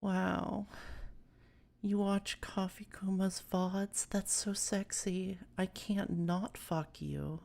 Wow. You watch Coffee Kuma's VODs? That's so sexy. I can't not fuck you.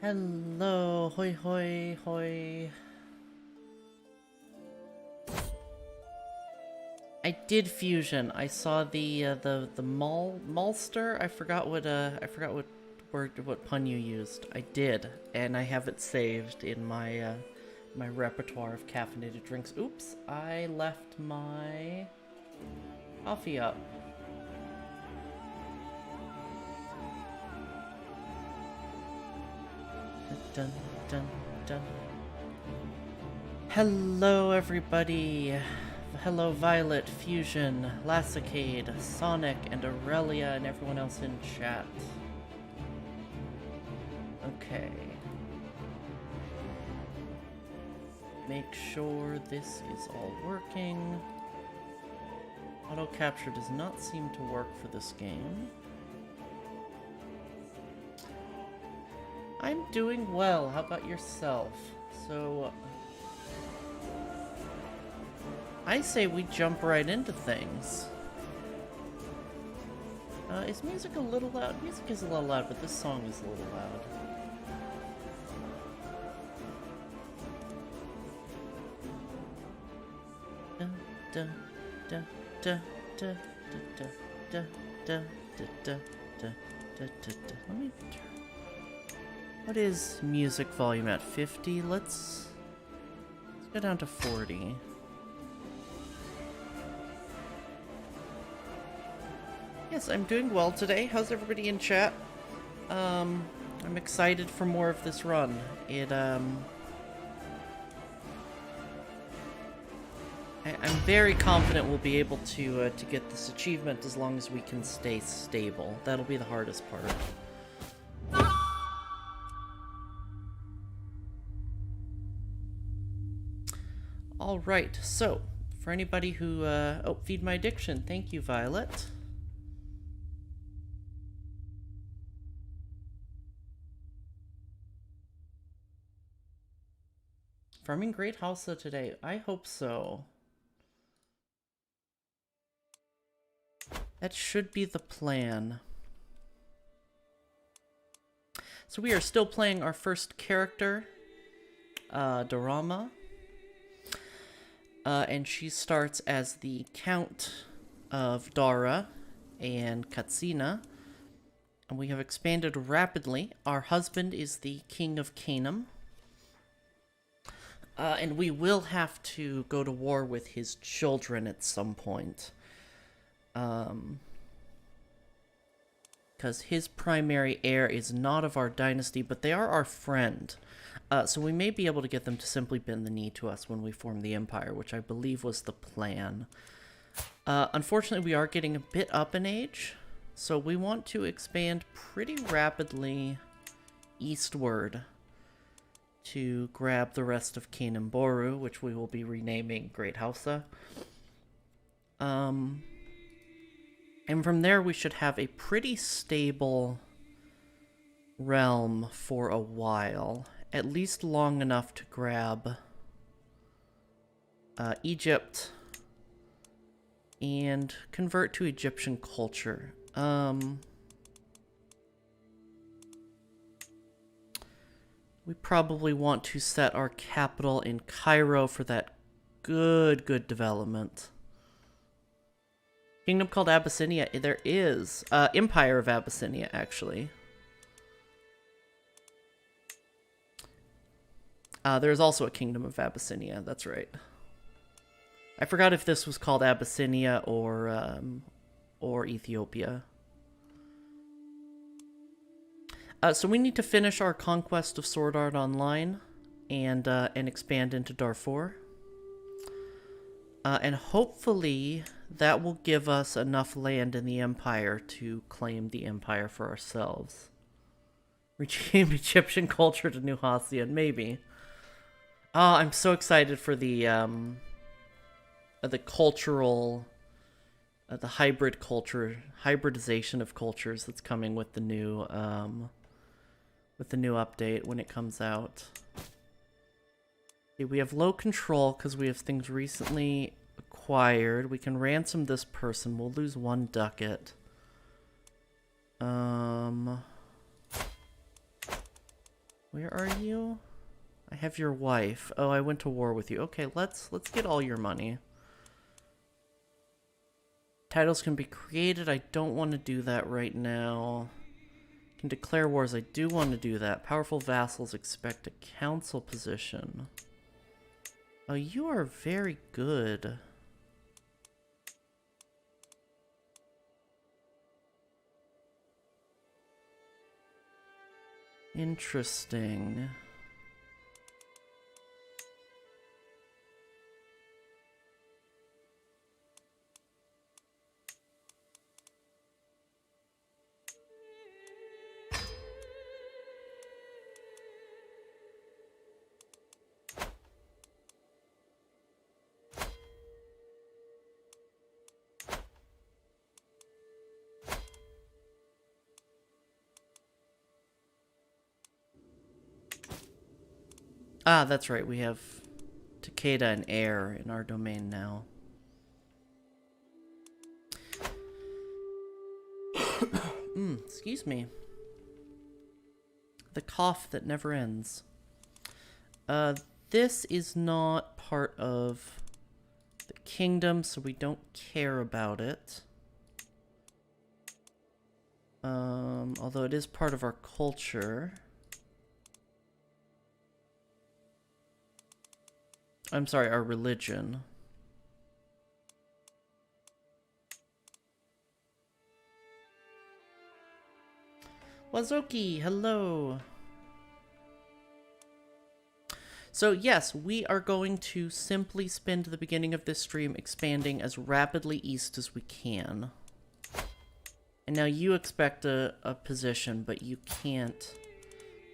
Hello, hoi hoi hoi. I did fusion. I saw the malster. I forgot what word, what pun you used. I did, and I have it saved in my my repertoire of caffeinated drinks. Oops, I left my coffee up. Dun, dun, dun. Hello, everybody. Hello, Violet, Fusion, Lassicade, Sonic, and Aurelia, and everyone else in chat. Okay. Make sure this is all working. Auto capture does not seem to work for this game. I'm doing well. How about yourself? So, I say we jump right into things. Is music a little loud? Music is a little loud, but this song is a little loud. Da, da, da, da, da, da, da, da, da, da, da, da. Let me turn. What is music volume at? 50? Let's go down to 40. Yes, I'm doing well today. How's everybody in chat? I'm excited for more of this run. I'm very confident we'll be able to get this achievement as long as we can stay stable. That'll be the hardest part. All right, so for anybody who oh, Feed My Addiction. Thank you, Violet. Farming Great Hausa today. I hope so. That should be the plan. So we are still playing our first character, Daurama. And she starts as the Count of Daura and Katsina. And we have expanded rapidly. Our husband is the King of Canaan. And we will have to go to war with his children at some point. Because his primary heir is not of our dynasty, but they are our friend. So we may be able to get them to simply bend the knee to us when we form the empire, which I believe was the plan. Unfortunately, we are getting a bit up in age, so we want to expand pretty rapidly eastward to grab the rest of Canaan Boru, which we will be renaming Great Hausa. And from there, we should have a pretty stable realm for a while. At least long enough to grab Egypt and convert to Egyptian culture. We probably want to set our capital in Cairo for that good development. Kingdom called Abyssinia. There is. Empire of Abyssinia, actually. There's also a Kingdom of Abyssinia. That's right. I forgot if this was called Abyssinia or Ethiopia. So we need to finish our conquest of Sword Art Online and expand into Darfur. And hopefully that will give us enough land in the Empire to claim the Empire for ourselves. Regain Egyptian culture to New Hassian, maybe. Oh, I'm so excited for the cultural, the hybridization of cultures that's coming with the new update when it comes out. Okay, we have low control because we have things recently acquired. We can ransom this person. We'll lose 1 ducat. We Where are you? I have your wife. Oh, I went to war with you. Okay, let's get all your money. Titles can be created. I don't want to do that right now. Can declare wars. I do want to do that. Powerful vassals expect a council position. Oh, you are very good. Interesting. Ah, that's right. We have Takeda and Air in our domain now. Excuse me. The cough that never ends. This is not part of the kingdom, so we don't care about it. Although it is part of our culture. I'm sorry, our religion. Wazoki, hello. So yes, we are going to simply spend the beginning of this stream expanding as rapidly east as we can. And now you expect a position, but you can't.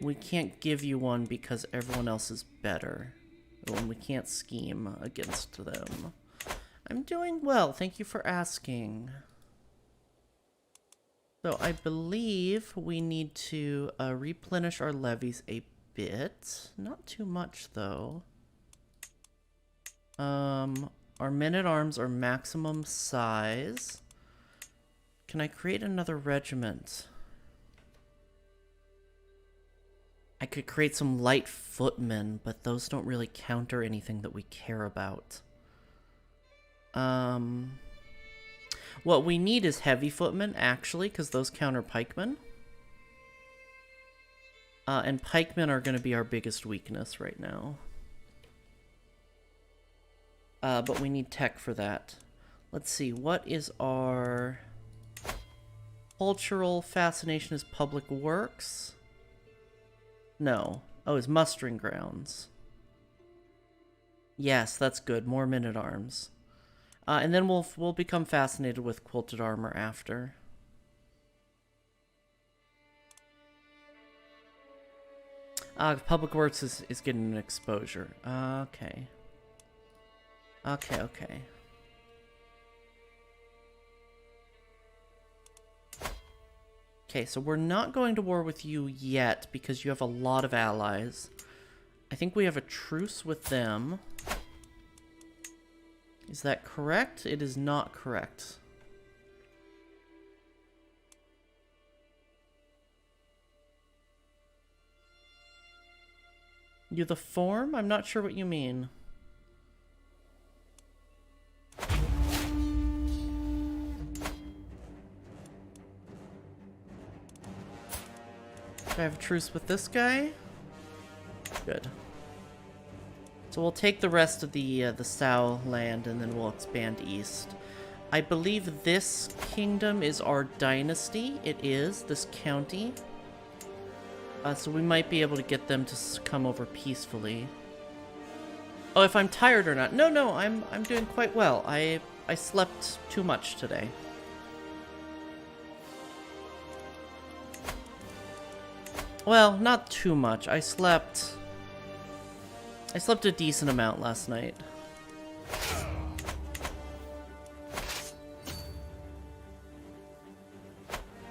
We can't give you one because everyone else is better. And we can't scheme against them. I'm doing well, thank you for asking. So I believe we need to replenish our levies a bit. Not too much, though. Our men-at-arms are maximum size. Can I create another regiment? I could create some light footmen, but those don't really counter anything that we care about. What we need is heavy footmen, actually, because those counter pikemen. And pikemen are going to be our biggest weakness right now. But we need tech for that. Let's see, what is our cultural fascination? Is public works? No. Oh, it's mustering grounds. Yes, that's good. More men-at-arms. And then we'll become fascinated with quilted armor after. Public works is getting an exposure. Okay. Okay. Okay, so we're not going to war with you yet because you have a lot of allies. I think we have a truce with them. Is that correct? It is not correct. You the form? I'm not sure what you mean. Do I have a truce with this guy? Good. So we'll take the rest of the Sao land and then we'll expand east. I believe this kingdom is our dynasty. It is, this county. So we might be able to get them to come over peacefully. Oh, if I'm tired or not? No, I'm doing quite well. I slept too much today. Well, not too much. I slept a decent amount last night.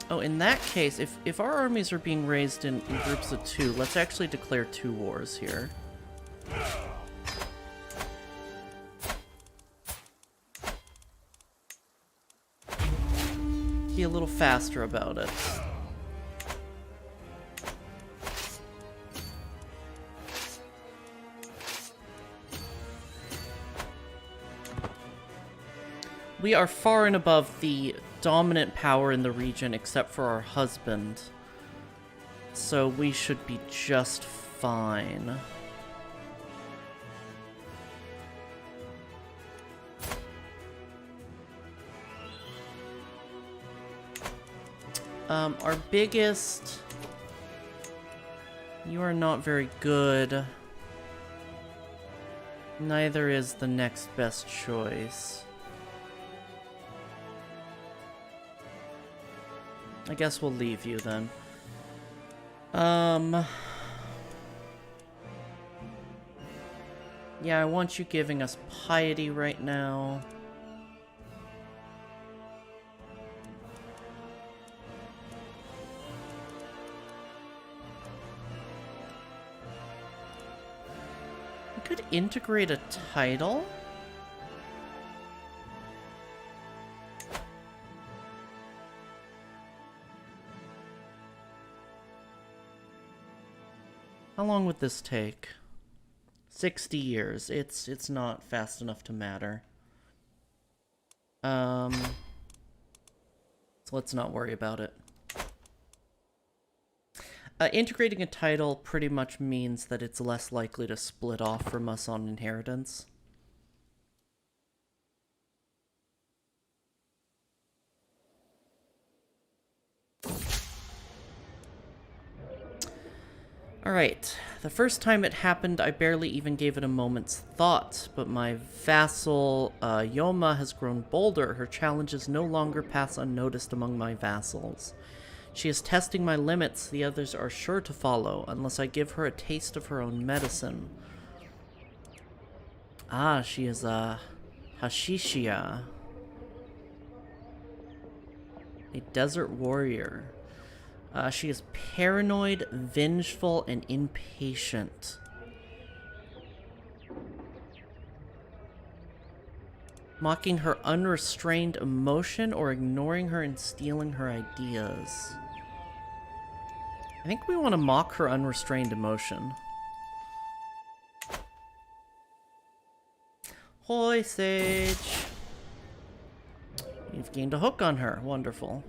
Oh, in that case, if our armies are being raised in groups of 2, let's actually declare 2 wars here. Be a little faster about it. We are far and above the dominant power in the region except for our husband. So we should be just fine. Our biggest... You are not very good. Neither is the next best choice. I guess we'll leave you then. Yeah, I want you giving us piety right now. We could integrate a title. How long would this take? 60 years. It's not fast enough to matter. So let's not worry about it. Integrating a title pretty much means that it's less likely to split off from us on inheritance. Alright, the first time it happened, I barely even gave it a moment's thought, but my vassal, Yoma, has grown bolder. Her challenges no longer pass unnoticed among my vassals. She is testing my limits. The others are sure to follow, unless I give her a taste of her own medicine. Ah, she is a Hashishia. A desert warrior. She is paranoid, vengeful, and impatient. Mocking her unrestrained emotion or ignoring her and stealing her ideas. I think we want to mock her unrestrained emotion. Hoi, Sage! You've gained a hook on her. Wonderful.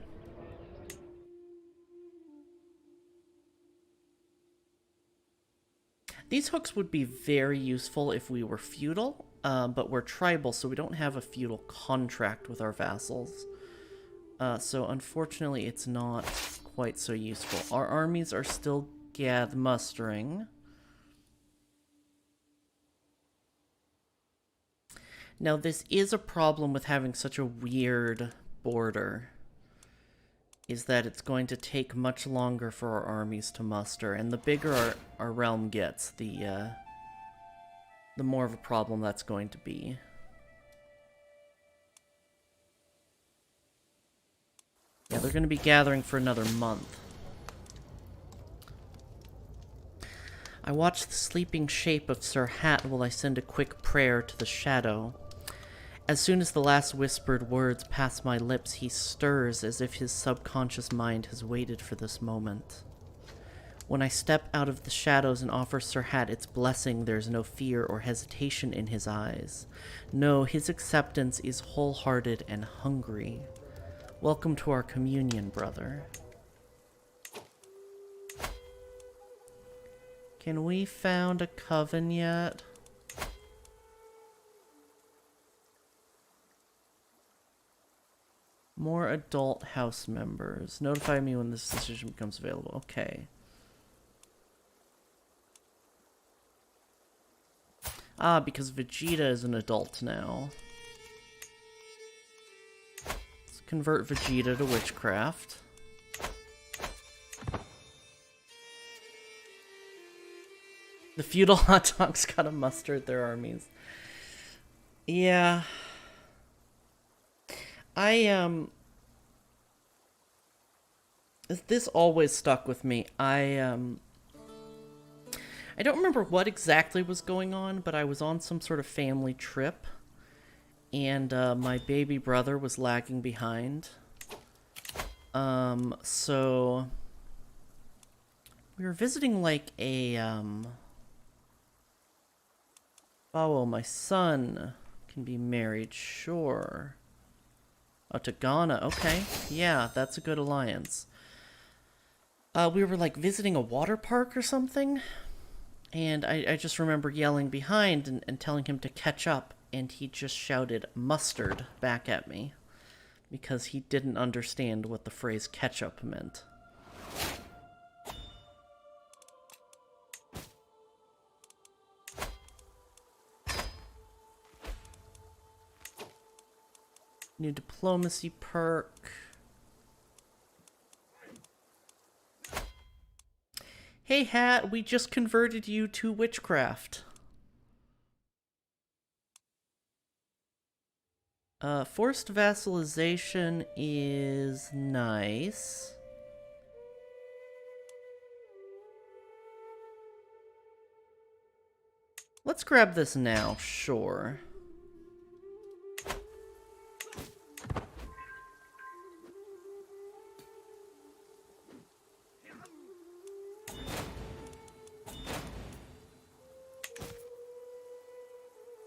These hooks would be very useful if we were feudal, but we're tribal, so we don't have a feudal contract with our vassals. So unfortunately, it's not quite so useful. Our armies are still mustering. Now, this is a problem with having such a weird border, is that it's going to take much longer for our armies to muster, and the bigger our realm gets, the more of a problem that's going to be. Yeah, they're going to be gathering for another month. I watch the sleeping shape of Sir Hat while I send a quick prayer to the shadow. As soon as the last whispered words pass my lips, he stirs as if his subconscious mind has waited for this moment. When I step out of the shadows and offer Sir Hat its blessing, there's no fear or hesitation in his eyes. No, his acceptance is wholehearted and hungry. Welcome to our communion, brother. Can we found a coven yet? More adult house members. Notify me when this decision becomes available. Okay. Ah, because Vegeta is an adult now. Let's convert Vegeta to witchcraft. The feudal hot dogs gotta muster their armies. Yeah. This always stuck with me. I don't remember what exactly was going on, but I was on some sort of family trip, and my baby brother was lagging behind. So we were visiting like a oh, well, my son can be married, sure. Oh, to Ghana. Okay. Yeah, that's a good alliance. We were, like, visiting a water park or something. And I just remember yelling behind and telling him to catch up. And he just shouted mustard back at me. Because he didn't understand what the phrase ketchup meant. New diplomacy perk. Hey, Hat, we just converted you to witchcraft. Forced vassalization is nice. Let's grab this now, sure.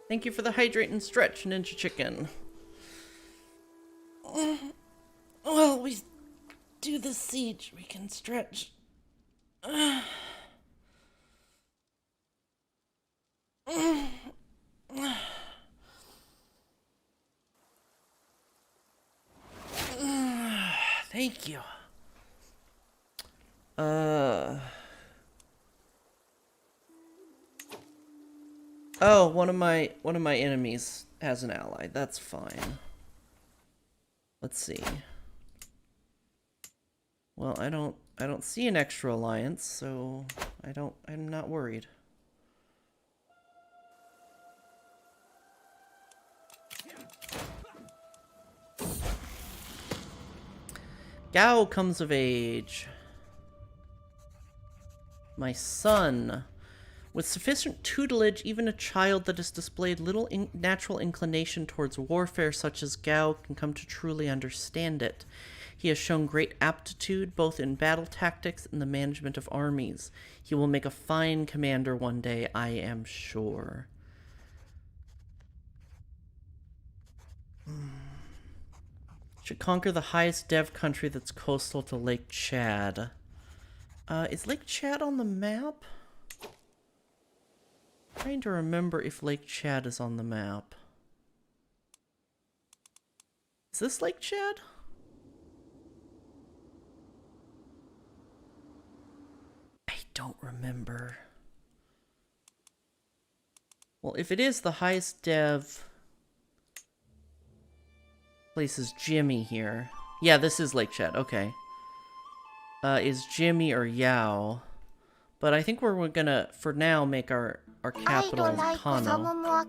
Thank you for the hydrate and stretch, Ninja Chicken. Well, we do the siege, we can stretch. Thank you. Oh, one of my enemies has an ally. That's fine. Let's see. Well, I don't see an extra alliance, so I'm not worried. Gao comes of age. My son. With sufficient tutelage, even a child that has displayed little natural inclination towards warfare such as Gao can come to truly understand it. He has shown great aptitude both in battle tactics and the management of armies. He will make a fine commander one day, I am sure. Should conquer the highest dev country that's coastal to Lake Chad. Is Lake Chad on the map? Trying to remember if Lake Chad is on the map. Is this Lake Chad? I don't remember. Well, if it is the highest dev place is Jimmy here. Yeah, this is Lake Chad. Okay. Is Jimmy or Yao? But I think we're gonna, for now, make our capital Kano.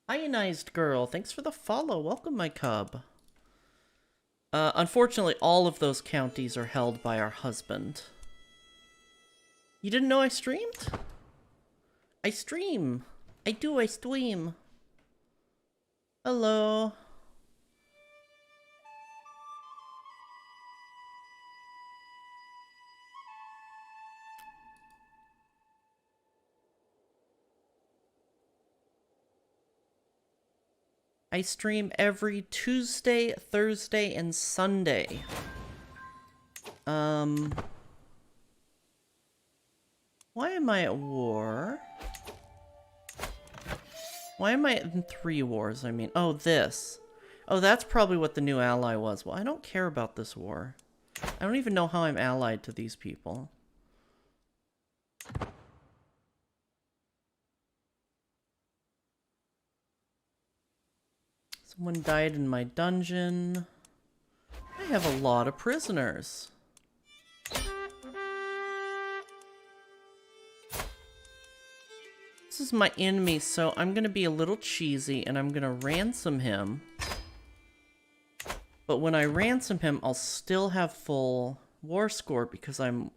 Ionized girl, thanks for the follow. Welcome, my cub. Unfortunately, all of those counties are held by our husband. You didn't know I streamed? I stream. I stream. Hello. I stream every Tuesday, Thursday, and Sunday. Why am I at war? Why am I in 3 wars? I mean, oh, this. Oh, that's probably what the new ally was. Well, I don't care about this war. I don't even know how I'm allied to these people. Someone died in my dungeon. I have a lot of prisoners. This is my enemy, so I'm gonna be a little cheesy and I'm gonna ransom him. But when I ransom him, I'll still have full war score because I'm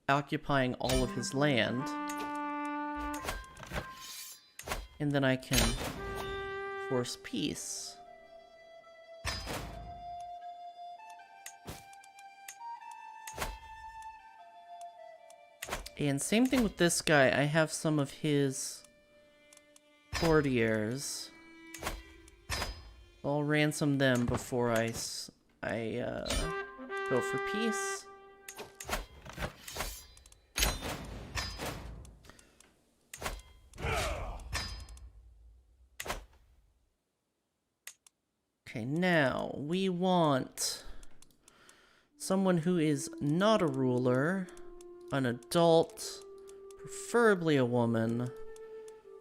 occupying all of his land. And then I can force peace. And same thing with this guy. I have some of his courtiers. I'll ransom them before I go for peace. Okay, now we want someone who is not a ruler, an adult, preferably a woman.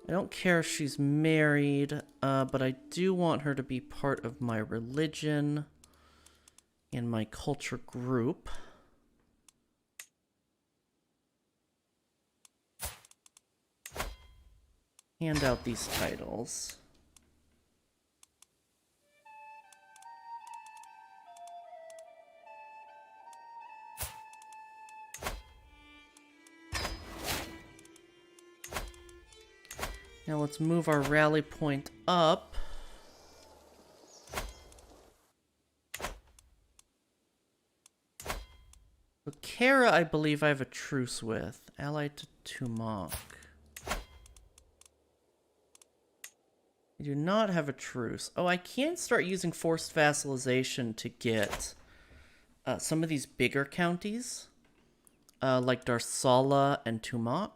I don't care if she's married, but I do want her to be part of my religion and my culture group. Hand out these titles. Now let's move our rally point up. So Kara, I believe I have a truce with. Allied to Tumak. I do not have a truce. Oh, I can start using forced vassalization to get some of these bigger counties. Like Darsala and Tumak.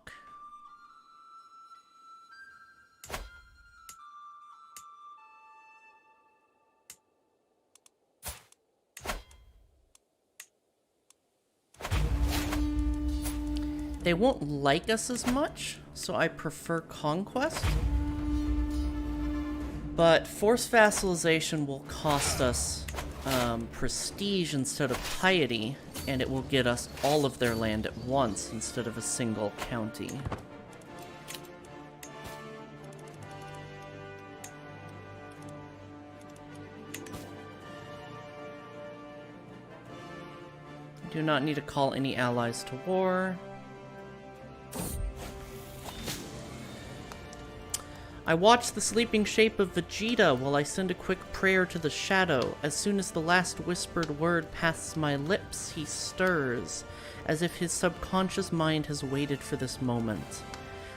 They won't like us as much, so I prefer conquest. But forced vassalization will cost us prestige instead of piety, and it will get us all of their land at once instead of a single county. Do not need to call any allies to war. I watch the sleeping shape of Vegeta while I send a quick prayer to the shadow. As soon as the last whispered word passes my lips, he stirs, as if his subconscious mind has waited for this moment.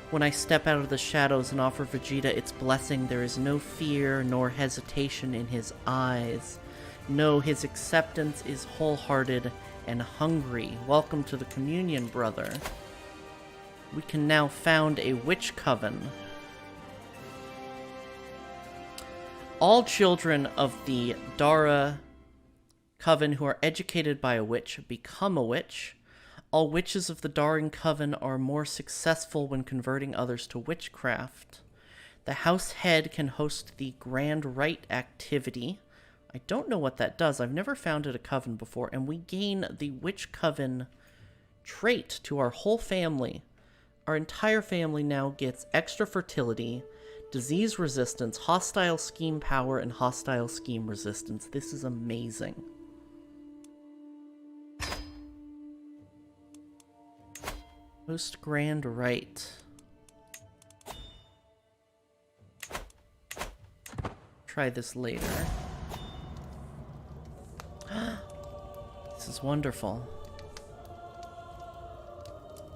When I step out of the shadows and offer Vegeta its blessing, there is no fear nor hesitation in his eyes. No, his acceptance is wholehearted and hungry. Welcome to the communion, brother. We can now found a witch coven. All children of the Daura coven who are educated by a witch become a witch. All witches of the Dauran coven are more successful when converting others to witchcraft. The house head can host the grand rite activity. I don't know what that does. I've never founded a coven before. And we gain the witch coven trait to our whole family. Our entire family now gets extra fertility, disease resistance, hostile scheme power, and hostile scheme resistance. This is amazing. Post grand rite. Try this later. This is wonderful.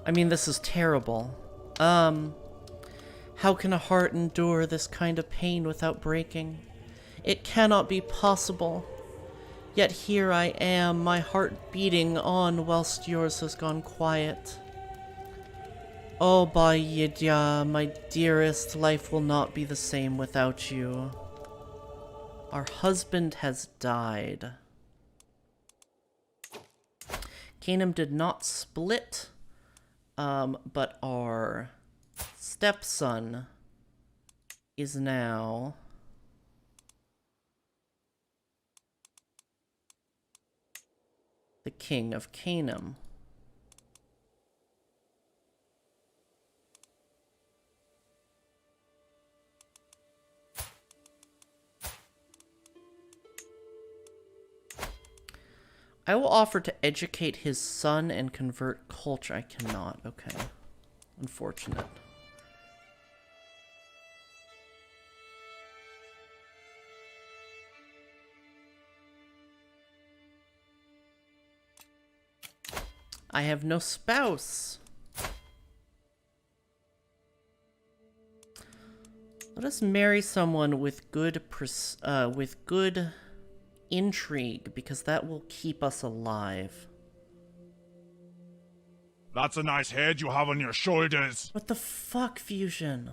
I mean, this is terrible. How can a heart endure this kind of pain without breaking? It cannot be possible. Yet here I am, my heart beating on whilst yours has gone quiet. Oh, Bayidya, my dearest, life will not be the same without you. Our husband has died. Kingdom did not split, but our stepson is now the king of Canaan. I will offer to educate his son and convert culture. I cannot. Okay. Unfortunate. I have no spouse. Let us marry someone with good intrigue, because that will keep us alive. That's a nice head you have on your shoulders. What the fuck, Fusion?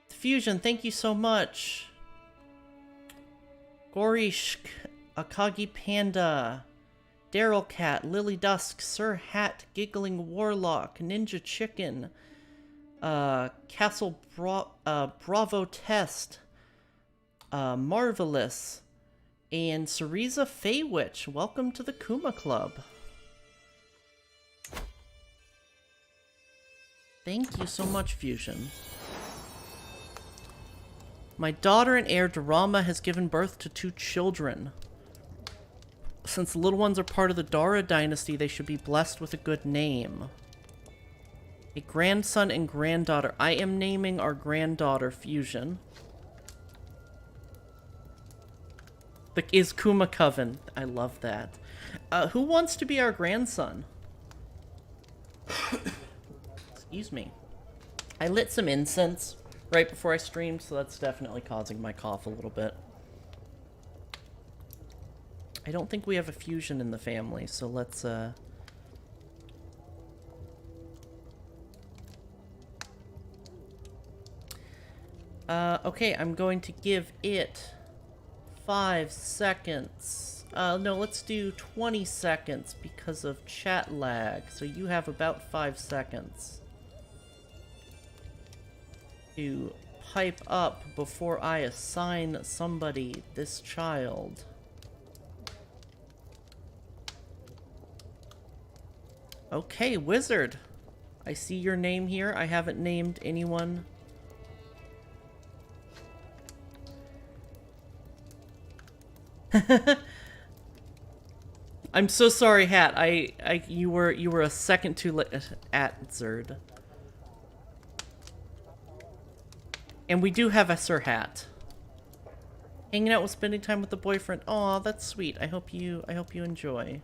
Fusion, thank you so much. Gorishk, Akagi Panda, Daryl Cat, Lily Dusk, Sir Hat, Giggling Warlock, Ninja Chicken, Castle Bravo Test, Marvelous, and Cereza Feywitch. Welcome to the Kuma Club. Thank you so much, Fusion. My daughter and heir, Daurama, has given birth to 2 children. Since the little ones are part of the Daura dynasty, they should be blessed with a good name. A grandson and granddaughter. I am naming our granddaughter Fusion. Is Kuma Coven. I love that. Who wants to be our grandson? Excuse me. I lit some incense right before I streamed, so that's definitely causing my cough a little bit. I don't think we have a fusion in the family, so let's, okay, I'm going to give it 5 seconds. No, let's do 20 seconds because of chat lag, so you have about 5 seconds to pipe up before I assign somebody this child. Okay, Wizard. I see your name here. I haven't named anyone. I'm so sorry, Hat. You were a second too late at Zerd. And we do have a Sir Hat. Hanging out with spending time with the boyfriend. Aw, that's sweet. I hope you enjoy.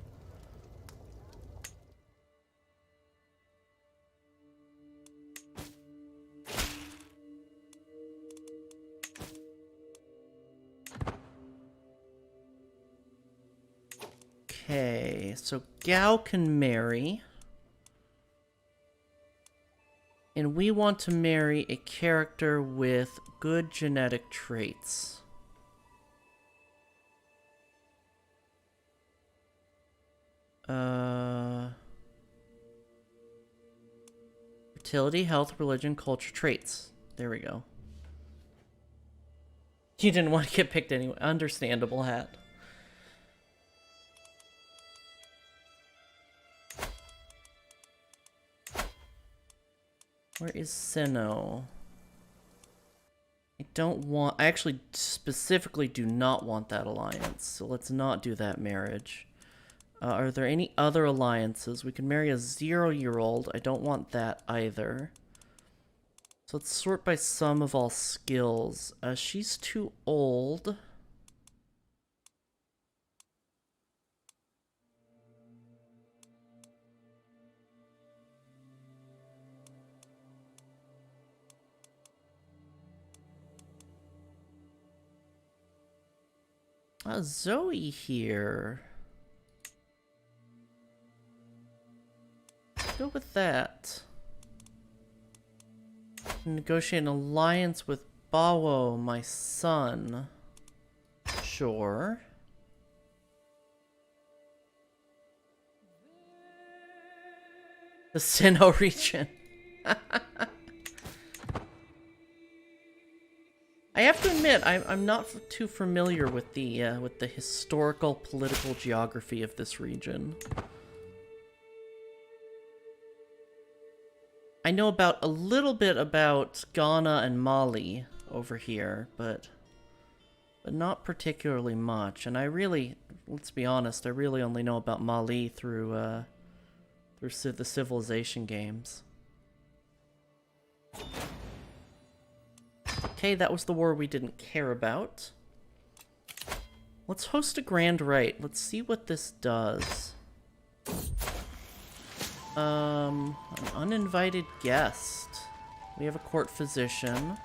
Okay, so Gao can marry. And we want to marry a character with good genetic traits. Fertility, health, religion, culture, traits. There we go. You didn't want to get picked anyway. Understandable, Hat. Where is Sinnoh? I actually specifically do not want that alliance, so let's not do that marriage. Are there any other alliances? We can marry a 0-year-old. I don't want that either. So let's sort by sum of all skills. She's too old. Zoe here. Let's go with that. Negotiate an alliance with Bawo, my son. Sure. The Sinnoh region. I have to admit, I'm not too familiar with the historical political geography of this region. I know about a little bit about Ghana and Mali over here, but not particularly much. And I really, let's be honest, I really only know about Mali through the Civilization games. Okay, that was the war we didn't care about. Let's host a grand rite. Let's see what this does. An uninvited guest. We have a court physician.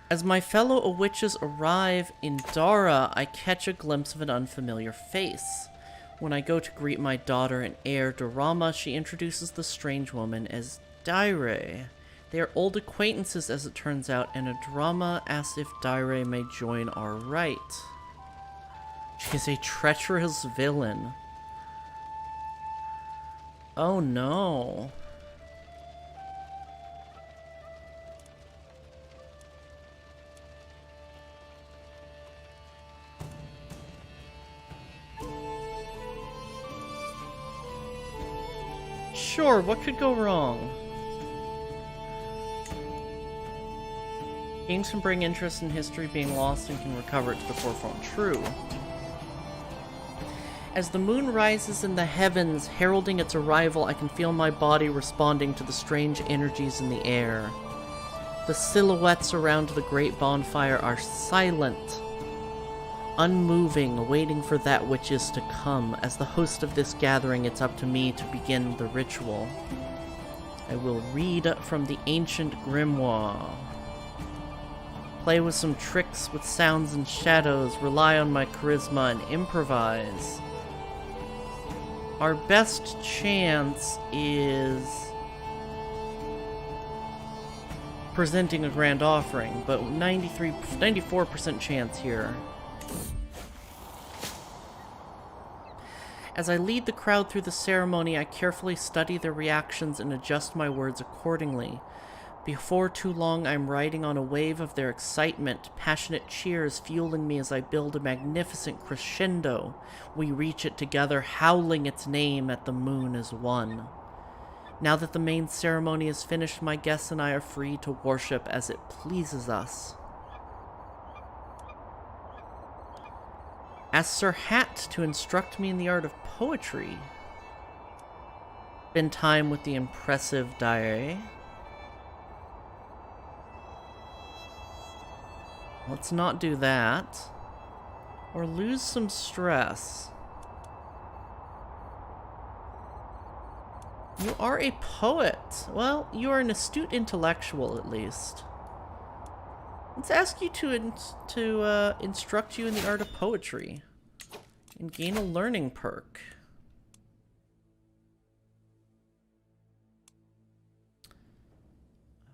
As my fellow witches arrive in Daura, I catch a glimpse of an unfamiliar face. When I go to greet my daughter and heir, Daurama, she introduces the strange woman as Daire. They are old acquaintances, as it turns out, and Daurama asks if Daire may join our rite. She is a treacherous villain. Oh no. Sure, what could go wrong? Games can bring interest in history being lost and can recover it to the forefront. True. As the moon rises in the heavens, heralding its arrival, I can feel my body responding to the strange energies in the air. The silhouettes around the great bonfire are silent, unmoving, waiting for that which is to come. As the host of this gathering, it's up to me to begin the ritual. I will read from the ancient grimoire. Play with some tricks with sounds and shadows, rely on my charisma, and improvise. Our best chance is presenting a grand offering, but 94% chance here. As I lead the crowd through the ceremony, I carefully study their reactions and adjust my words accordingly. Before too long, I'm riding on a wave of their excitement, passionate cheers fueling me as I build a magnificent crescendo. We reach it together, howling its name at the moon as one. Now that the main ceremony is finished, my guests and I are free to worship as it pleases us. Ask Sir Hat to instruct me in the art of poetry. Spend time with the impressive Daire. Let's not do that. Or lose some stress. You are a poet. Well, you are an astute intellectual, at least. Let's ask you to instruct you in the art of poetry. And gain a learning perk.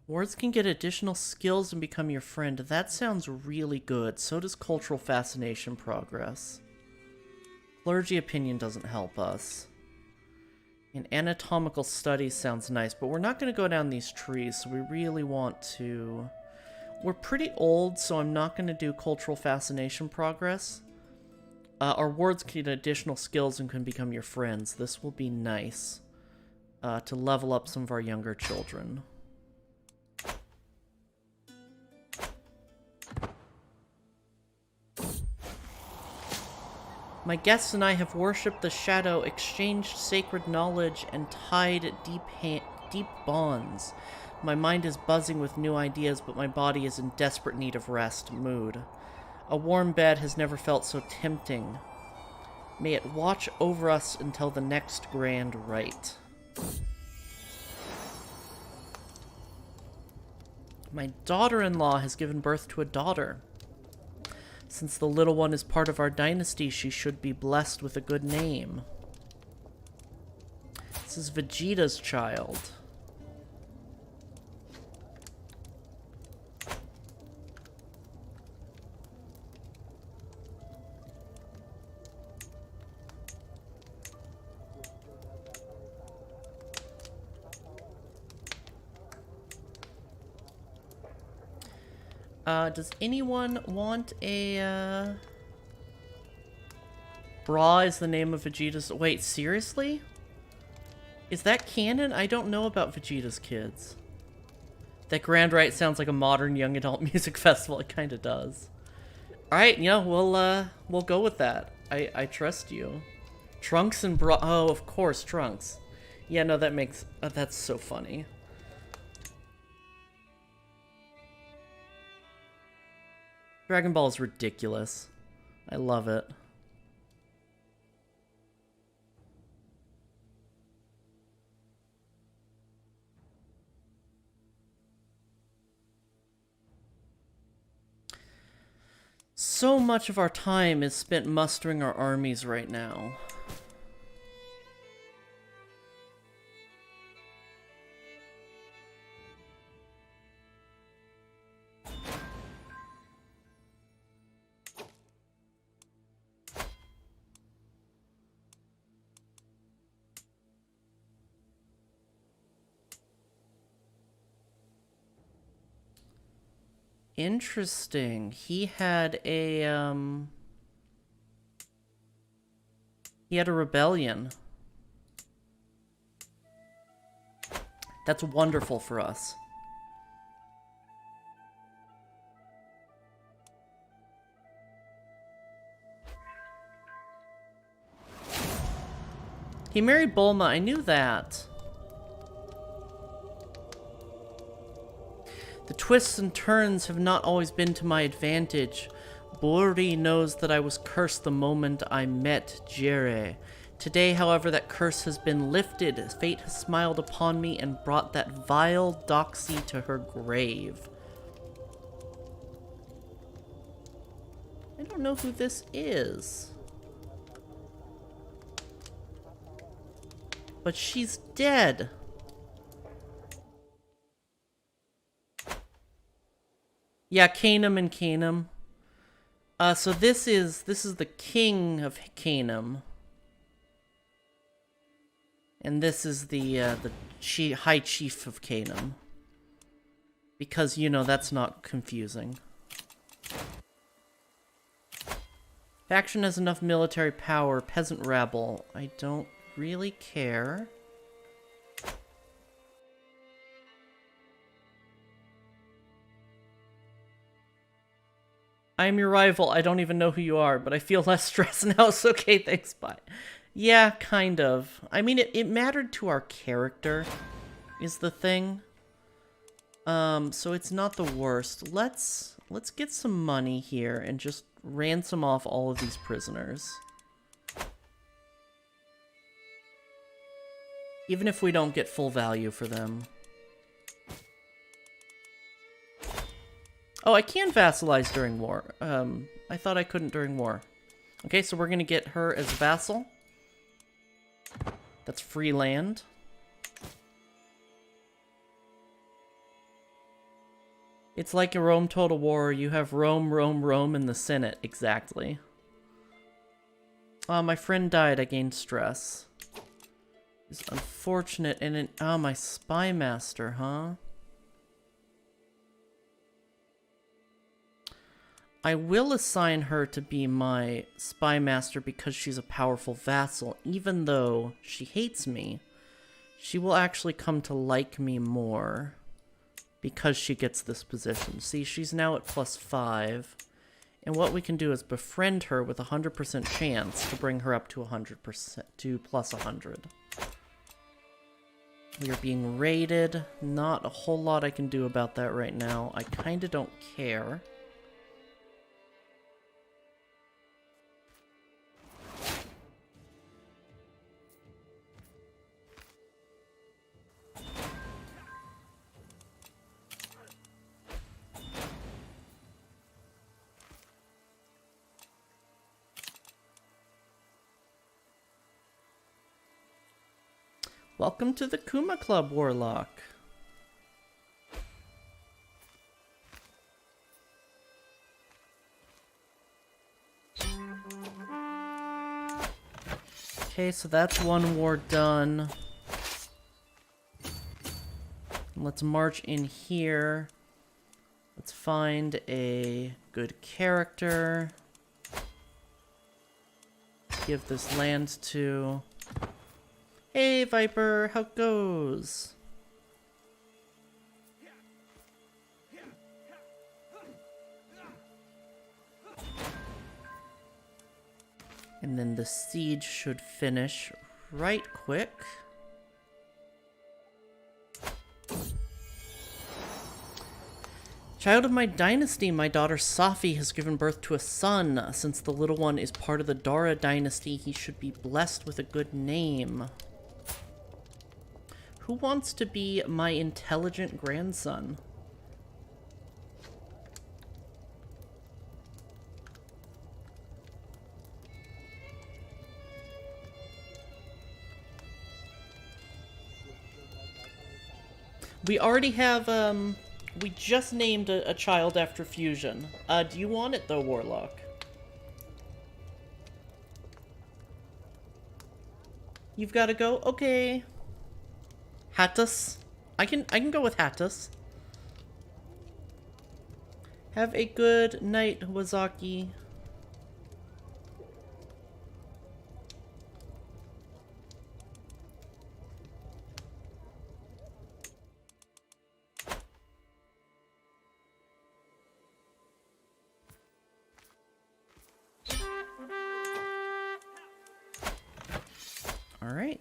Wards can get additional skills and become your friend. That sounds really good. So does cultural fascination progress. Clergy opinion doesn't help us. And anatomical studies sounds nice, but we're not going to go down these trees, so we really want to... We're pretty old, so I'm not going to do cultural fascination progress. Our wards can get additional skills and can become your friends. This will be nice to level up some of our younger children. My guests and I have worshipped the shadow, exchanged sacred knowledge, and tied deep bonds. My mind is buzzing with new ideas, but my body is in desperate need of rest mood. A warm bed has never felt so tempting. May it watch over us until the next grand rite. My daughter-in-law has given birth to a daughter. Since the little one is part of our dynasty, she should be blessed with a good name. This is Vegeta's child. Does anyone want a, Bra is the name of Vegeta's... Wait, seriously? Is that canon? I don't know about Vegeta's kids. That Grand Rite sounds like a modern young adult music festival. It kind of does. Alright, you know, we'll go with that. I trust you. Trunks and Bra... Oh, of course, Trunks. Yeah, no, that makes... that's so funny. Dragon Ball is ridiculous. I love it. So much of our time is spent mustering our armies right now. Interesting. He had a rebellion. That's wonderful for us. He married Bulma, I knew that. The twists and turns have not always been to my advantage. Buri knows that I was cursed the moment I met Jere. Today, however, that curse has been lifted. Fate has smiled upon me and brought that vile doxy to her grave. I don't know who this is. But she's dead. Yeah, Canaan and Canaan. So this is the king of Canaan. And this is the high chief of Canaan. Because, you know, that's not confusing. Faction has enough military power. Peasant rabble. I don't really care. I am your rival. I don't even know who you are, but I feel less stressed now. It's okay, thanks, bye. Yeah, kind of. I mean, it mattered to our character, is the thing. So it's not the worst. Let's get some money here and just ransom off all of these prisoners. Even if we don't get full value for them. Oh, I can vassalize during war. I thought I couldn't during war. Okay, so we're gonna get her as vassal. That's free land. It's like a Rome Total War. You have Rome, Rome, Rome in the Senate. Exactly. My friend died. I gained stress. It's unfortunate. And my spy master, huh? I will assign her to be my spy master because she's a powerful vassal. Even though she hates me, she will actually come to like me more because she gets this position. See, she's now at +5. And what we can do is befriend her with a 100% chance to bring her up to 100%, to +100. We are being raided. Not a whole lot I can do about that right now. I kind of don't care. Welcome to the Kuma Club, Warlock. Okay, so that's one war done. Let's march in here. Let's find a good character. Give this land to... Hey, Viper, how it goes? And then the siege should finish right quick. Child of my dynasty, my daughter Safi has given birth to a son. Since the little one is part of the Daura dynasty, he should be blessed with a good name. Who wants to be my intelligent grandson? We already have, we just named a child after fusion. Do you want it though, Warlock? You've got to go? Okay. Hattus. I can go with Hattus. Have a good night, Wazaki. All right.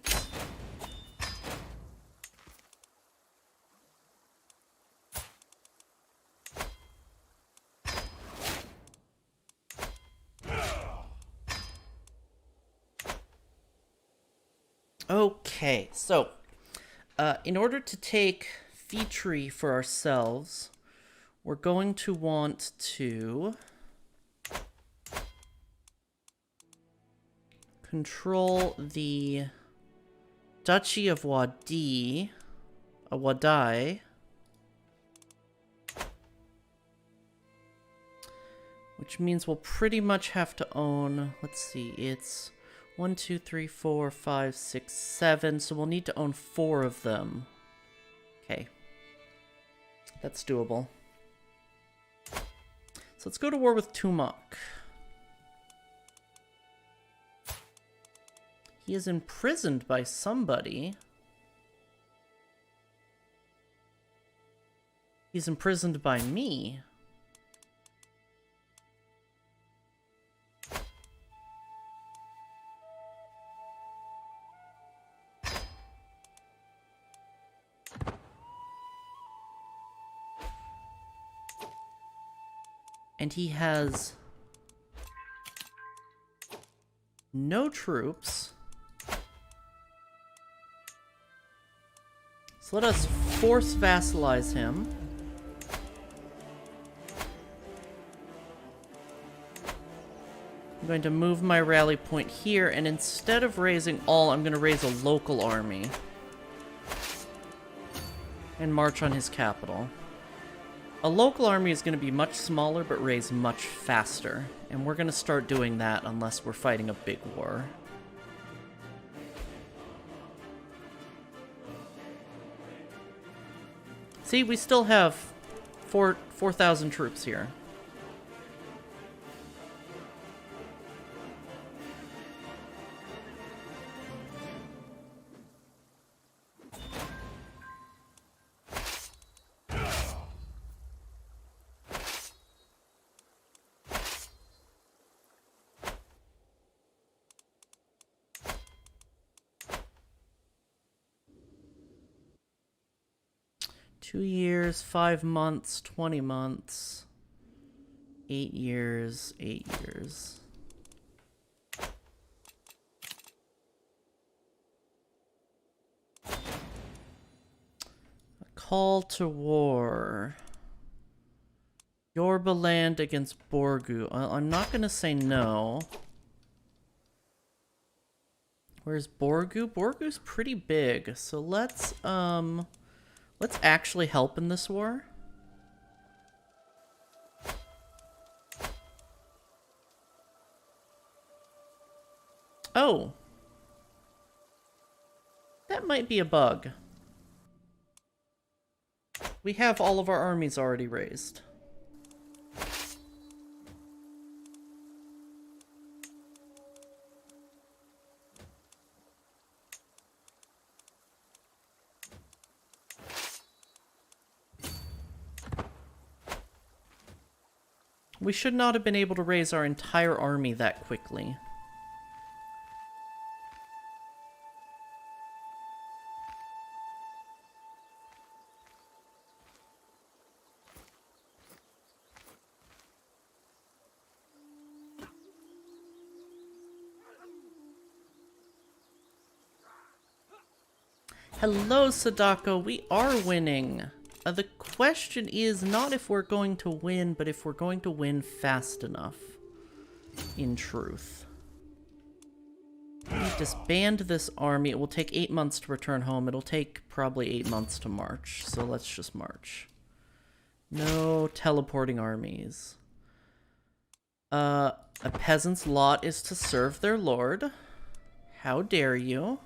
Okay, so in order to take Featry for ourselves, we're going to want to control the Duchy of Wadai, which means we'll pretty much have to own, let's see, it's 1, 2, 3, 4, 5, 6, 7, so we'll need to own 4 of them. Okay. That's doable. So let's go to war with Tumak. He is imprisoned by somebody. He's imprisoned by me. And he has no troops. So let us force vassalize him. I'm going to move my rally point here, and instead of raising all, I'm going to raise a local army. And march on his capital. A local army is going to be much smaller, but raise much faster. And we're going to start doing that unless we're fighting a big war. See, we still have 4,000 troops here. Two years, 5 months, 20 months, 8 years, 8 years. A call to war. Yorba land against Borgu. I'm not gonna say no. Where's Borgu? Borgu's pretty big, so let's actually help in this war. Oh. That might be a bug. We have all of our armies already raised. We should not have been able to raise our entire army that quickly. Hello, Sadako. We are winning. The question is not if we're going to win, but if we're going to win fast enough. In truth. We disband this army. It will take 8 months to return home. It'll take probably 8 months to march. So let's just march. No teleporting armies. A peasant's lot is to serve their lord. How dare you?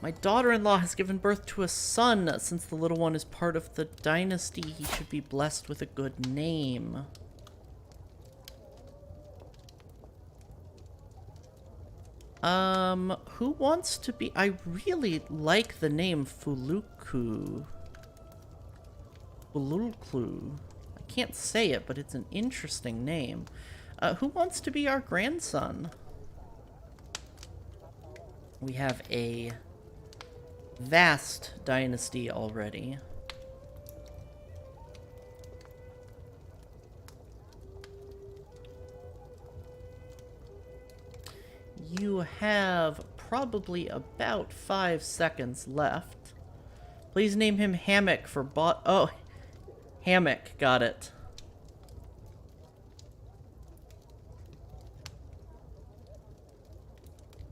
My daughter-in-law has given birth to a son. Since the little one is part of the dynasty, he should be blessed with a good name. Who wants to be... I really like the name Fuluklu. Fuluklu. I can't say it, but it's an interesting name. Who wants to be our grandson? We have a vast dynasty already. You have probably about 5 seconds left. Please name him Hammock for bot. Oh, Hammock, got it.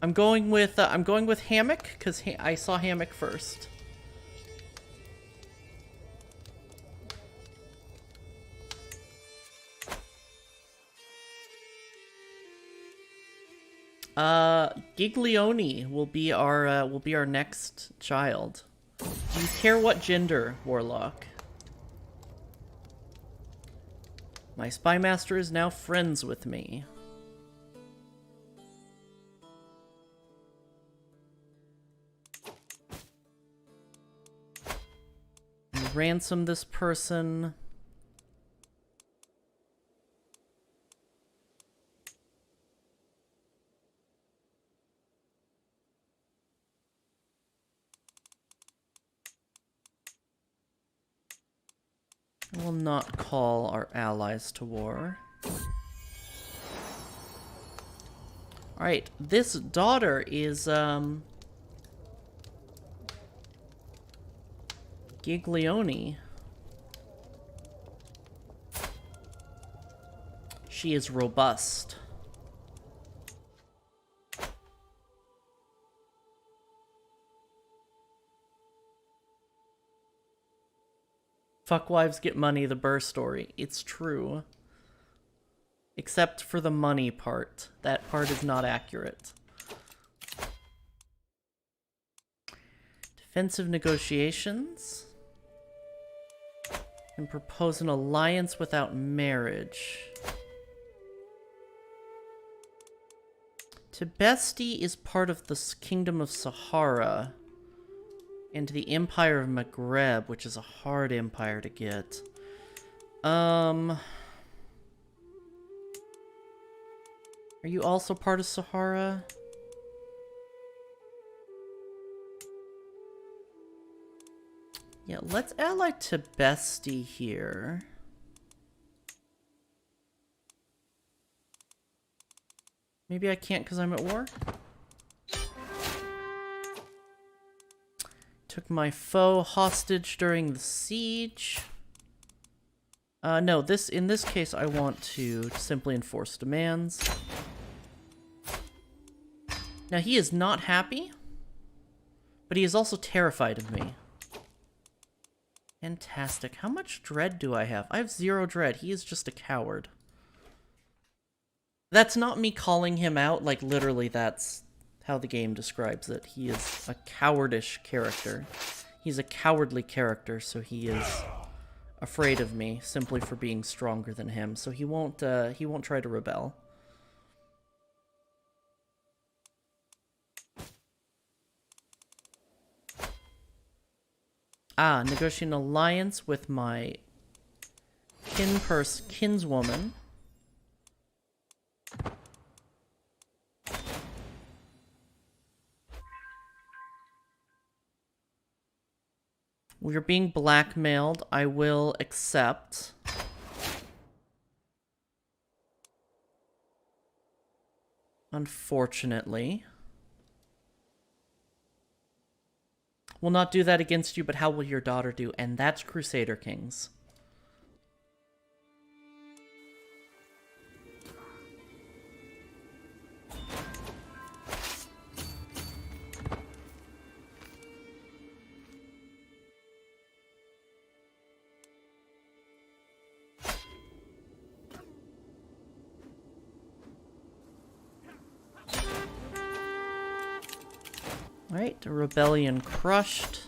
I'm going with Hammock because I saw Hammock first. Giglione will be our next child. Do you care what gender, Warlock? My spy master is now friends with me. Ransom this person. I will not call our allies to war. Alright, this daughter is, Giglione. She is robust. Fuckwives get money, the Burr story. It's true. Except for the money part. That part is not accurate. Defensive negotiations. And propose an alliance without marriage. Tibesti is part of the Kingdom of Sahara. And the Empire of Maghreb, which is a hard empire to get. Are you also part of Sahara? Yeah, let's ally Tibesti here. Maybe I can't because I'm at war? Took my foe hostage during the siege. No, in this case I want to simply enforce demands. Now he is not happy, but he is also terrified of me. Fantastic. How much dread do I have? I have 0 dread. He is just a coward. That's not me calling him out, like literally that's how the game describes it. He is a cowardish character. He's a cowardly character, so he is afraid of me simply for being stronger than him. So he won't try to rebel. Negotiate an alliance with my kinswoman. We're being blackmailed. I will accept. Unfortunately. Will not do that against you, but how will your daughter do? And that's Crusader Kings. Right, the rebellion crushed.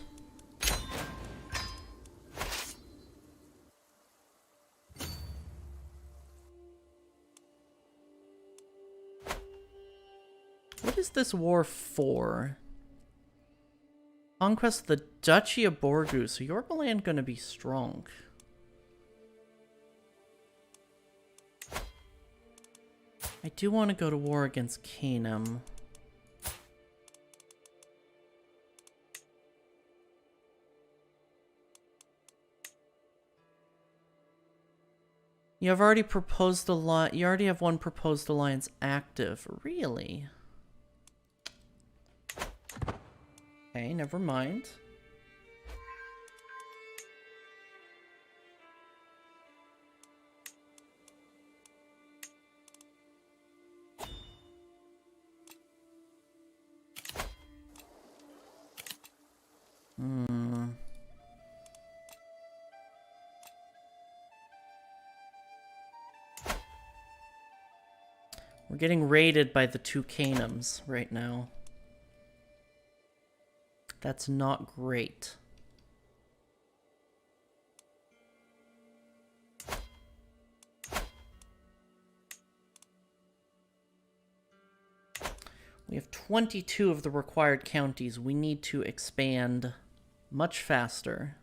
What is this war for? Conquest of the Duchy of Borgu, so Yorbaland gonna be strong. I do want to go to war against Canaan. You have already proposed a you already have one proposed alliance active. Really? Okay, never mind. We're getting raided by the two Canaans right now. That's not great. We have 22 of the required counties. We need to expand much faster.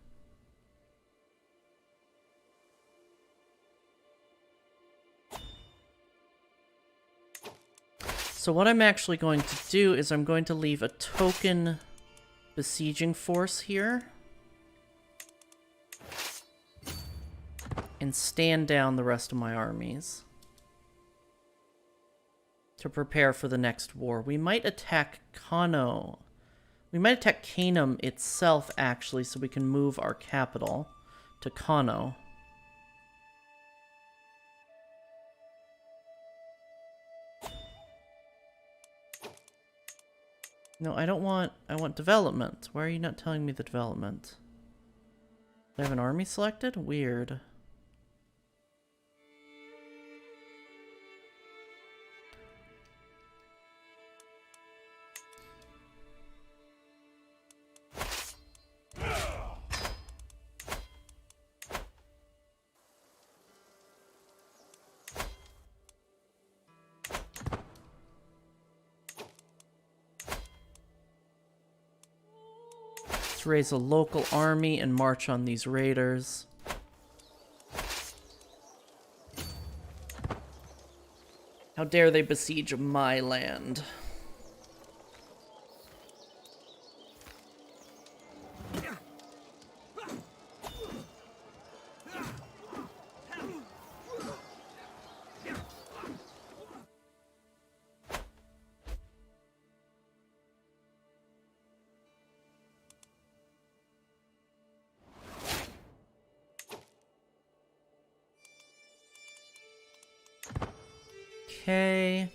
So what I'm actually going to do is I'm going to leave a token besieging force here and stand down the rest of my armies to prepare for the next war. We might attack Kano. We might attack Canaan itself, actually, so we can move our capital to Kano. No, I don't want... I want development. Why are you not telling me the development? Do I have an army selected? Weird. Raise a local army and march on these raiders. How dare they besiege my land? Okay.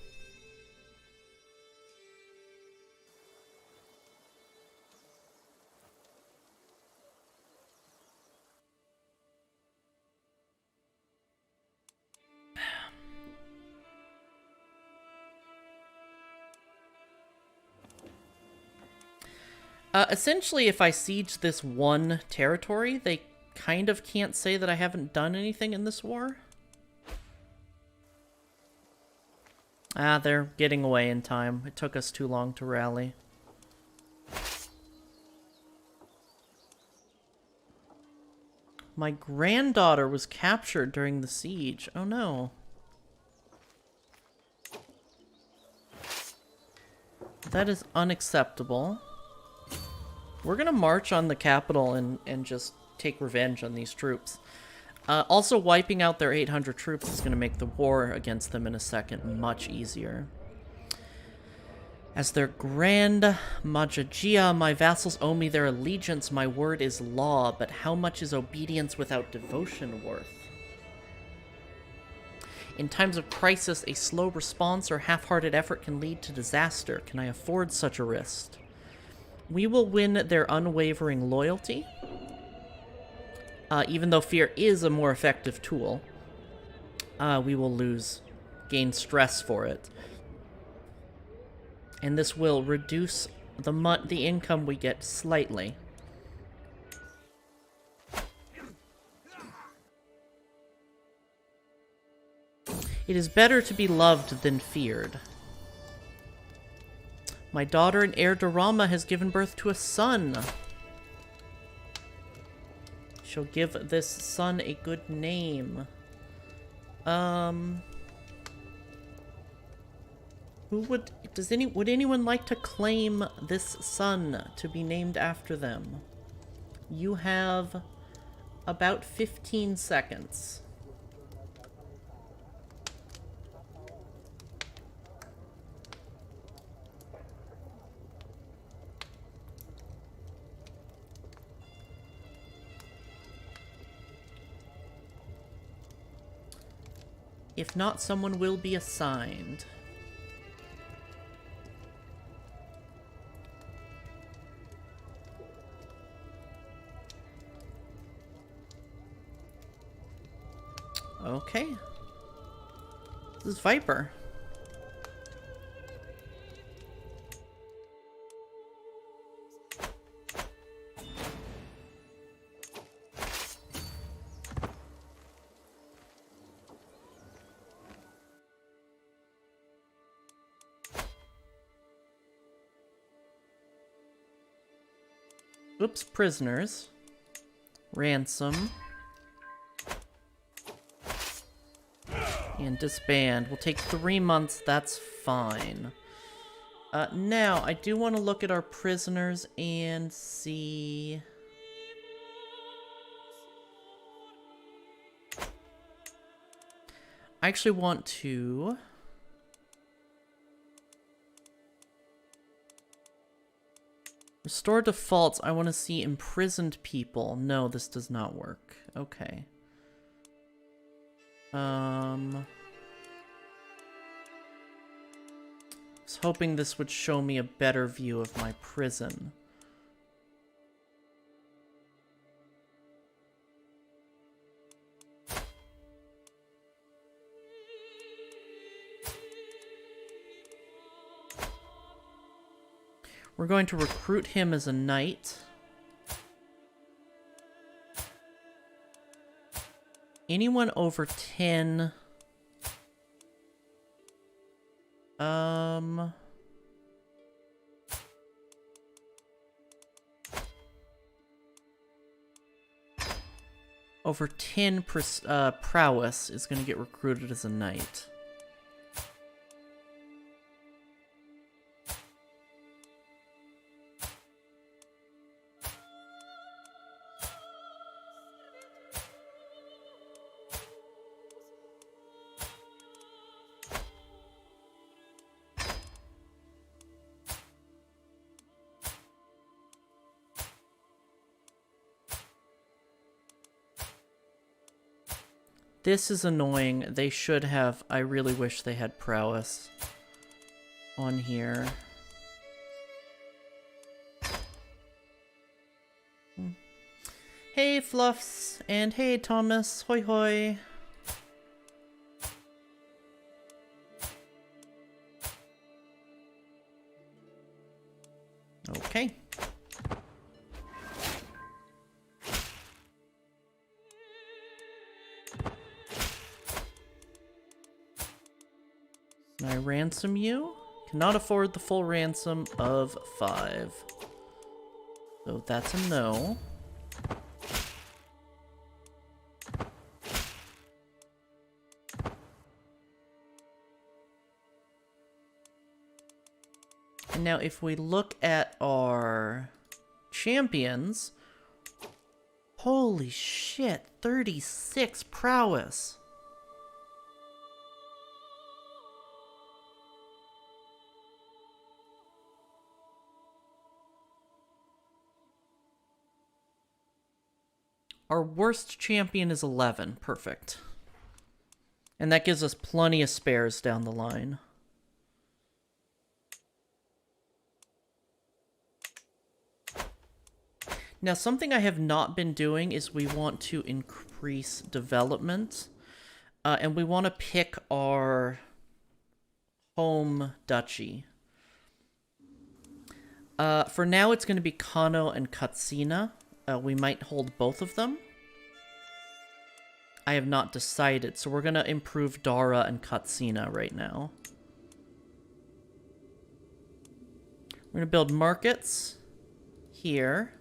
Essentially, if I siege this one territory, they kind of can't say that I haven't done anything in this war. Ah, they're getting away in time. It took us too long to rally. My granddaughter was captured during the siege. Oh no. That is unacceptable. We're gonna march on the capital and just take revenge on these troops. Also, wiping out their 800 troops is going to make the war against them in a second much easier. As their grand Majagia, my vassals owe me their allegiance. My word is law, but how much is obedience without devotion worth? In times of crisis, a slow response or half-hearted effort can lead to disaster. Can I afford such a risk? We will win their unwavering loyalty. Even though fear is a more effective tool, we will gain stress for it. And this will reduce the income we get slightly. It is better to be loved than feared. My daughter and heir Daurama has given birth to a son. She'll give this son a good name. Would anyone like to claim this son to be named after them? You have about 15 seconds. If not, someone will be assigned. Okay. This is Viper. Oops, prisoners. Ransom. And disband. We'll take 3 months, that's fine. Now, I do want to look at our prisoners and see... I actually want to... Restore defaults. I want to see imprisoned people. No, this does not work. Okay. I was hoping this would show me a better view of my prison. We're going to recruit him as a knight. Anyone over 10... Over 10 prowess is going to get recruited as a knight. This is annoying. They should have... I really wish they had prowess on here. Hey, Fluffs, and hey, Thomas. Hoi hoi. Okay. Can I ransom you? Cannot afford the full ransom of 5. So that's a no. And now if we look at our champions, holy shit, 36 prowess. Our worst champion is 11. Perfect. And that gives us plenty of spares down the line. Now, something I have not been doing is we want to increase development. And we want to pick our home duchy. For now, it's going to be Kano and Katsina. We might hold both of them. I have not decided, so we're going to improve Daura and Katsina right now. We're going to build markets here.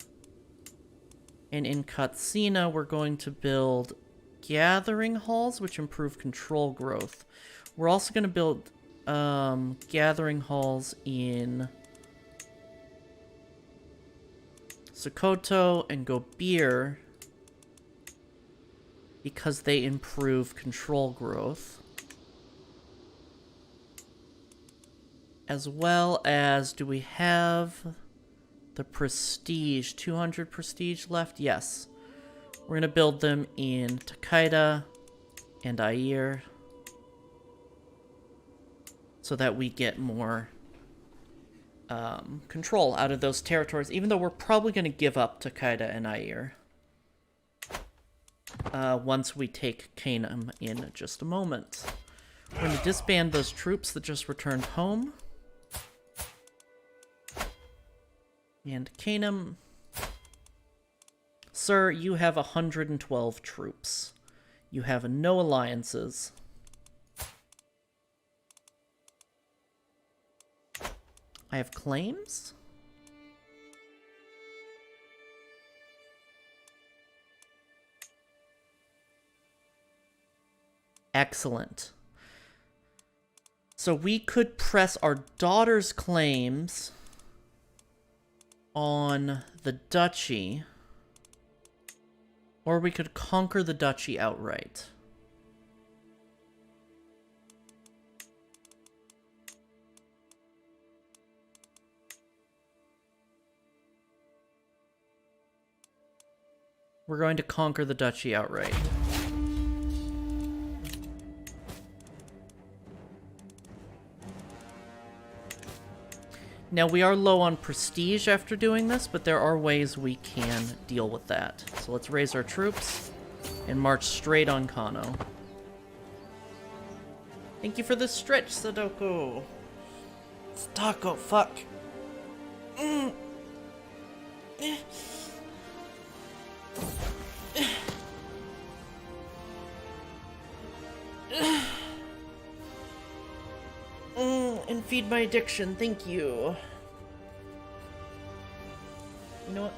And in Katsina, we're going to build gathering halls, which improve control growth. We're also going to build gathering halls in Sokoto and Gobir because they improve control growth. As well as, do we have the prestige? 200 prestige left? Yes. We're going to build them in Takeda and Air so that we get more control out of those territories, even though we're probably going to give up Takeda and Air once we take Kanem in just a moment. We're going to disband those troops that just returned home. And Kanem, sir, you have 112 troops. You have no alliances. I have claims? Excellent. So we could press our daughter's claims on the duchy, or we could conquer the duchy outright. We're going to conquer the duchy outright. Now, we are low on prestige after doing this, but there are ways we can deal with that. So let's raise our troops and march straight on Kano. Thank you for the stretch, Sadoko. Taco, fuck. And feed my addiction, thank you. You know what,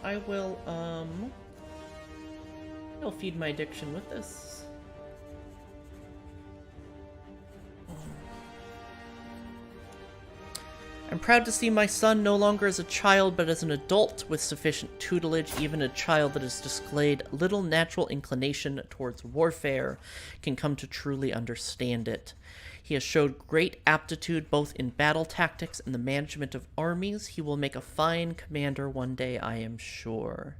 I'll feed my addiction with this. I'm proud to see my son no longer as a child, but as an adult with sufficient tutelage. Even a child that has displayed little natural inclination towards warfare can come to truly understand it. He has showed great aptitude both in battle tactics and the management of armies. He will make a fine commander one day, I am sure.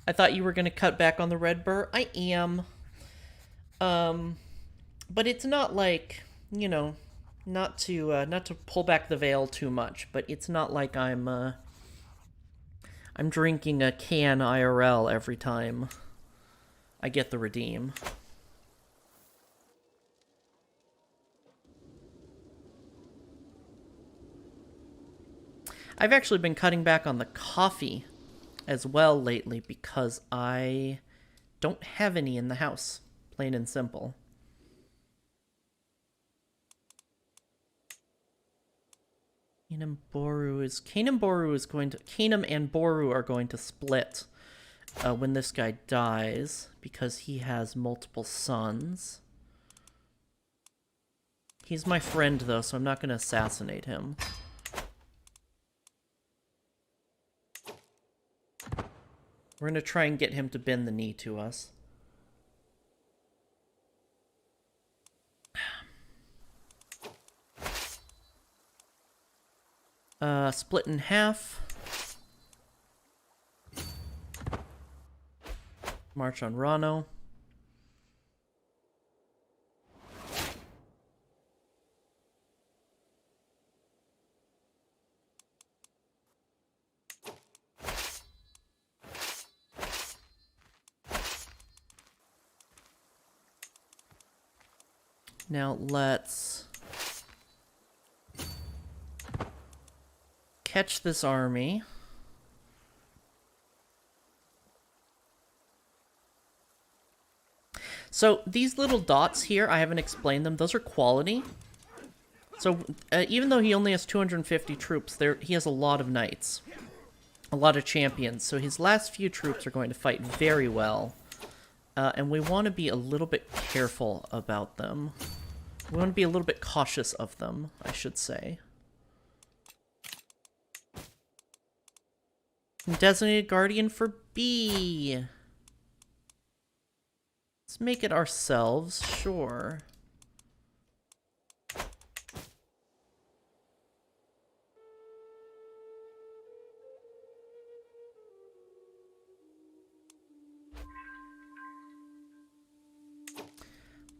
I thought you were going to cut back on the red burr. I am. But it's not like, you know, not to pull back the veil too much, but it's not like I'm drinking a can IRL every time I get the redeem. I've actually been cutting back on the coffee as well lately because I don't have any in the house, plain and simple. Kanem and Boru are going to split when this guy dies because he has multiple sons. He's my friend though, so I'm not going to assassinate him. We're going to try and get him to bend the knee to us. Split in half. March on Rano. Now let's catch this army. So these little dots here, I haven't explained them. Those are quality. So even though he only has 250 troops, he has a lot of knights. A lot of champions. So his last few troops are going to fight very well. And we want to be a little bit careful about them. We want to be a little bit cautious of them, I should say. Designated Guardian for B. Let's make it ourselves, sure.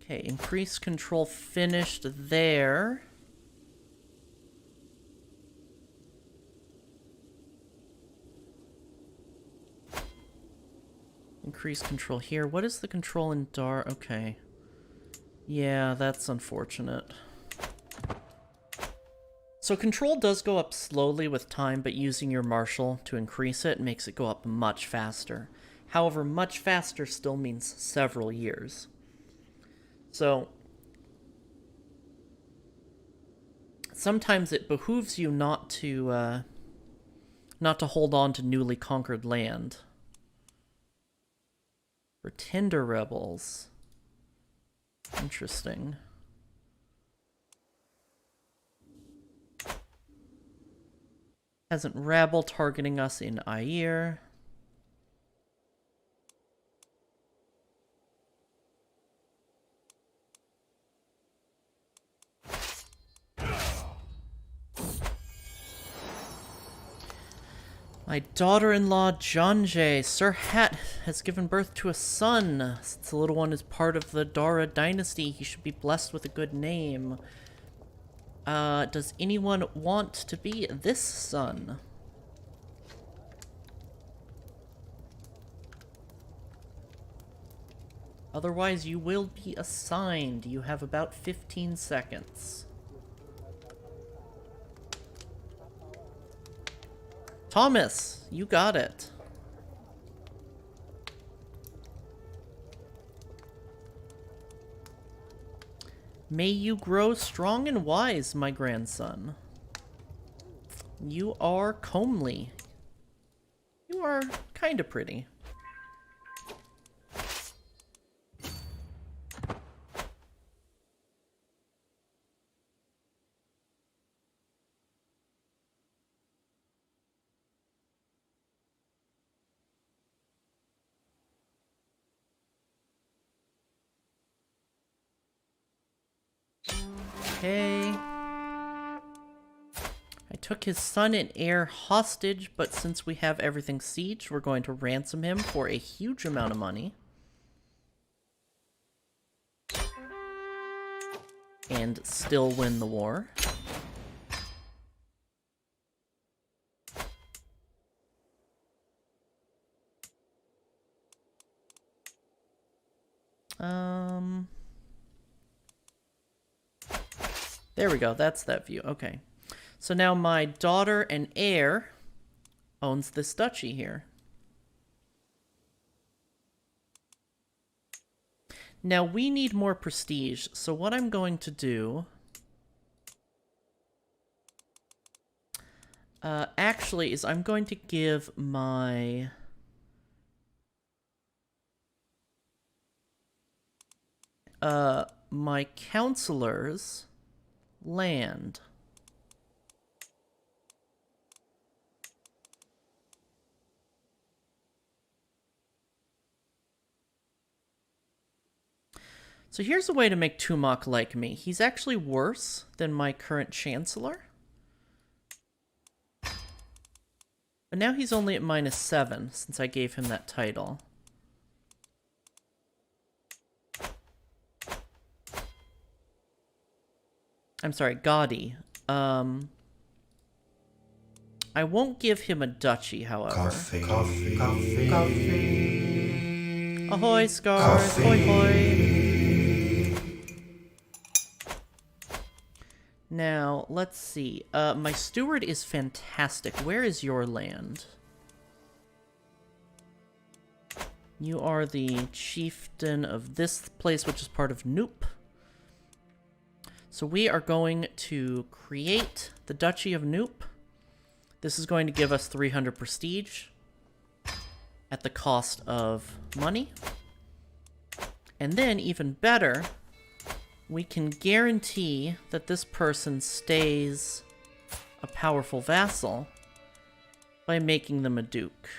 Okay, increase control finished there. Increase control here. What is the control in Daura? Okay. Yeah, that's unfortunate. So control does go up slowly with time, but using your marshal to increase it makes it go up much faster. However, much faster still means several years. So sometimes it behooves you not to hold on to newly conquered land. Pretender rebels. Interesting. Peasant rabble targeting us in Air. My daughter-in-law, Janjay, Sir Hat, has given birth to a son. Since the little one is part of the Daura dynasty, he should be blessed with a good name. Does anyone want to be this son? Otherwise, you will be assigned. You have about 15 seconds. Thomas, you got it. May you grow strong and wise, my grandson. You are comely. You are kind of pretty. Okay. I took his son and heir hostage, but since we have everything sieged, we're going to ransom him for a huge amount of money. And still win the war. There we go, that's that view, okay. So now my daughter and heir owns this duchy here. Now we need more prestige, so what I'm going to do... actually, is I'm going to give my... my counselors land. So here's a way to make Tumak like me. He's actually worse than my current chancellor. But now he's only at -7 since I gave him that title. I'm sorry, Gaudy. I won't give him a duchy, however. Coffee. Ahoy, Scars! Hoy hoy! Now, let's see. My steward is fantastic. Where is your land? You are the chieftain of this place, which is part of Noop. So we are going to create the Duchy of Noop. This is going to give us 300 prestige at the cost of money. And then, even better, we can guarantee that this person stays a powerful vassal by making them a duke.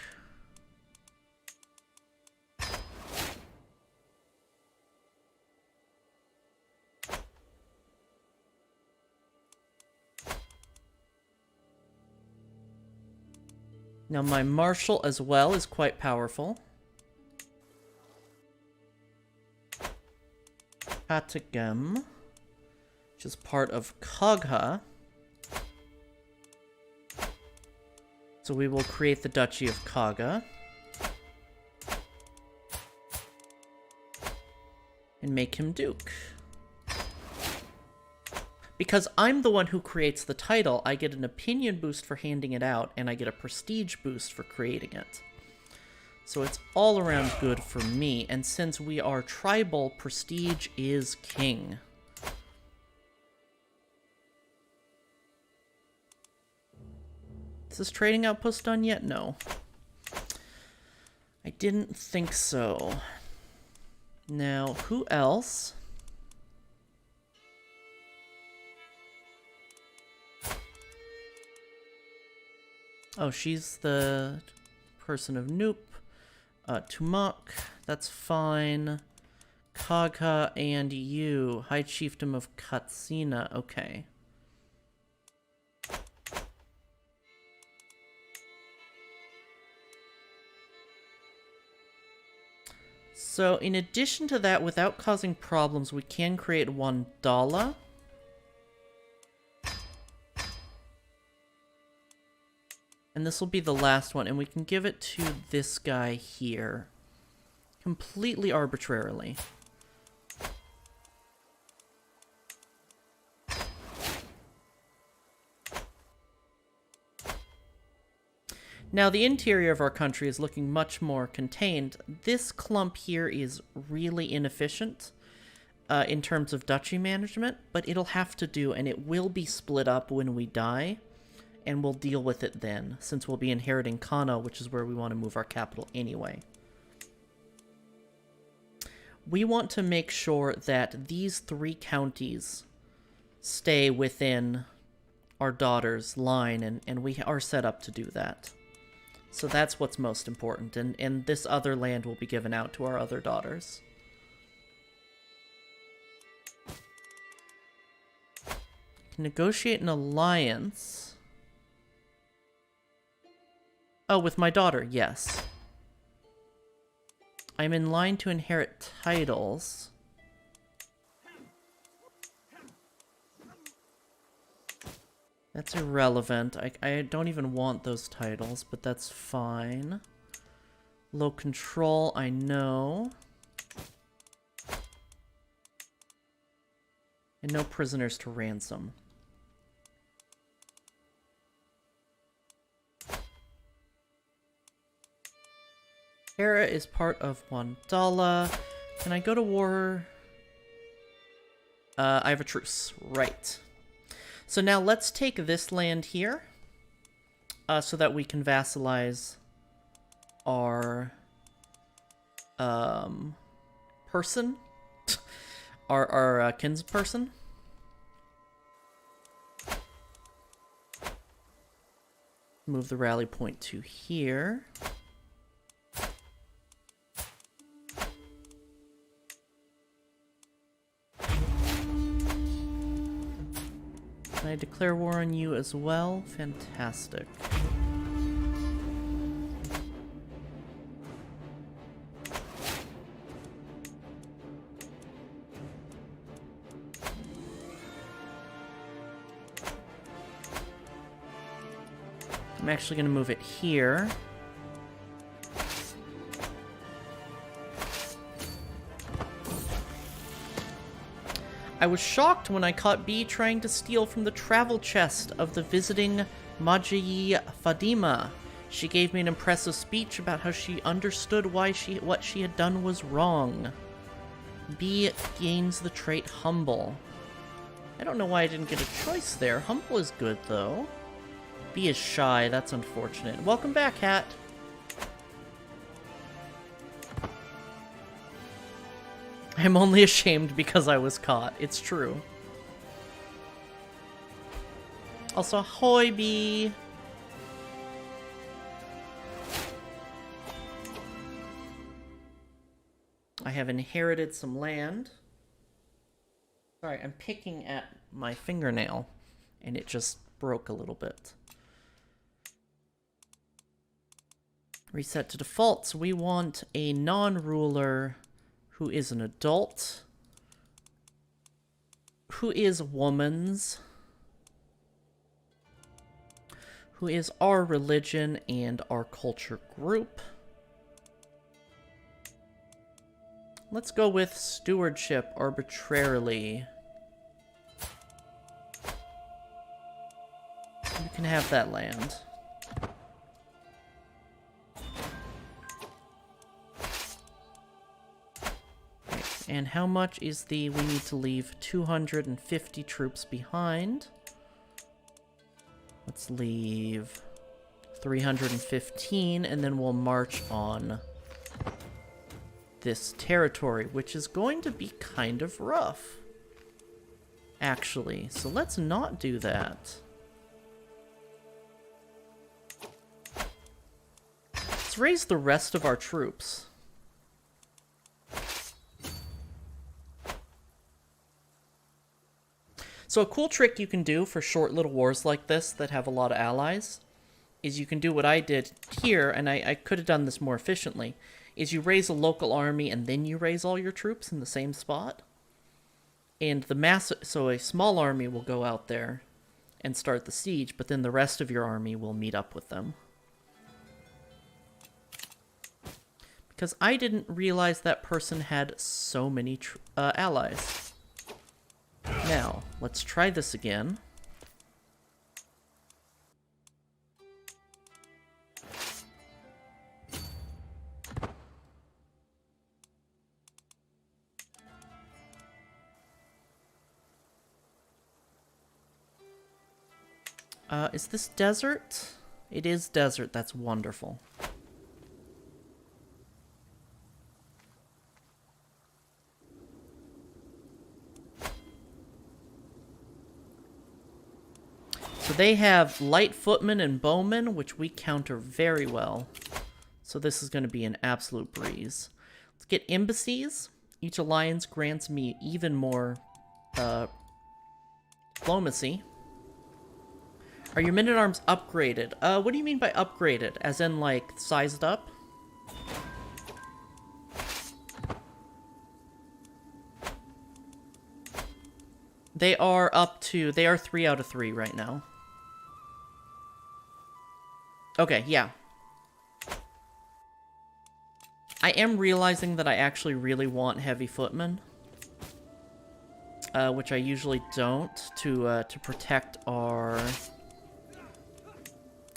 Now, my marshal as well is quite powerful. Katagem, which is part of Kagha. So we will create the Duchy of Kagha. And make him Duke. Because I'm the one who creates the title, I get an opinion boost for handing it out, and I get a prestige boost for creating it. So it's all around good for me, and since we are tribal, prestige is king. Is this trading outpost done yet? No. I didn't think so. Now, who else? Oh, she's the person of Noop. Tumak, that's fine. Kagha and you. High Chiefdom of Katsina, okay. So, in addition to that, without causing problems, we can create one Dala. And this will be the last one, and we can give it to this guy here. Completely arbitrarily. Now, the interior of our country is looking much more contained. This clump here is really inefficient in terms of duchy management, but it'll have to do, and it will be split up when we die. And we'll deal with it then, since we'll be inheriting Kana, which is where we want to move our capital anyway. We want to make sure that these 3 counties stay within our daughter's line, and we are set up to do that. So that's what's most important, and this other land will be given out to our other daughters. Negotiate an alliance. Oh, with my daughter, yes. I'm in line to inherit titles. That's irrelevant. I don't even want those titles, but that's fine. Low control, I know. And no prisoners to ransom. Hera is part of Wandala. Can I go to war? I have a truce. Right. So now let's take this land here. So that we can vassalize our person. our kinsperson. Move the rally point to here. Can I declare war on you as well? Fantastic. I'm actually going to move it here. I was shocked when I caught B trying to steal from the travel chest of the visiting Maji Fadima. She gave me an impressive speech about how she understood why what she had done was wrong. B gains the trait Humble. I don't know why I didn't get a choice there. Humble is good, though. B is shy. That's unfortunate. Welcome back, Hat. I'm only ashamed because I was caught. It's true. Also, ahoy, B. I have inherited some land. Sorry, I'm picking at my fingernail, and it just broke a little bit. Reset to default. So we want a non-ruler who is an adult, who is woman's, who is our religion and our culture group. Let's go with stewardship arbitrarily. You can have that land. And how much is we need to leave 250 troops behind. Let's leave 315, and then we'll march on this territory, which is going to be kind of rough, actually. So let's not do that. Let's raise the rest of our troops. So a cool trick you can do for short little wars like this that have a lot of allies is you can do what I did here, and I could have done this more efficiently, is you raise a local army and then you raise all your troops in the same spot. And so a small army will go out there and start the siege, but then the rest of your army will meet up with them. Because I didn't realize that person had so many allies. Now, let's try this again. Is this desert? It is desert. That's wonderful. So they have light footmen and bowmen, which we counter very well. So this is going to be an absolute breeze. Let's get embassies. Each alliance grants me even more diplomacy. Are your men-at-arms upgraded? What do you mean by upgraded? As in, like, sized up? They are 3 out of 3 right now. Okay, yeah. I am realizing that I actually really want heavy footmen. Which I usually don't, to protect our...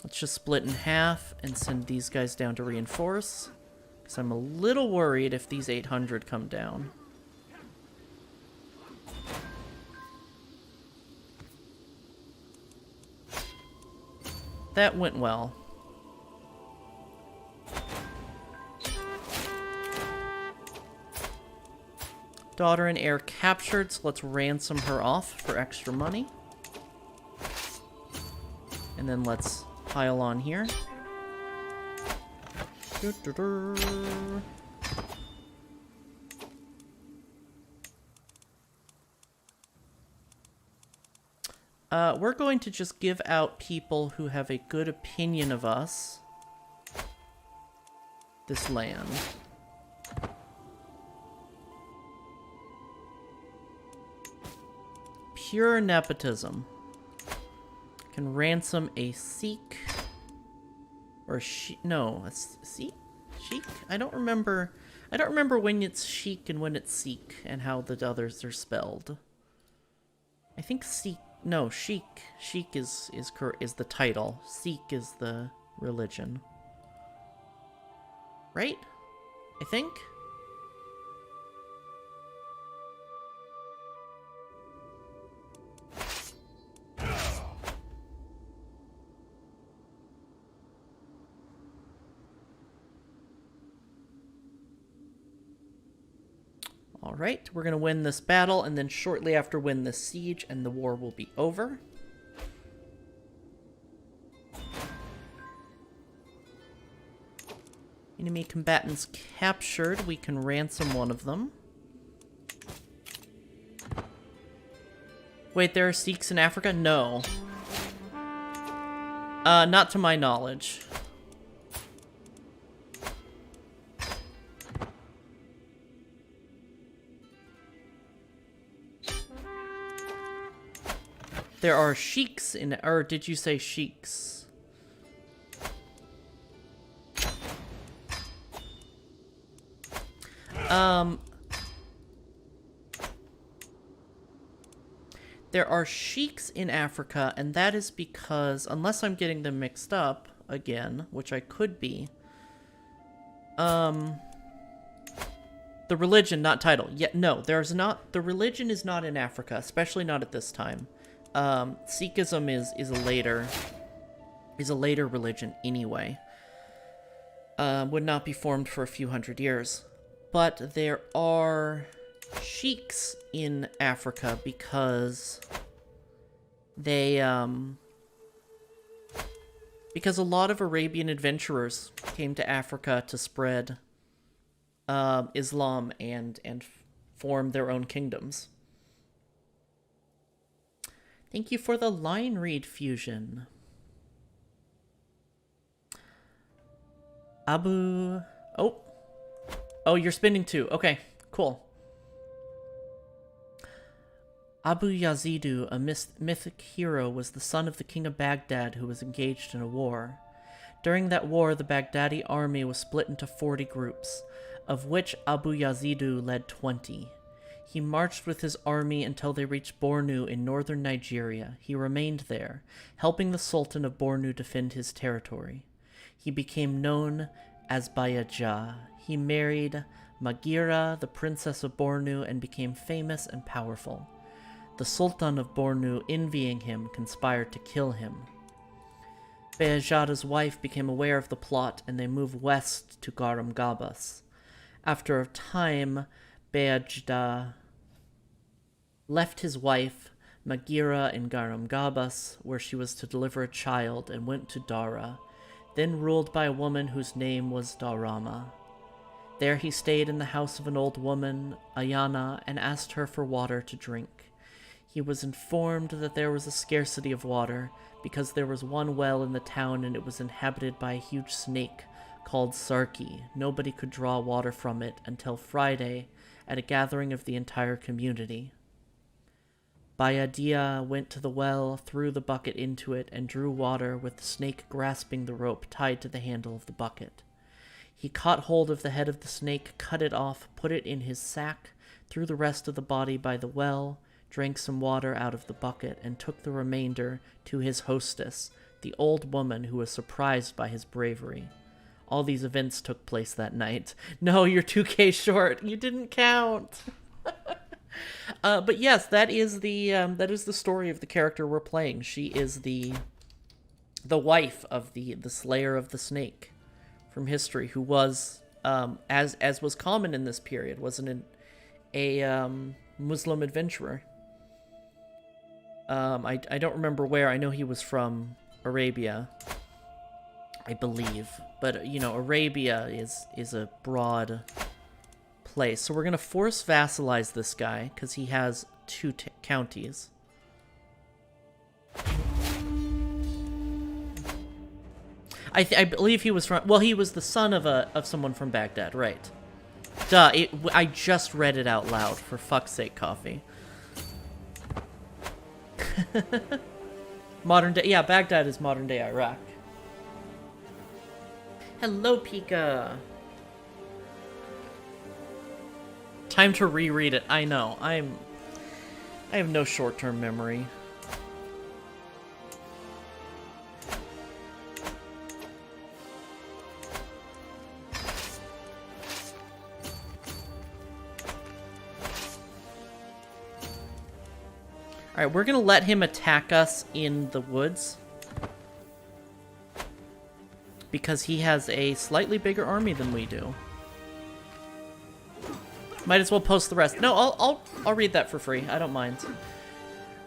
Let's just split in half and send these guys down to reinforce. Because I'm a little worried if these 800 come down. That went well. Daughter and heir captured, so let's ransom her off for extra money. And then let's pile on here. We're going to just give out people who have a good opinion of us this land. Pure nepotism. Can ransom a Sikh. Or no, it's Sheik? I don't remember when it's Sheik and when it's Seek and how the others are spelled. I think Seek, no, Sheik. Sheik is the title. Seek is the religion. Right? I think? Alright, we're going to win this battle, and then shortly after win this siege, and the war will be over. Enemy combatants captured. We can ransom one of them. Wait, there are Sikhs in Africa? No. Not to my knowledge. There are sheiks in, or did you say sheiks? There are sheiks in Africa, and that is because, unless I'm getting them mixed up again, which I could be, the religion, not title. Yeah, no, there's not, the religion is not in Africa, especially not at this time. Sikhism is a later religion anyway. Would not be formed for a few hundred years. But there are sheiks in Africa because they, because a lot of Arabian adventurers came to Africa to spread Islam and form their own kingdoms. Thank you for the line read fusion. Oh, you're spinning too. Okay, cool. Abu Yazidu, a mythic hero, was the son of the king of Baghdad who was engaged in a war. During that war, the Baghdadi army was split into 40 groups, of which Abu Yazidu led 20. He marched with his army until they reached Bornu in northern Nigeria. He remained there, helping the Sultan of Bornu defend his territory. He became known as Bayaja. He married Magira, the princess of Bornu, and became famous and powerful. The Sultan of Bornu, envying him, conspired to kill him. Bayajada's wife became aware of the plot, and they moved west to Garam Gabas. After a time, Bayajda left his wife, Magira, in Garam Gabas, where she was to deliver a child, and went to Daura, then ruled by a woman whose name was Daurama. There he stayed in the house of an old woman, Ayana, and asked her for water to drink. He was informed that there was a scarcity of water, because there was one well in the town and it was inhabited by a huge snake called Sarki. Nobody could draw water from it until Friday at a gathering of the entire community. Bayadia went to the well, threw the bucket into it, and drew water with the snake grasping the rope tied to the handle of the bucket. He caught hold of the head of the snake, cut it off, put it in his sack, threw the rest of the body by the well, drank some water out of the bucket, and took the remainder to his hostess, the old woman who was surprised by his bravery. All these events took place that night. No, you're 2K short. You didn't count. But yes, that is the story of the character we're playing. She is the wife of the Slayer of the Snake from history, who was, as was common in this period, was a Muslim adventurer. I don't remember where. I know he was from Arabia, I believe. But, you know, Arabia is a broad place. So we're going to force vassalize this guy, because he has 2 counties. I believe he was from... Well, he was the son of someone from Baghdad, right. Duh, I just read it out loud, for fuck's sake, Coffee. Modern day... Yeah, Baghdad is modern day Iraq. Hello, Pika. Time to reread it. I know. I have no short-term memory. Alright, we're gonna let him attack us in the woods. Because he has a slightly bigger army than we do. Might as well post the rest. No, I'll read that for free. I don't mind.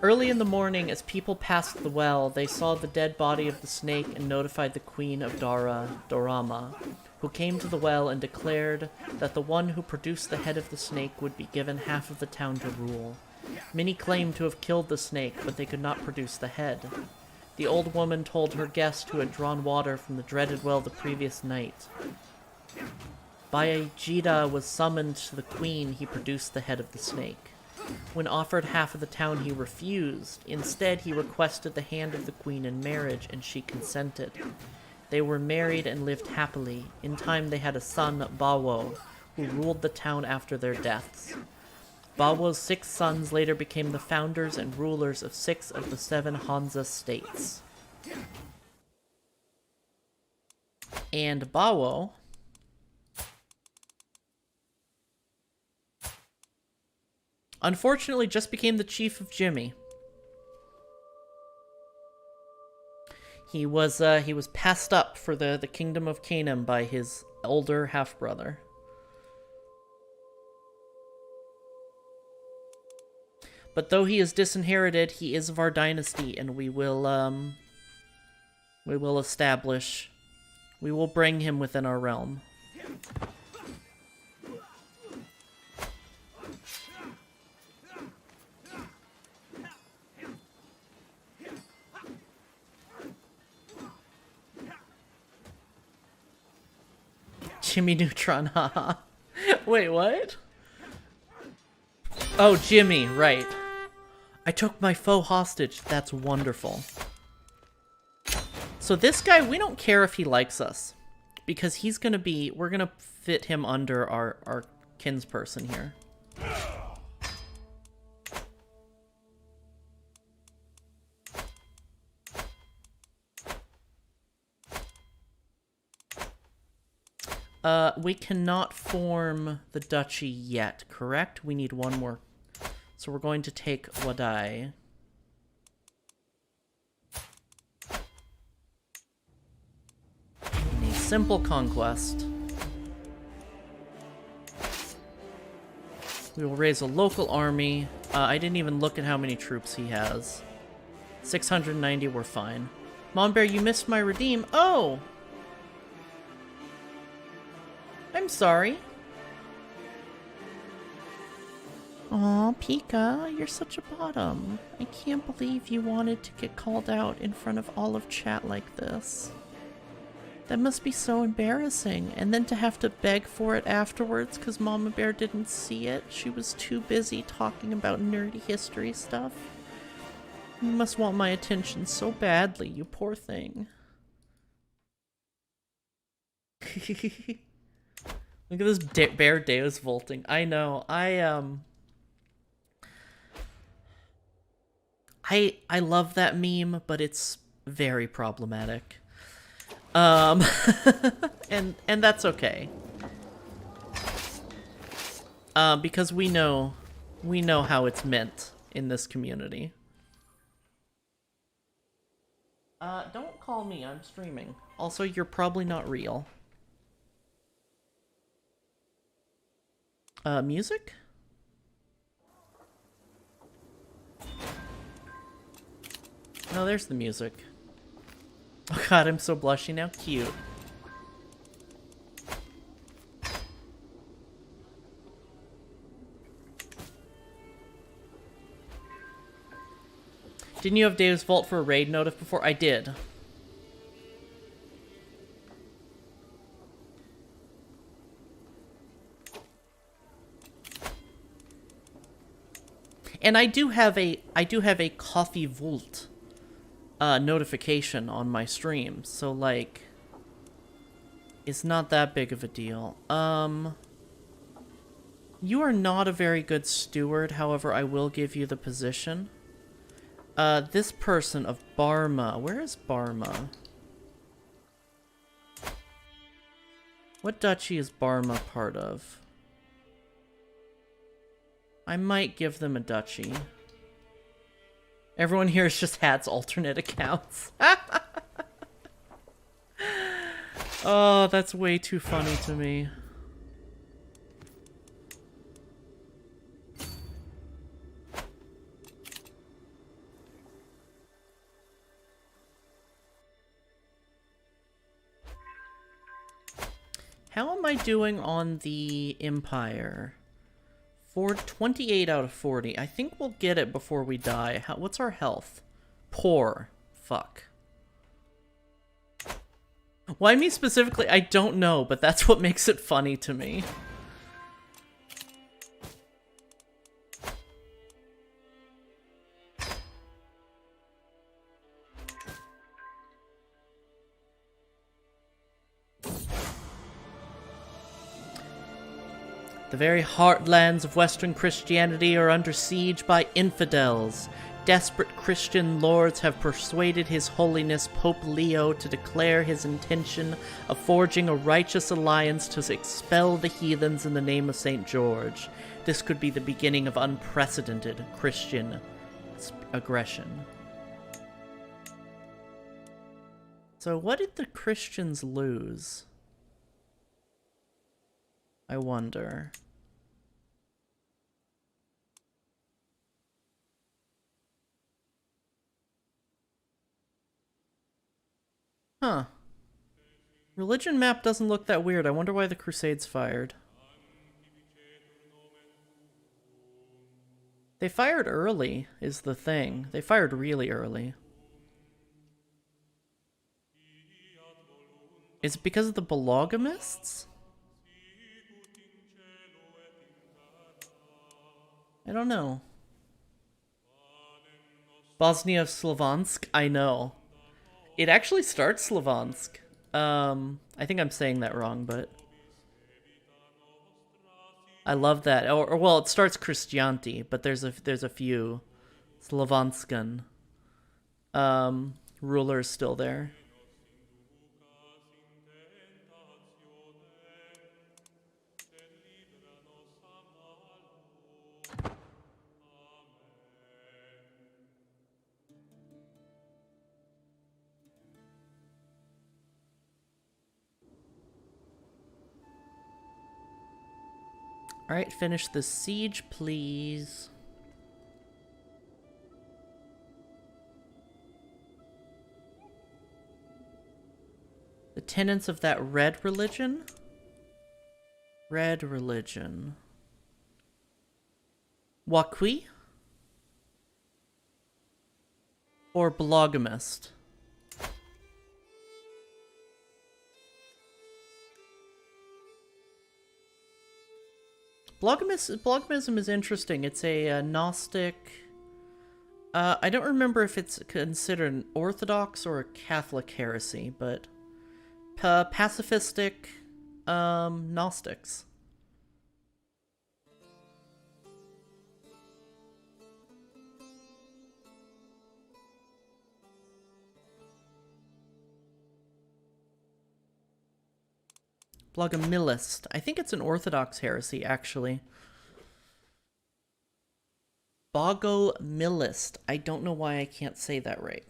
Early in the morning, as people passed the well, they saw the dead body of the snake and notified the Queen of Daurama, who came to the well and declared that the one who produced the head of the snake would be given half of the town to rule. Many claimed to have killed the snake, but they could not produce the head. The old woman told her guest who had drawn water from the dreaded well the previous night. Bayajida was summoned to the queen. He produced the head of the snake. When offered half of the town, he refused. Instead, he requested the hand of the queen in marriage, and she consented. They were married and lived happily. In time, they had a son, Bawo, who ruled the town after their deaths. Bawo's 6 sons later became the founders and rulers of 6 of the 7 Hansa states. And Bawo unfortunately just became the chief of Jimmy. He was passed up for the kingdom of Canaan by his older half-brother. But though he is disinherited, he is of our dynasty, and we will bring him within our realm. Jimmy Neutron, haha. Wait, what? Oh, Jimmy, right. I took my foe hostage. That's wonderful. So this guy, we don't care if he likes us. Because he's gonna be... We're gonna fit him under our kinsperson here. We cannot form the duchy yet, correct? We need one more. So we're going to take Wadai. In a simple conquest. We will raise a local army. I didn't even look at how many troops he has. 690, we're fine. Mom Bear, you missed my redeem. Oh! I'm sorry. Aw, Pika, you're such a bottom. I can't believe you wanted to get called out in front of all of chat like this. That must be so embarrassing. And then to have to beg for it afterwards because Mama Bear didn't see it. She was too busy talking about nerdy history stuff. You must want my attention so badly, you poor thing. Look at this bear Deus vaulting. I know. I love that meme, but it's very problematic. And that's okay. Because we know how it's meant in this community. Don't call me, I'm streaming. Also, you're probably not real. Music? Oh, there's the music. Oh god, I'm so blushy now. Cute. Didn't you have Dave's Vault for a raid notif before? I did. And I do have a Coffee Vault notification on my stream, so like is not that big of a deal. You are not a very good steward, however, I will give you the position. This person of Barma. Where is Barma? What duchy is Barma part of? I might give them a duchy. Everyone here is just Hat's alternate accounts. Oh, that's way too funny to me. How am I doing on the Empire? 28 out of 40. I think we'll get it before we die. What's our health? Poor. Fuck. Why me specifically? I don't know, but that's what makes it funny to me. The very heartlands of Western Christianity are under siege by infidels. Desperate Christian lords have persuaded His Holiness Pope Leo to declare his intention of forging a righteous alliance to expel the heathens in the name of St. George. This could be the beginning of unprecedented Christian aggression. So what did the Christians lose? I wonder. Huh. Religion map doesn't look that weird. I wonder why the Crusades fired. They fired early, is the thing. They fired really early. Is it because of the Belogamists? I don't know. Bosnia Slovansk? I know. It actually starts Slovansk. I think I'm saying that wrong, but... I love that. Or well, it starts Christianti, but there's a few Slovanskan rulers still there. Alright, finish the siege, please. The tenets of that red religion? Red religion. Waqui? Or Blogamist? Blogamism is interesting. It's a Gnostic... I don't remember if it's considered an Orthodox or a Catholic heresy, but... pacifistic Gnostics. Blogomilist. I think it's an Orthodox heresy, actually. Bogomilist. I don't know why I can't say that right.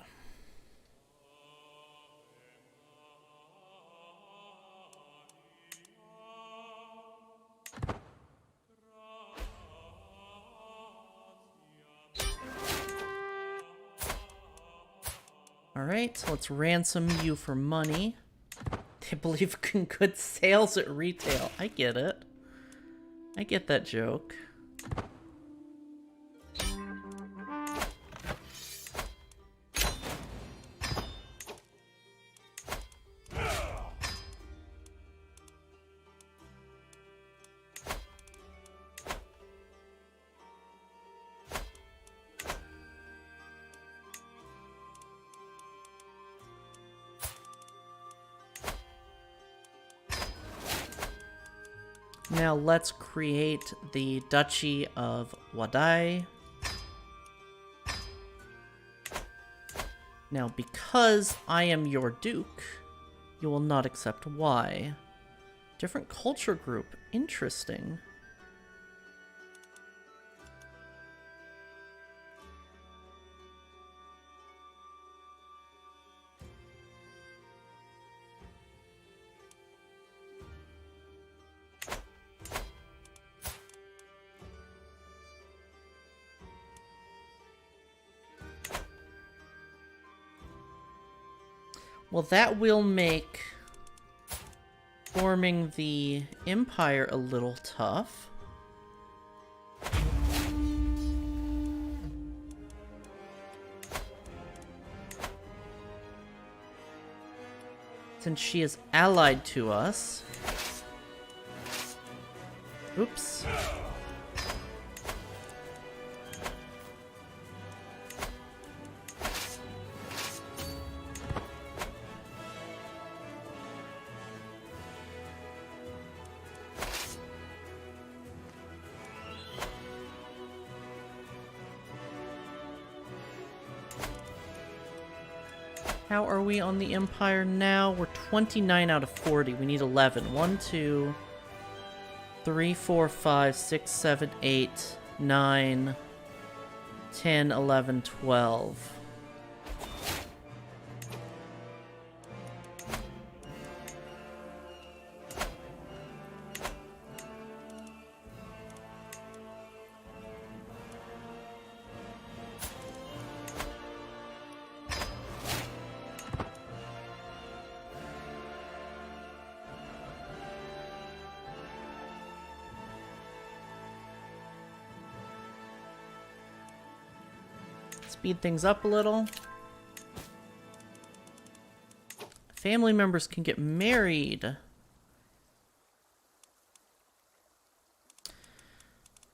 Alright, let's ransom you for money. They believe in good sales at retail. I get it. I get that joke. Now let's create the Duchy of Wadai. Now, because I am your duke, you will not accept Y. Different culture group. Interesting. Well, that will make forming the empire a little tough. Since she is allied to us. Oops. How are we on the Empire now? We're 29 out of 40. We need 11. 1, 2, 3, 4, 5, 6, 7, 8, 9, 10, 11, 12. Speed things up a little. Family members can get married.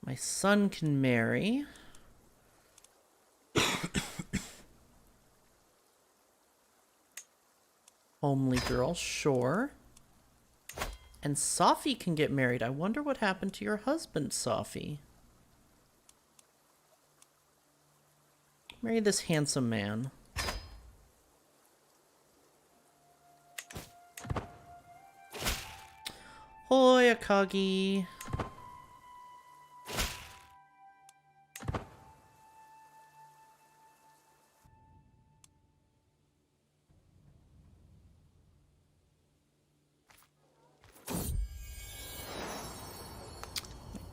My son can marry. Homely girl, sure. And Safi can get married. I wonder what happened to your husband, Safi. Marry this handsome man. Hoi, Akagi.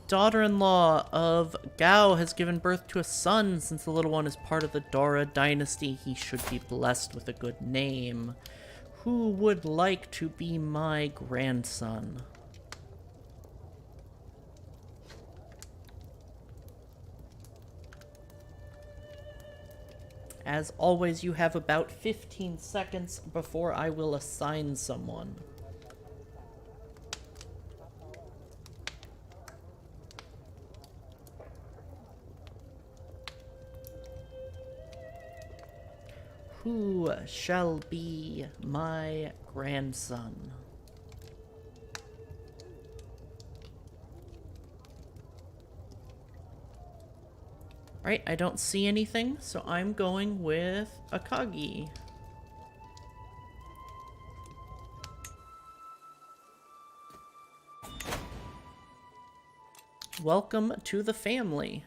Daughter-in-law of Gao has given birth to a son. Since the little one is part of the Daura dynasty, he should be blessed with a good name. Who would like to be my grandson? As always, you have about 15 seconds before I will assign someone. Who shall be my grandson? Alright, I don't see anything, so I'm going with Akagi. Welcome to the family.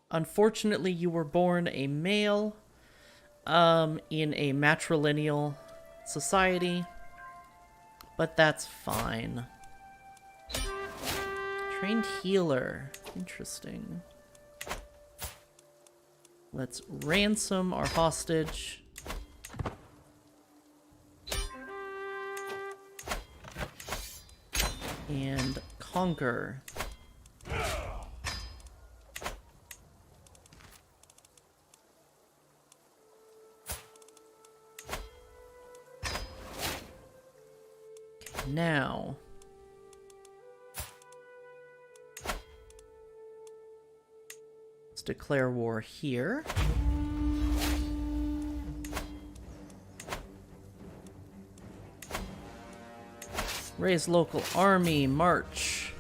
Unfortunately, you were born a male in a matrilineal society, but that's fine. Trained healer. Interesting. Let's ransom our hostage. And conquer. Now, let's declare war here. Raise local army, march.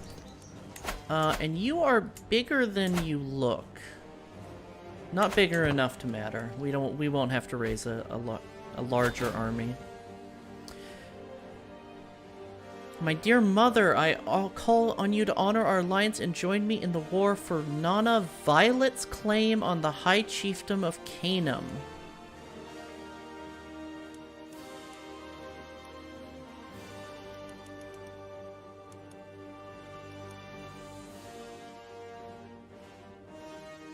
And you are bigger than you look. Not bigger enough to matter. We won't have to raise a larger army. My dear mother, I'll call on you to honor our alliance and join me in the war for Nana Violet's claim on the High Chiefdom of Canum.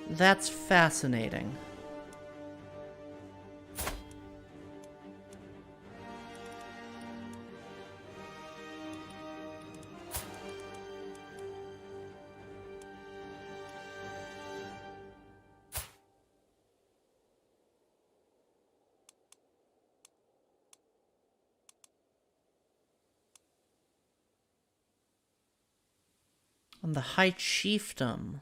That's fascinating. On the High Chiefdom.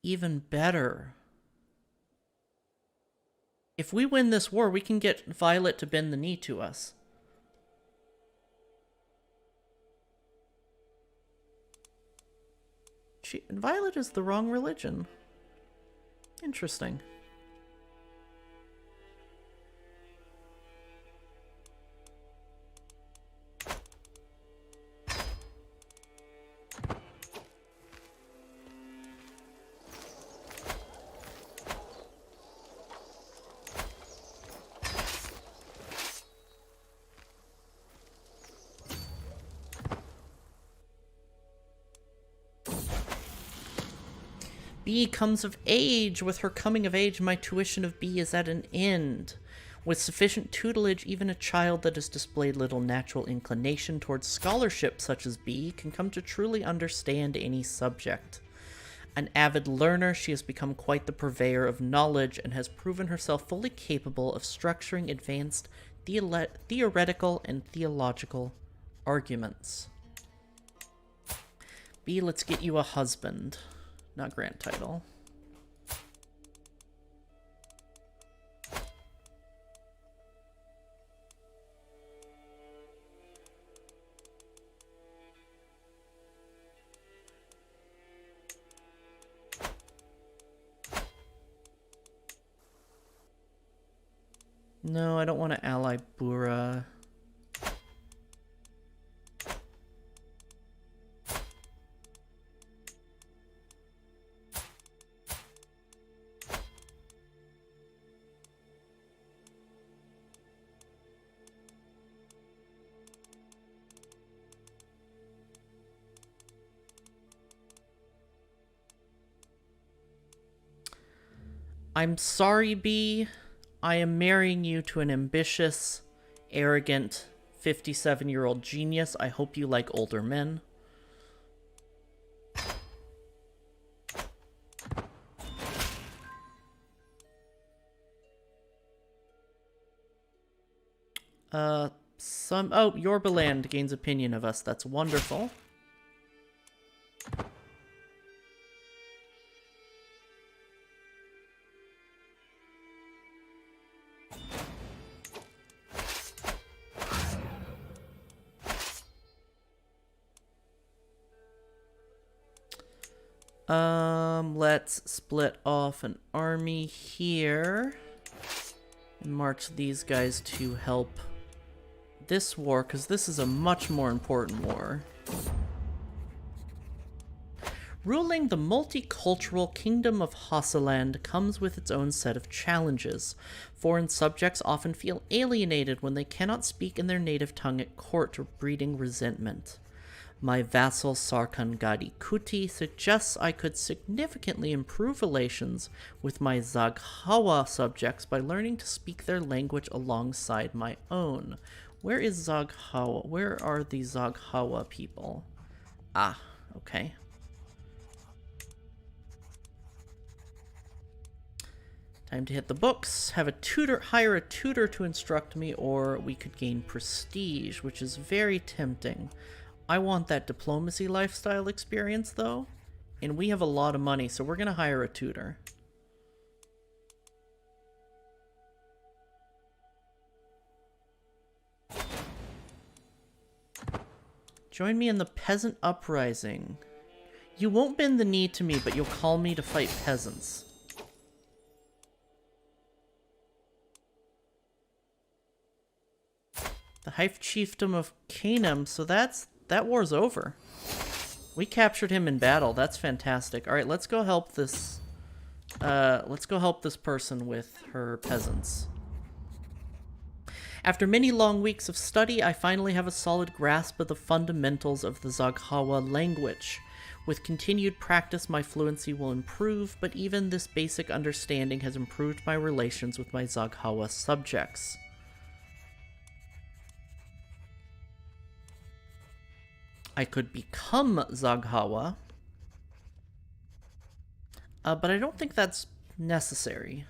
Even better. If we win this war, we can get Violet to bend the knee to us. Violet is the wrong religion. Interesting. B comes of age. With her coming of age, my tuition of B is at an end. With sufficient tutelage, even a child that has displayed little natural inclination towards scholarship such as B can come to truly understand any subject. An avid learner, she has become quite the purveyor of knowledge and has proven herself fully capable of structuring advanced theoretical and theological arguments. B, let's get you a husband. Not grant title. No, I don't want to ally Bura. I'm sorry, B. I am marrying you to an ambitious, arrogant, 57-year-old genius. I hope you like older men. Oh, Yorbaland gains opinion of us. That's wonderful. Let's split off an army here and march these guys to help this war, because this is a much more important war. Ruling the multicultural kingdom of Hasseland comes with its own set of challenges. Foreign subjects often feel alienated when they cannot speak in their native tongue at court, breeding resentment. My vassal Sarkangadi Kuti suggests I could significantly improve relations with my Zaghawa subjects by learning to speak their language alongside my own. Where is Zaghawa? Where are the Zaghawa people? Ah, okay. Time to hit the books. Have a tutor, hire a tutor to instruct me, or we could gain prestige, which is very tempting. I want that diplomacy lifestyle experience, though, and we have a lot of money, so we're going to hire a tutor. Join me in the peasant uprising. You won't bend the knee to me, but you'll call me to fight peasants. The Hive Chiefdom of Canaan, so that war's over. We captured him in battle. That's fantastic. All right, let's go help this. Let's go help this person with her peasants. After many long weeks of study, I finally have a solid grasp of the fundamentals of the Zaghawa language. With continued practice, my fluency will improve, but even this basic understanding has improved my relations with my Zaghawa subjects. I could become Zaghawa, but I don't think that's necessary.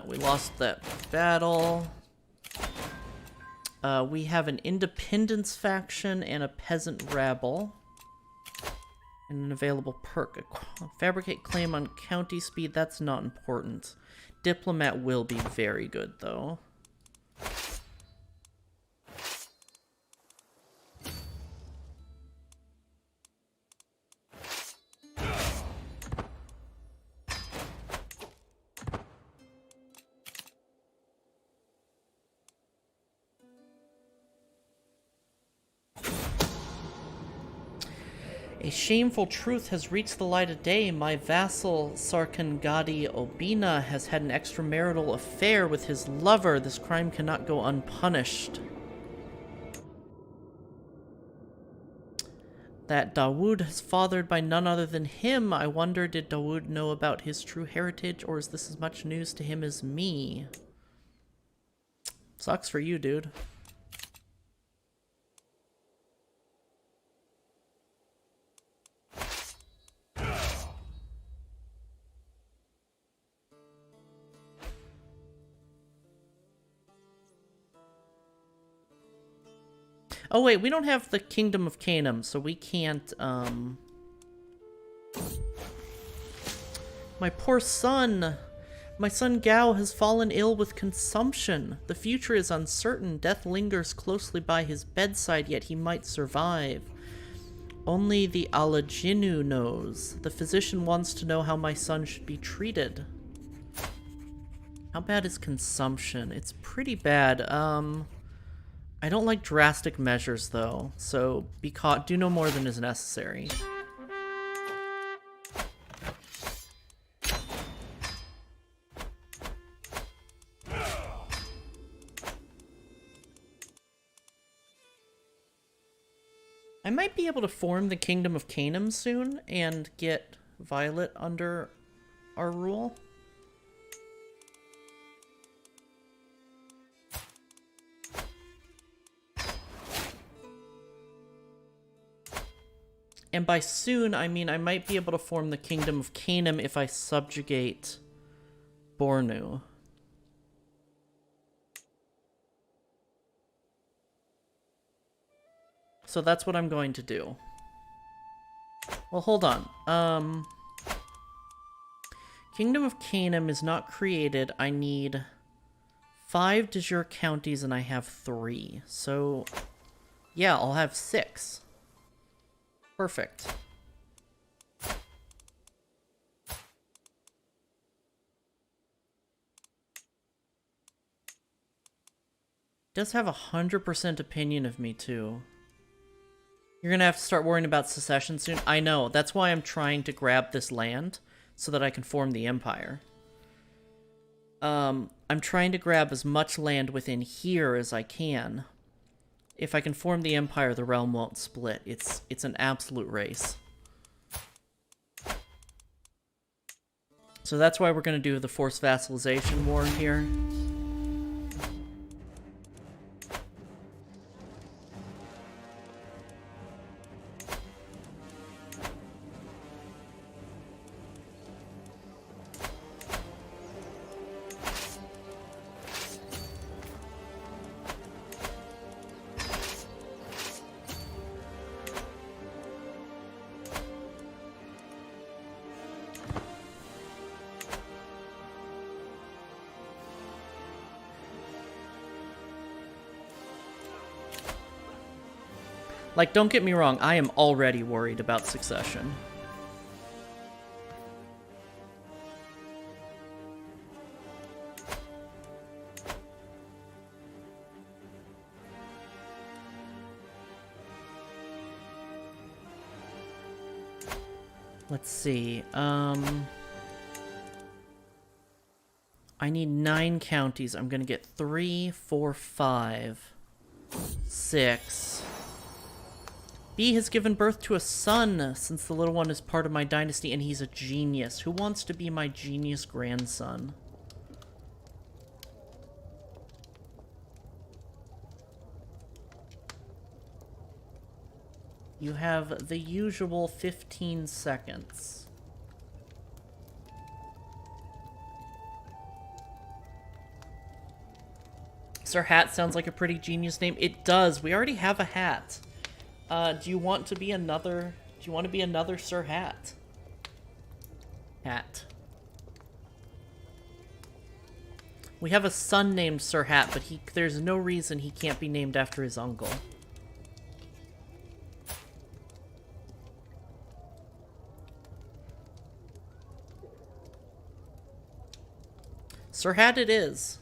We lost that battle. We have an independence faction and a peasant rabble. And an available perk. Fabricate claim on county speed, that's not important. Diplomat will be very good, though. A shameful truth has reached the light of day. My vassal, Sarkangadi Obina, has had an extramarital affair with his lover. This crime cannot go unpunished. That Dawood is fathered by none other than him. I wonder, did Dawood know about his true heritage, or is this as much news to him as me? Sucks for you, dude. Oh wait, we don't have the Kingdom of Canaan, so we can't, My poor son! My son Gao has fallen ill with consumption. The future is uncertain. Death lingers closely by his bedside, yet he might survive. Only the Alajinu knows. The physician wants to know how my son should be treated. How bad is consumption? It's pretty bad. I don't like drastic measures, though, so do no more than is necessary. I might be able to form the Kingdom of Canaan soon and get Violet under our rule. And by soon, I mean I might be able to form the Kingdom of Canaan if I subjugate Bornu. So that's what I'm going to do. Well, hold on. Kingdom of Canaan is not created. I need 5 de jure counties and I have 3. So, yeah, I'll have 6. Perfect. Does have 100% opinion of me, too. You're gonna have to start worrying about secession soon. I know. That's why I'm trying to grab this land, so that I can form the empire. I'm trying to grab as much land within here as I can. If I can form the empire, the realm won't split. It's an absolute race. So that's why we're gonna do the forced vassalization war here. Like, don't get me wrong, I am already worried about succession. Let's see, I need 9 counties. I'm gonna get 3, 4, 5, 6. B has given birth to a son since the little one is part of my dynasty, and he's a genius. Who wants to be my genius grandson? You have the usual 15 seconds. Sir Hat sounds like a pretty genius name. It does. We already have a hat. Do you want to be another... Do you want to be another Sir Hat? Hat. We have a son named Sir Hat, but there's no reason he can't be named after his uncle. Sir Hat it is.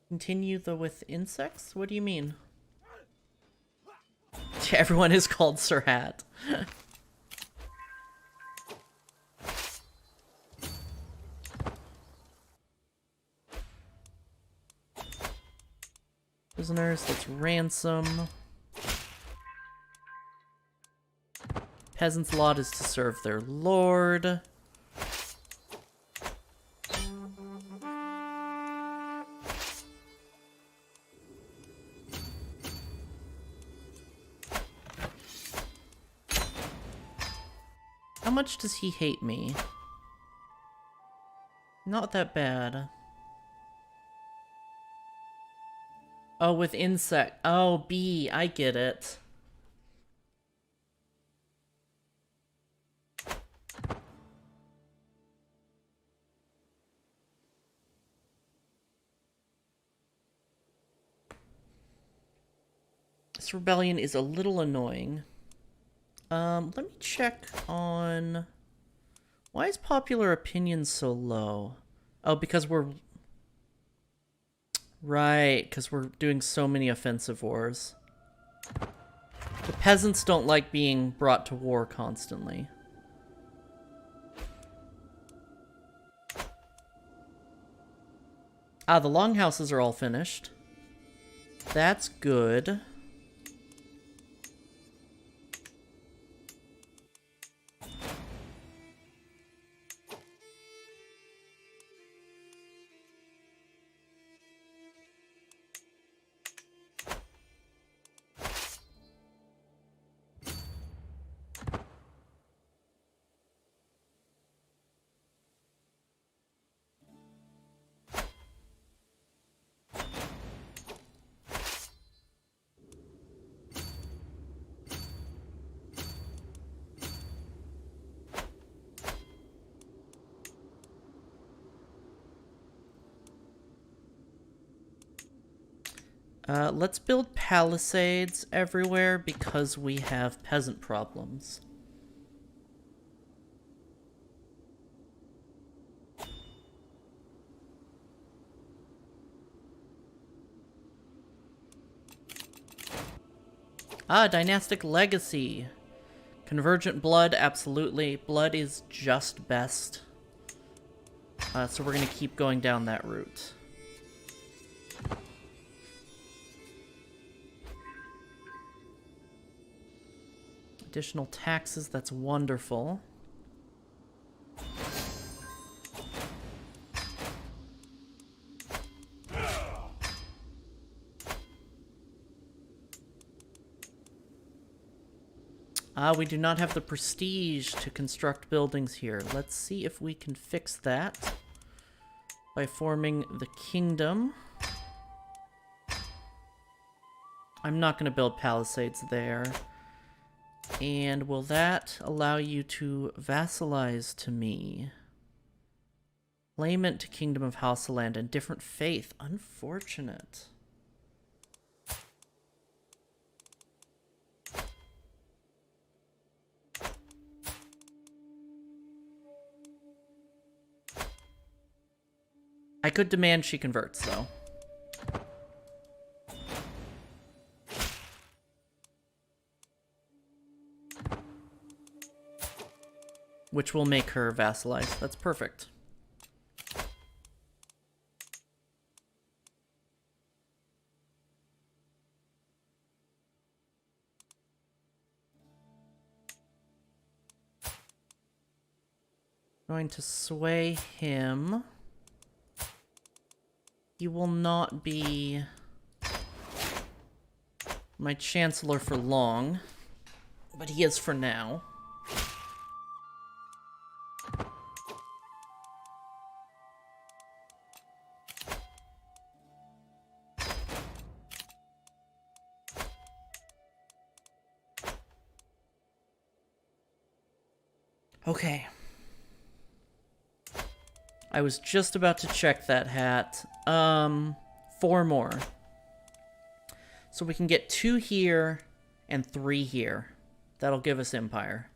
Continue with insects? What do you mean? Everyone is called Sir Hat. Prisoners, let's ransom. Peasants' lot is to serve their lord. How much does he hate me? Not that bad. Oh, with insect. Oh, bee. I get it. This rebellion is a little annoying. Let me check on... Why is popular opinion so low? Oh, because we're... Right, because we're doing so many offensive wars. The peasants don't like being brought to war constantly. Ah, the longhouses are all finished. That's good. Let's build palisades everywhere because we have peasant problems. Ah, dynastic legacy. Convergent blood, absolutely. Blood is just best. So we're gonna keep going down that route. Additional taxes, that's wonderful. We do not have the prestige to construct buildings here. Let's see if we can fix that by forming the kingdom. I'm not going to build palisades there. And will that allow you to vassalize to me? Claimant to Kingdom of Houseland and different faith. Unfortunate. I could demand she converts, though. Which will make her vassalize. That's perfect. Going to sway him. He will not be my chancellor for long, but he is for now. Okay. I was just about to check that hat. 4 more. So we can get 2 here and 3 here. That'll give us Empire.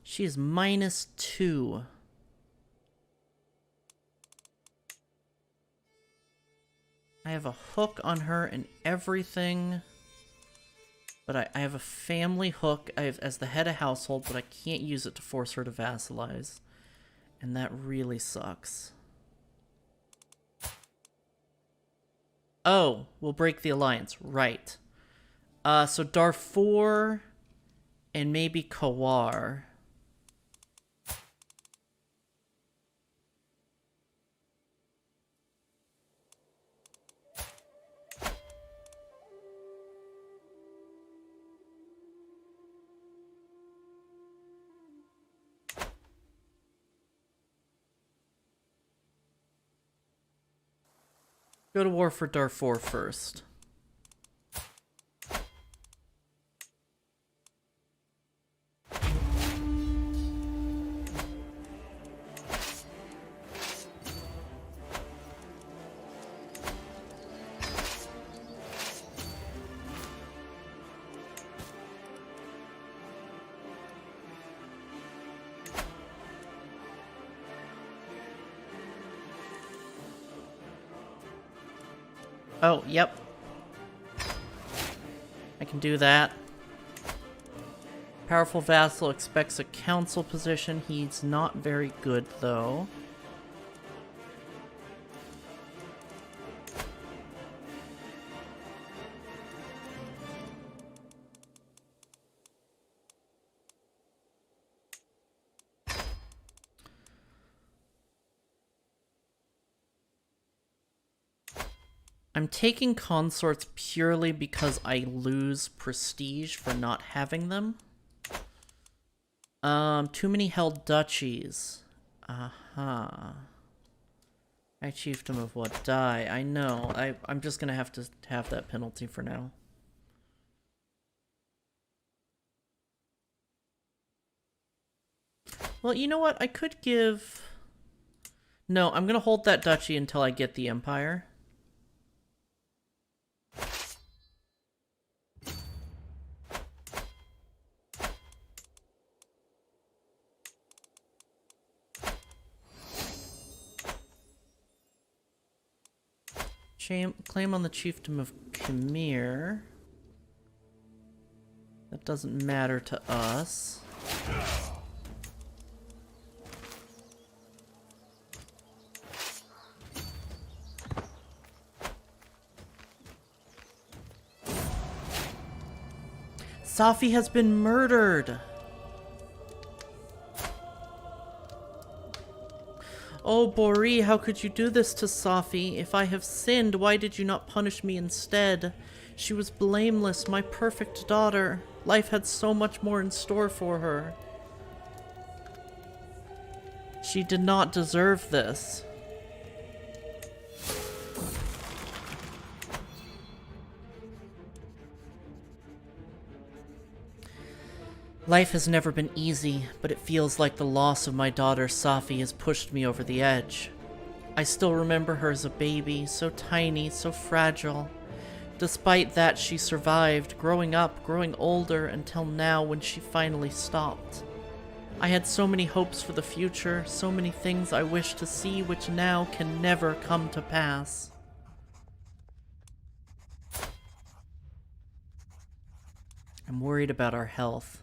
She is -2. I have a hook on her and everything. But I have a family hook as the head of household, but I can't use it to force her to vassalize. And that really sucks. Oh, we'll break the alliance. Right. So Darfur and maybe Kawar. Go to war for Darfur first. Oh, yep. I can do that. Powerful vassal expects a council position. He's not very good, though. I'm taking consorts purely because I lose prestige for not having them. Too many held duchies. Aha. I chiefdom of what? Die. I know. I'm just gonna have to have that penalty for now. Well, you know what? I could give... No, I'm gonna hold that duchy until I get the empire. Claim on the chiefdom of Khmer. That doesn't matter to us. Safi has been murdered! Oh, Bori, how could you do this to Safi? If I have sinned, why did you not punish me instead? She was blameless, my perfect daughter. Life had so much more in store for her. She did not deserve this. Life has never been easy, but it feels like the loss of my daughter Safi has pushed me over the edge. I still remember her as a baby, so tiny, so fragile. Despite that, she survived, growing up, growing older, until now when she finally stopped. I had so many hopes for the future, so many things I wished to see which now can never come to pass. I'm worried about our health.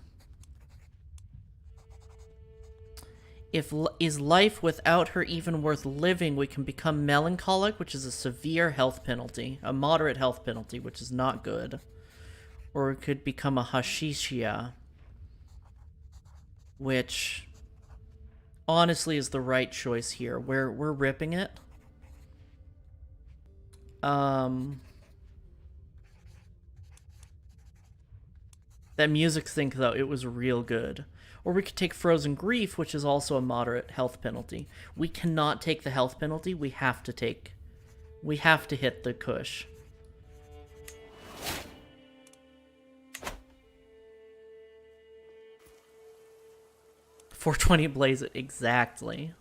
Is life without her even worth living, we can become melancholic, which is a severe health penalty, a moderate health penalty, which is not good. Or it could become a hashishia, which honestly is the right choice here. We're ripping it. That music sync, though, it was real good. Or we could take Frozen Grief, which is also a moderate health penalty. We cannot take the health penalty. We have to hit the Kush. $420 blaze it, exactly.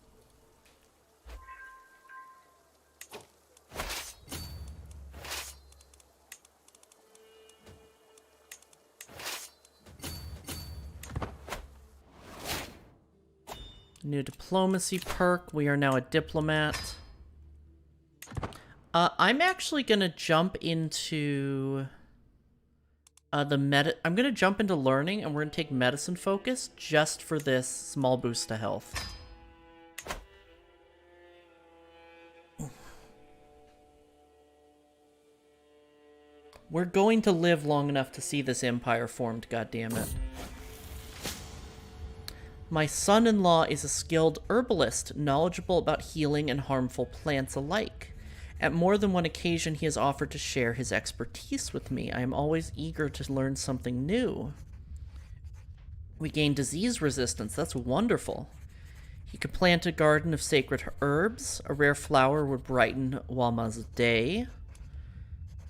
New diplomacy perk. We are now a diplomat. I'm actually gonna jump into I'm gonna jump into learning, and we're gonna take medicine focus just for this small boost to health. We're going to live long enough to see this empire formed, goddammit. My son-in-law is a skilled herbalist, knowledgeable about healing and harmful plants alike. At more than one occasion, he has offered to share his expertise with me. I am always eager to learn something new. We gain disease resistance. That's wonderful. He could plant a garden of sacred herbs. A rare flower would brighten Wama's day.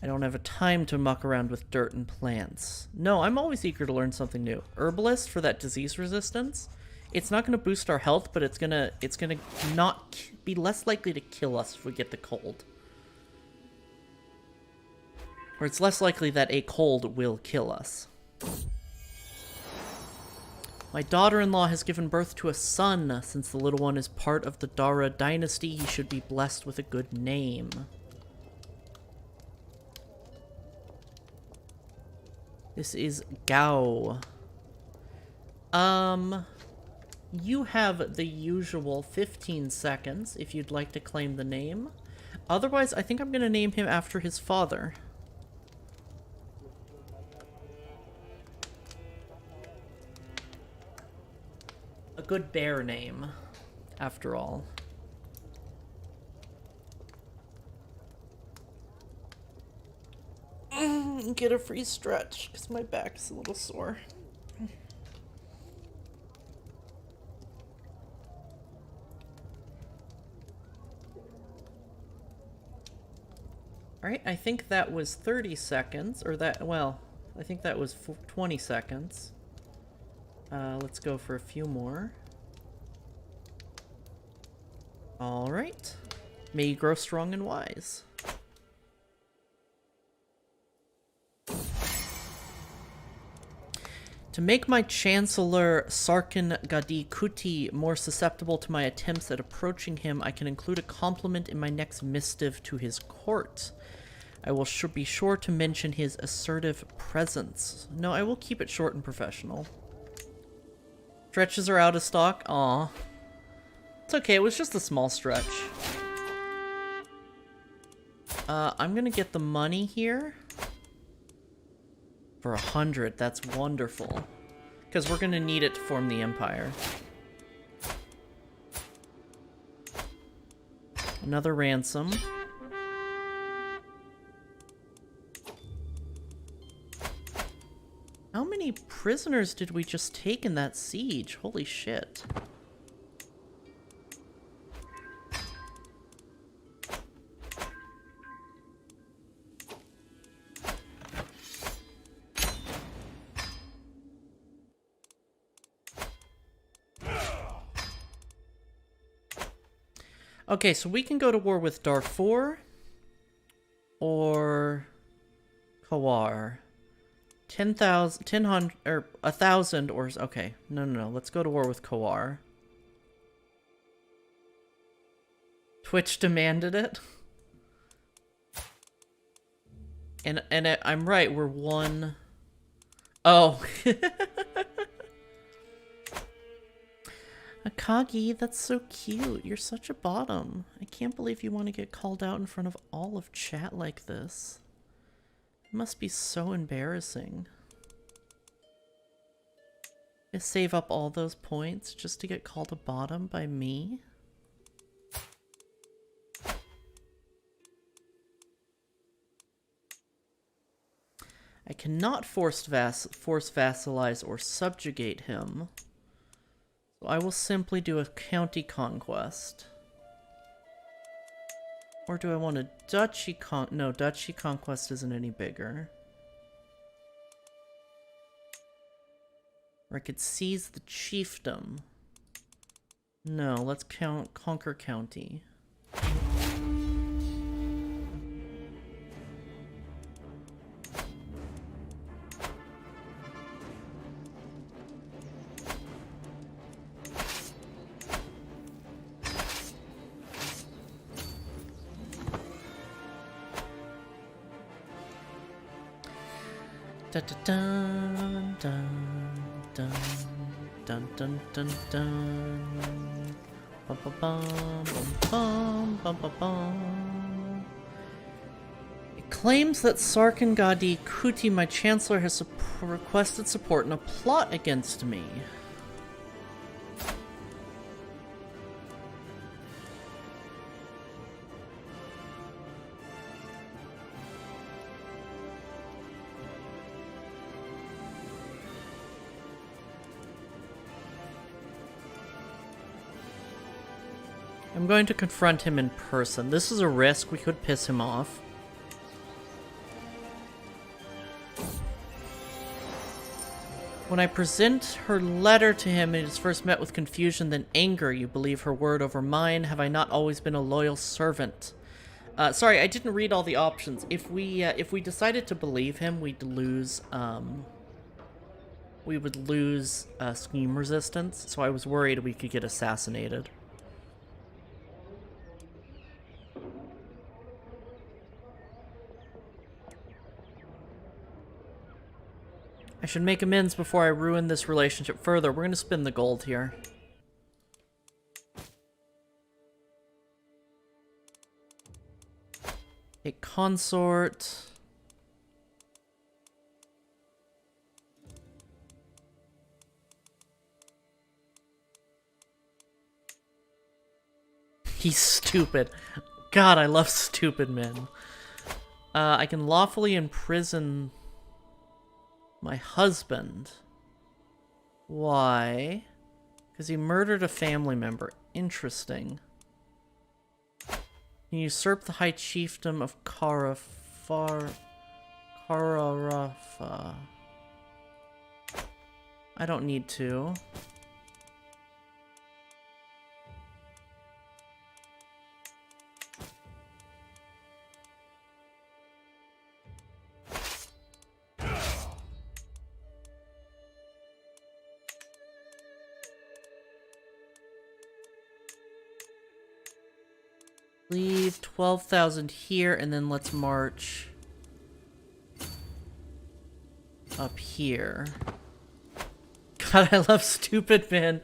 I don't have a time to muck around with dirt and plants. No, I'm always eager to learn something new. Herbalist for that disease resistance. It's not going to boost our health, but it's gonna not be less likely to kill us if we get the cold. Or it's less likely that a cold will kill us. My daughter-in-law has given birth to a son. Since the little one is part of the Daura dynasty, he should be blessed with a good name. This is Gao. You have the usual 15 seconds if you'd like to claim the name. Otherwise, I think I'm going to name him after his father. A good bear name, after all. Get a free stretch, because my back is a little sore. Alright, I think that was 30 seconds, or that, well, I think that was 20 seconds. Let's go for a few more. Alright. May you grow strong and wise. To make my Chancellor Sarkin Gadi Kuti more susceptible to my attempts at approaching him, I can include a compliment in my next missive to his court. I will be sure to mention his assertive presence. No, I will keep it short and professional. Stretches are out of stock. Aw. It's okay, it was just a small stretch. I'm gonna get the money here. For 100, that's wonderful. Because we're gonna need it to form the empire. Another ransom. How many prisoners did we just take in that siege? Holy shit. Okay, so we can go to war with Darfur or Kawar. 10,000, 10,000, or 1,000, or... Okay, no. Let's go to war with Kawar. Twitch demanded it. And I'm right, we're one... Oh. Akagi, that's so cute. You're such a bottom. I can't believe you want to get called out in front of all of chat like this. It must be so embarrassing. To save up all those points just to get called a bottom by me? I cannot force vassalize or subjugate him. So I will simply do a county conquest. Or do I want a duchy no, duchy conquest isn't any bigger. Or I could seize the chiefdom. No, let's conquer county. Dun dun dun dun dun dun dun. Bum bum bum bum bum bum bum. It claims that Sarkangadi Kuti, my chancellor, has requested support in a plot against me. I'm going to confront him in person. This is a risk. We could piss him off. When I present her letter to him, it is first met with confusion, then anger. You believe her word over mine. Have I not always been a loyal servant? Sorry, I didn't read all the options. If we decided to believe him, we'd lose, we would lose scheme resistance. So I was worried we could get assassinated. I should make amends before I ruin this relationship further. We're going to spin the gold here. A consort. He's stupid. God, I love stupid men. I can lawfully imprison my husband. Why? Because he murdered a family member. Interesting. He usurped the high chiefdom of Kararafa. I don't need to. Leave 12,000 here, and then let's march up here. God, I love stupid men.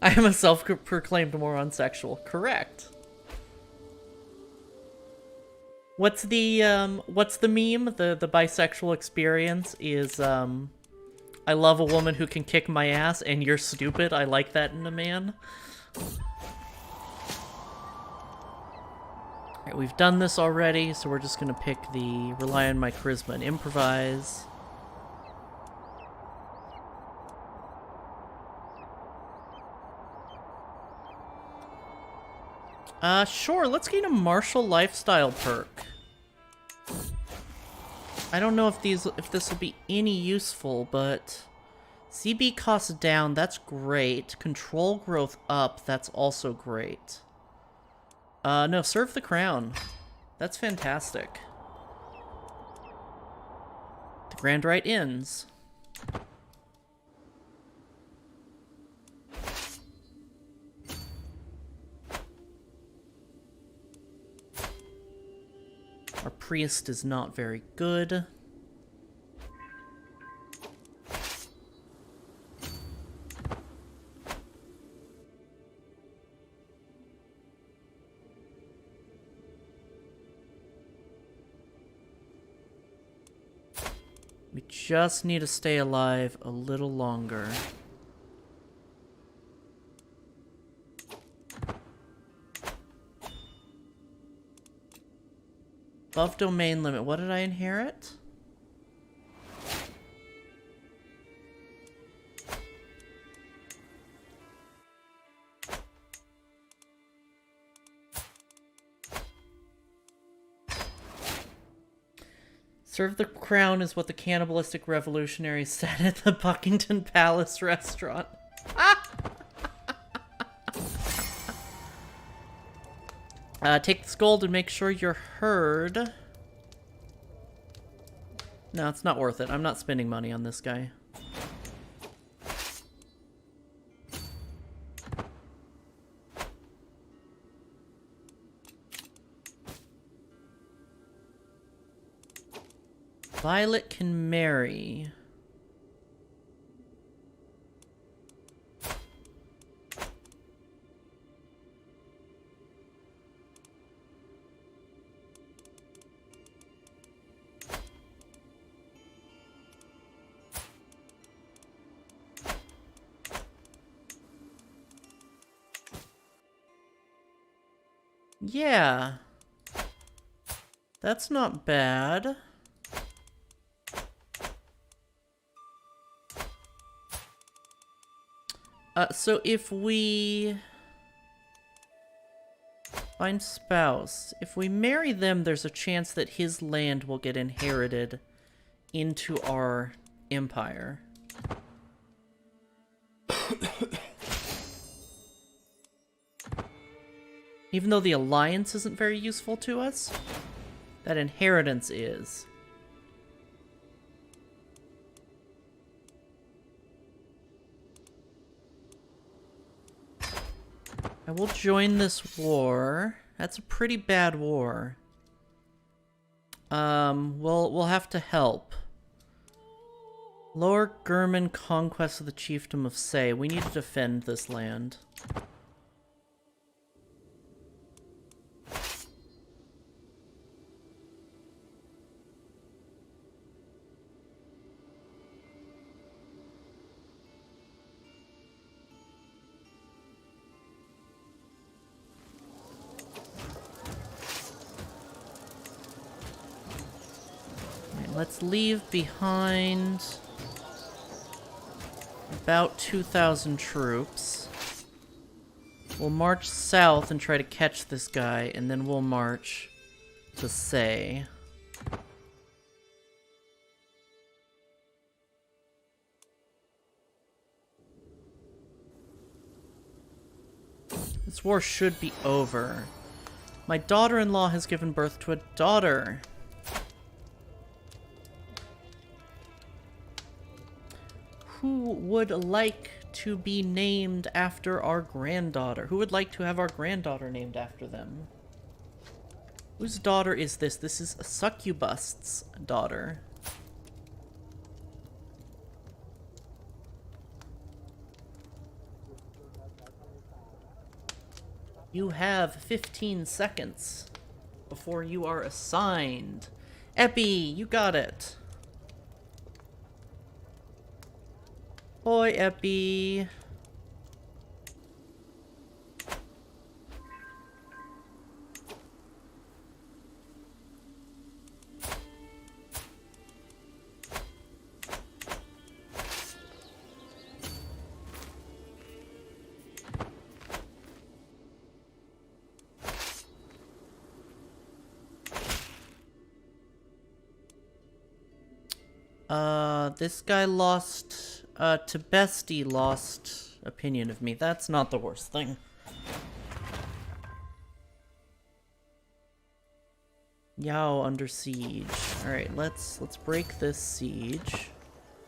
I am a self-proclaimed moron sexual. Correct. What's the meme? The bisexual experience is, I love a woman who can kick my ass, and you're stupid. I like that in a man. Alright, we've done this already, so we're just gonna pick the rely on my charisma and improvise. Sure, let's gain a martial lifestyle perk. I don't know if this will be any useful, but CB cost down, that's great. Control growth up, that's also great. No, serve the crown. That's fantastic. The Grand Rite ends. Our priest is not very good. We just need to stay alive a little longer. Above domain limit. What did I inherit? Serve the crown is what the cannibalistic revolutionaries said at the Buckington Palace restaurant. Take this gold and make sure you're heard. No, it's not worth it. I'm not spending money on this guy. Violet can marry. Yeah. That's not bad. So if we find spouse, if we marry them, there's a chance that his land will get inherited into our empire. Even though the alliance isn't very useful to us, that inheritance is. I will join this war. That's a pretty bad war. We'll have to help. Lower German conquest of the chiefdom of Say. We need to defend this land. Let's leave behind about 2,000 troops. We'll march south and try to catch this guy, and then we'll march to Say. This war should be over. My daughter-in-law has given birth to a daughter. Who would like to be named after our granddaughter? Who would like to have our granddaughter named after them? Whose daughter is this? This is Succubust's daughter. You have 15 seconds before you are assigned. Epi, you got it. Boy, Epi. This guy lost To Bestie lost opinion of me. That's not the worst thing. Yao under siege. Alright, let's break this siege.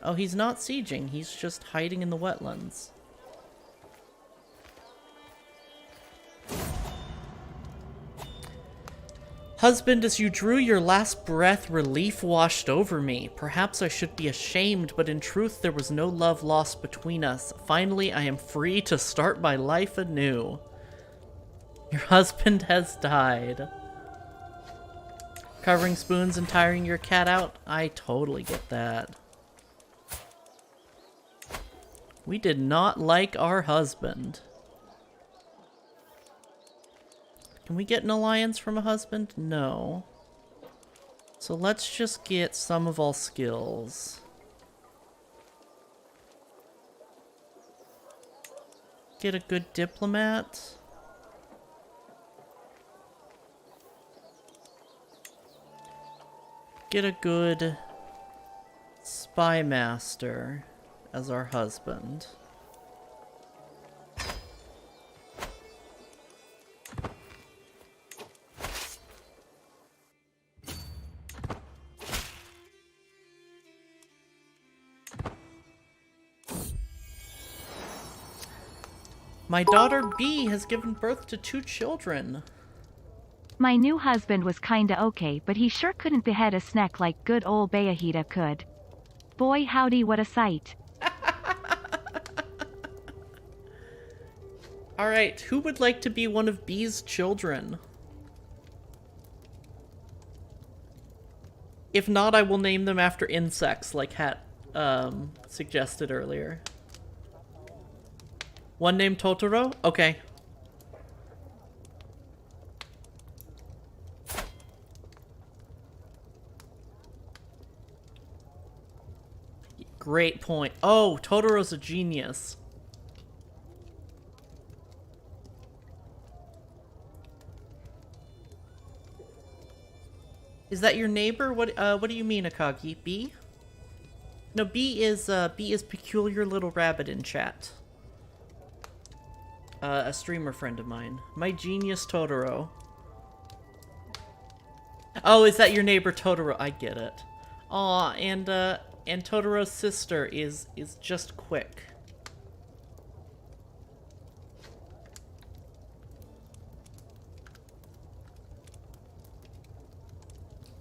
Oh, he's not sieging. He's just hiding in the wetlands. Husband, as you drew your last breath, relief washed over me. Perhaps I should be ashamed, but in truth there was no love lost between us. Finally, I am free to start my life anew. Your husband has died. Covering spoons and tiring your cat out? I totally get that. We did not like our husband. Can we get an alliance from a husband? No. So let's just get some of all skills. Get a good diplomat. Get a good spy master as our husband. My daughter B has given birth to 2 children. My new husband was kinda okay, but he sure couldn't behead a snack like good ol' Bayahita could. Boy howdy, what a sight. Alright, who would like to be one of B's children? If not, I will name them after insects, like Hat suggested earlier. One named Totoro? Okay. Great point. Oh, Totoro's a genius. Is that your neighbor? What do you mean, Akagi? B? No, B is Peculiar Little Rabbit in chat. A streamer friend of mine. My genius Totoro. Oh, is that your neighbor Totoro? I get it. Aw, and Totoro's sister is just quick.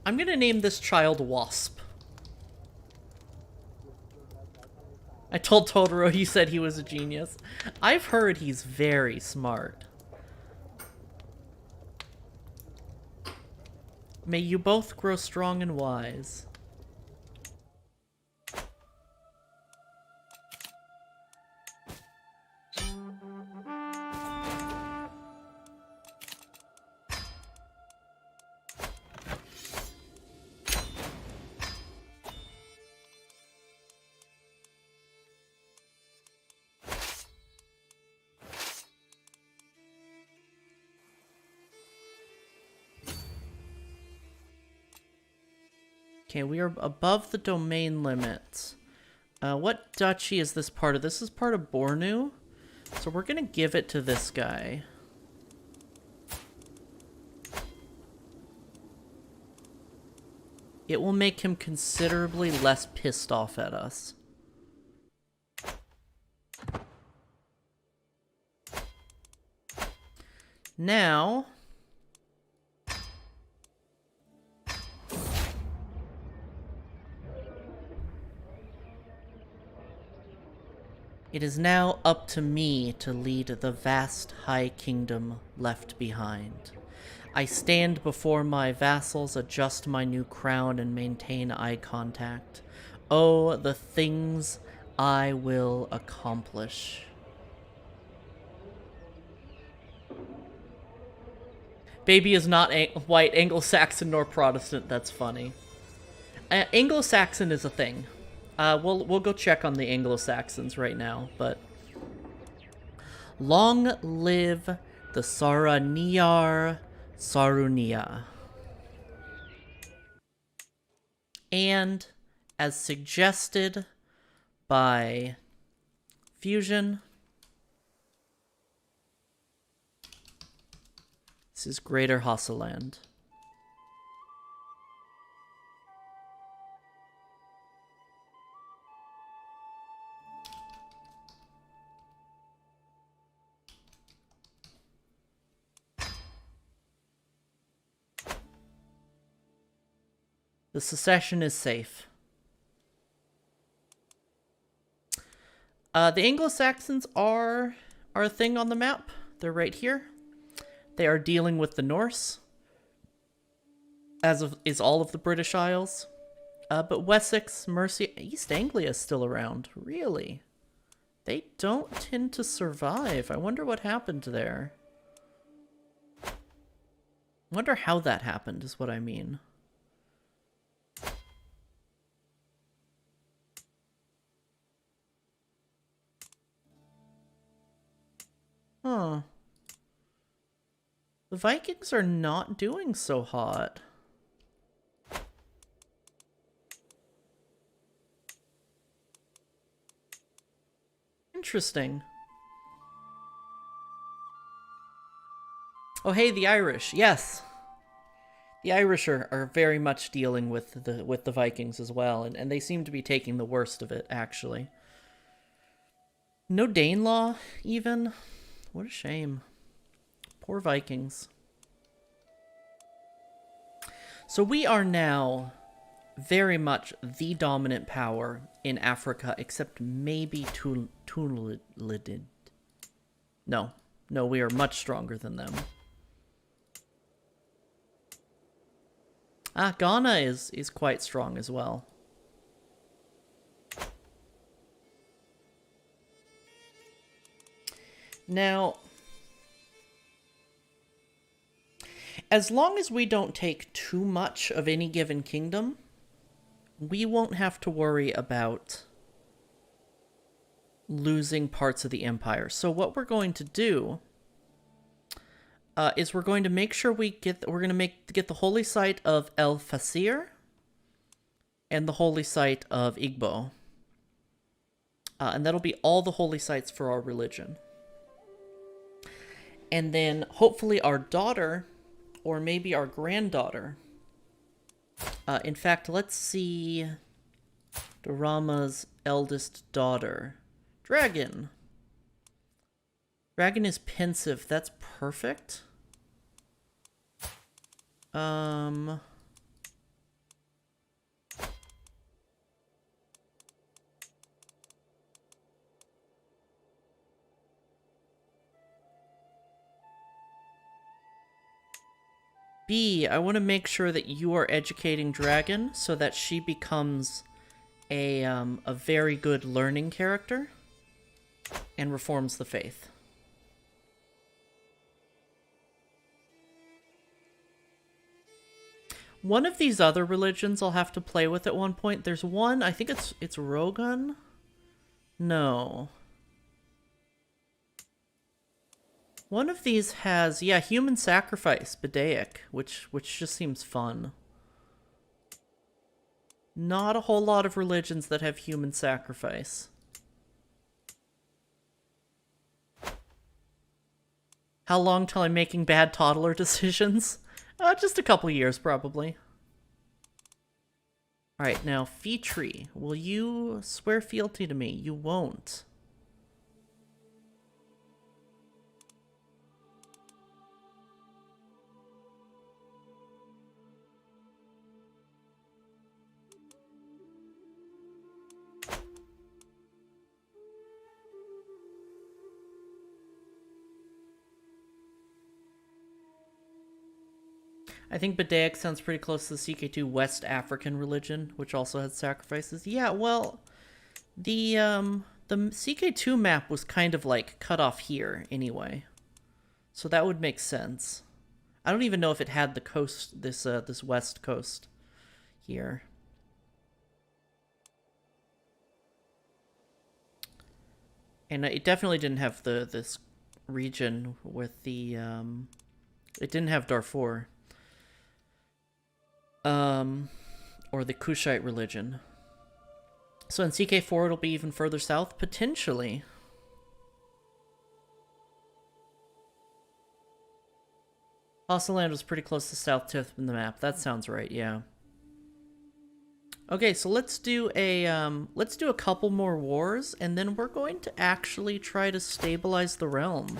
I'm gonna name this child Wasp. I told Totoro he said he was a genius. I've heard he's very smart. May you both grow strong and wise. Okay, we are above the domain limit. What duchy is this part of? This is part of Bornu. So we're gonna give it to this guy. It will make him considerably less pissed off at us. Now... it is now up to me to lead the vast high kingdom left behind. I stand before my vassals, adjust my new crown, and maintain eye contact. Oh, the things I will accomplish. Baby is not white, Anglo-Saxon, nor Protestant. That's funny. Anglo-Saxon is a thing. We'll go check on the Anglo-Saxons right now, but... long live the Saraniyar Sarunia. And, as suggested by Fusion. This is Greater Hasseland. The secession is safe. The Anglo-Saxons are a thing on the map. They're right here. They are dealing with the Norse, as is all of the British Isles. But Wessex, Mercia, East Anglia is still around. Really? They don't tend to survive. I wonder what happened there. I wonder how that happened, is what I mean. Huh. The Vikings are not doing so hot. Interesting. Oh, hey, the Irish. Yes. The Irish are very much dealing with the Vikings as well, and they seem to be taking the worst of it, actually. No Danelaw, even. What a shame. Poor Vikings. So we are now very much the dominant power in Africa, except maybe Tulidid. No, we are much stronger than them. Ghana is quite strong as well. Now, as long as we don't take too much of any given kingdom, we won't have to worry about losing parts of the empire. So what we're going to do is we're going to make sure get the holy site of El Fasir and the holy site of Igbo. And that'll be all the holy sites for our religion. And then hopefully our daughter, or maybe our granddaughter. In fact, let's see Daurama's eldest daughter. Dragon. Dragon is pensive. That's perfect. B, I want to make sure that you are educating Dragon so that she becomes a very good learning character and reforms the faith. One of these other religions I'll have to play with at one point. There's one, I think it's Rogan? No. One of these has, yeah, human sacrifice, Bedaic, which just seems fun. Not a whole lot of religions that have human sacrifice. How long till I'm making bad toddler decisions? Just a couple years, probably. Alright, now, Featree, will you swear fealty to me? You won't. I think Bedaic sounds pretty close to the CK2 West African religion, which also had sacrifices. Yeah, well, the CK2 map was kind of like cut off here anyway, so that would make sense. I don't even know if it had the coast, this west coast here. And it definitely didn't have this region with the it didn't have Darfur. Or the Kushite religion. So in CK4 it'll be even further south, potentially. Hostile land was pretty close to south tip in the map. That sounds right, yeah. Okay, so let's do a couple more wars, and then we're going to actually try to stabilize the realm.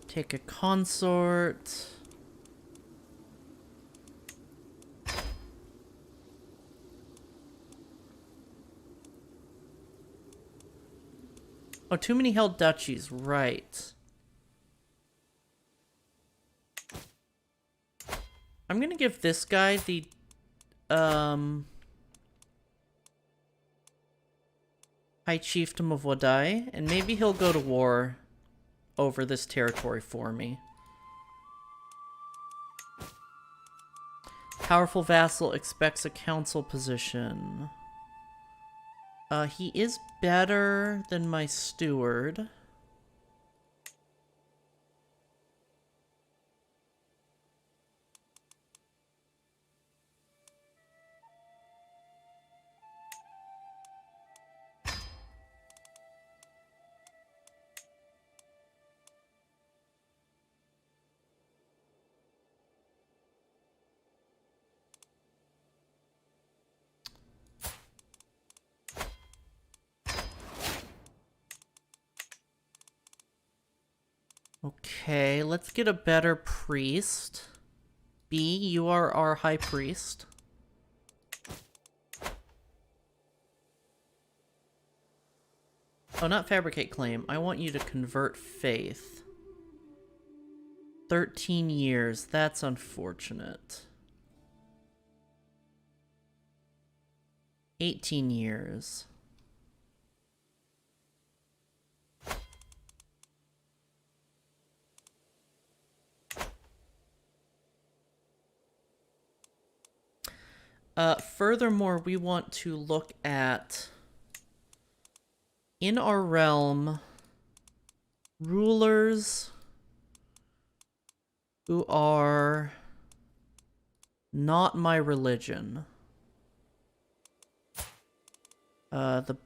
Take a consort. Oh, too many held duchies, right. I'm gonna give this guy the, High Chiefdom of Wadai, and maybe he'll go to war over this territory for me. Powerful vassal expects a council position. He is better than my steward. Okay, let's get a better priest. B, you are our high priest. Oh, not fabricate claim. I want you to convert faith. 13 years. That's unfortunate. 18 years. Furthermore, we want to look at, in our realm, rulers who are not my religion. The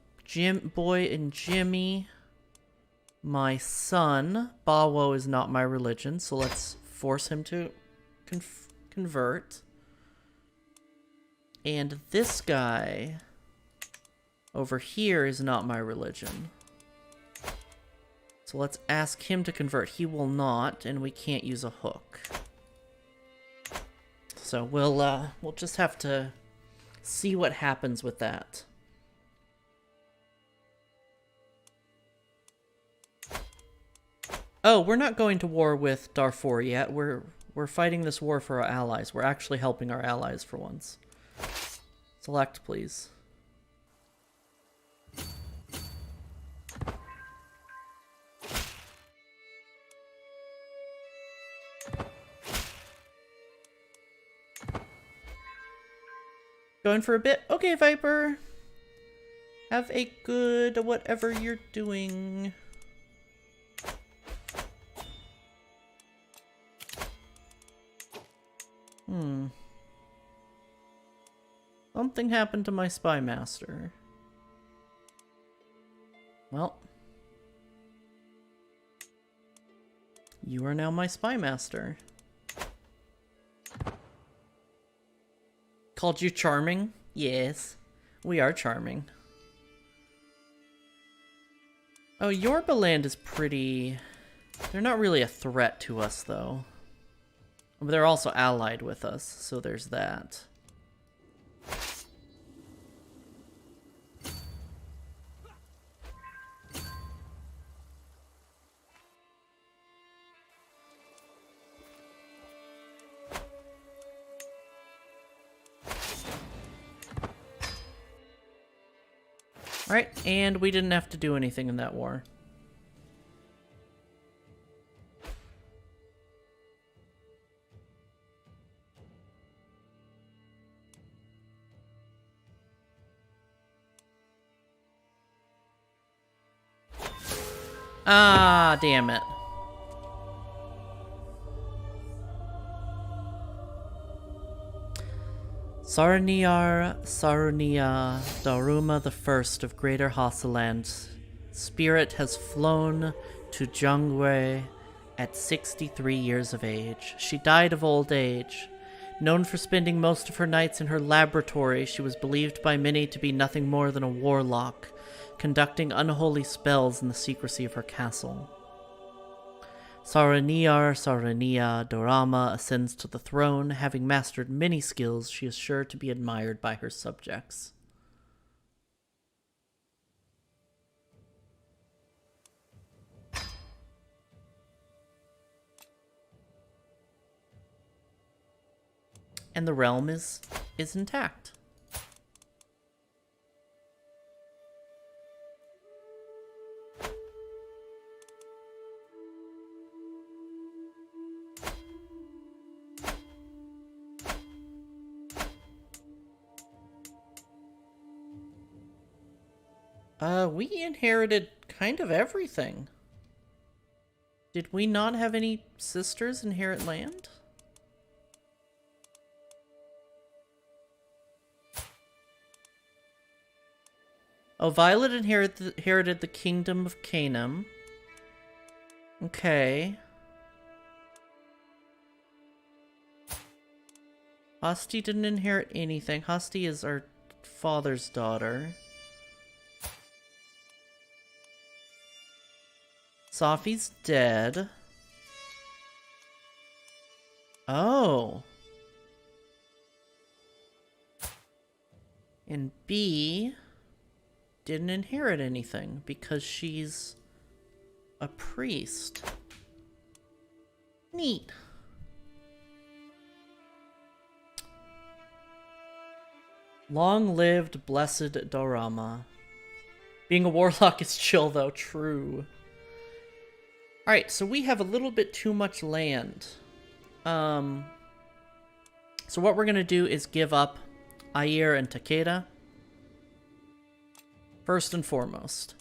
boy and Jimmy, my son, Bawo is not my religion, so let's force him to convert. And this guy over here is not my religion. So let's ask him to convert. He will not, and we can't use a hook. So we'll just have to see what happens with that. Oh, we're not going to war with Darfur yet. We're fighting this war for our allies. We're actually helping our allies for once. Select, please. Going for a bit? Okay, Viper. Have a good whatever you're doing. Something happened to my spy master. Well. You are now my spy master. Called you charming? Yes. We are charming. Oh, Yorba land is pretty... They're not really a threat to us, though. But they're also allied with us, so there's that. Alright, and we didn't have to do anything in that war. Ah, damn it. Sarniar Sarunia Daurama I of Greater Hassaland. Spirit has flown to Jungwe at 63 years of age. She died of old age. Known for spending most of her nights in her laboratory, she was believed by many to be nothing more than a warlock, conducting unholy spells in the secrecy of her castle. Sarania Daurama ascends to the throne. Having mastered many skills, she is sure to be admired by her subjects. And the realm is intact. We inherited kind of everything. Did we not have any sisters inherit land? Oh, Violet inherited the kingdom of Canaan. Okay. Hasti didn't inherit anything. Hasti is our father's daughter. Safi's dead. Oh. And B didn't inherit anything because she's a priest. Neat. Long-lived blessed Daurama. Being a warlock is chill though, true. Alright, so we have a little bit too much land. So what we're gonna do is give up Air and Takeda. First and foremost.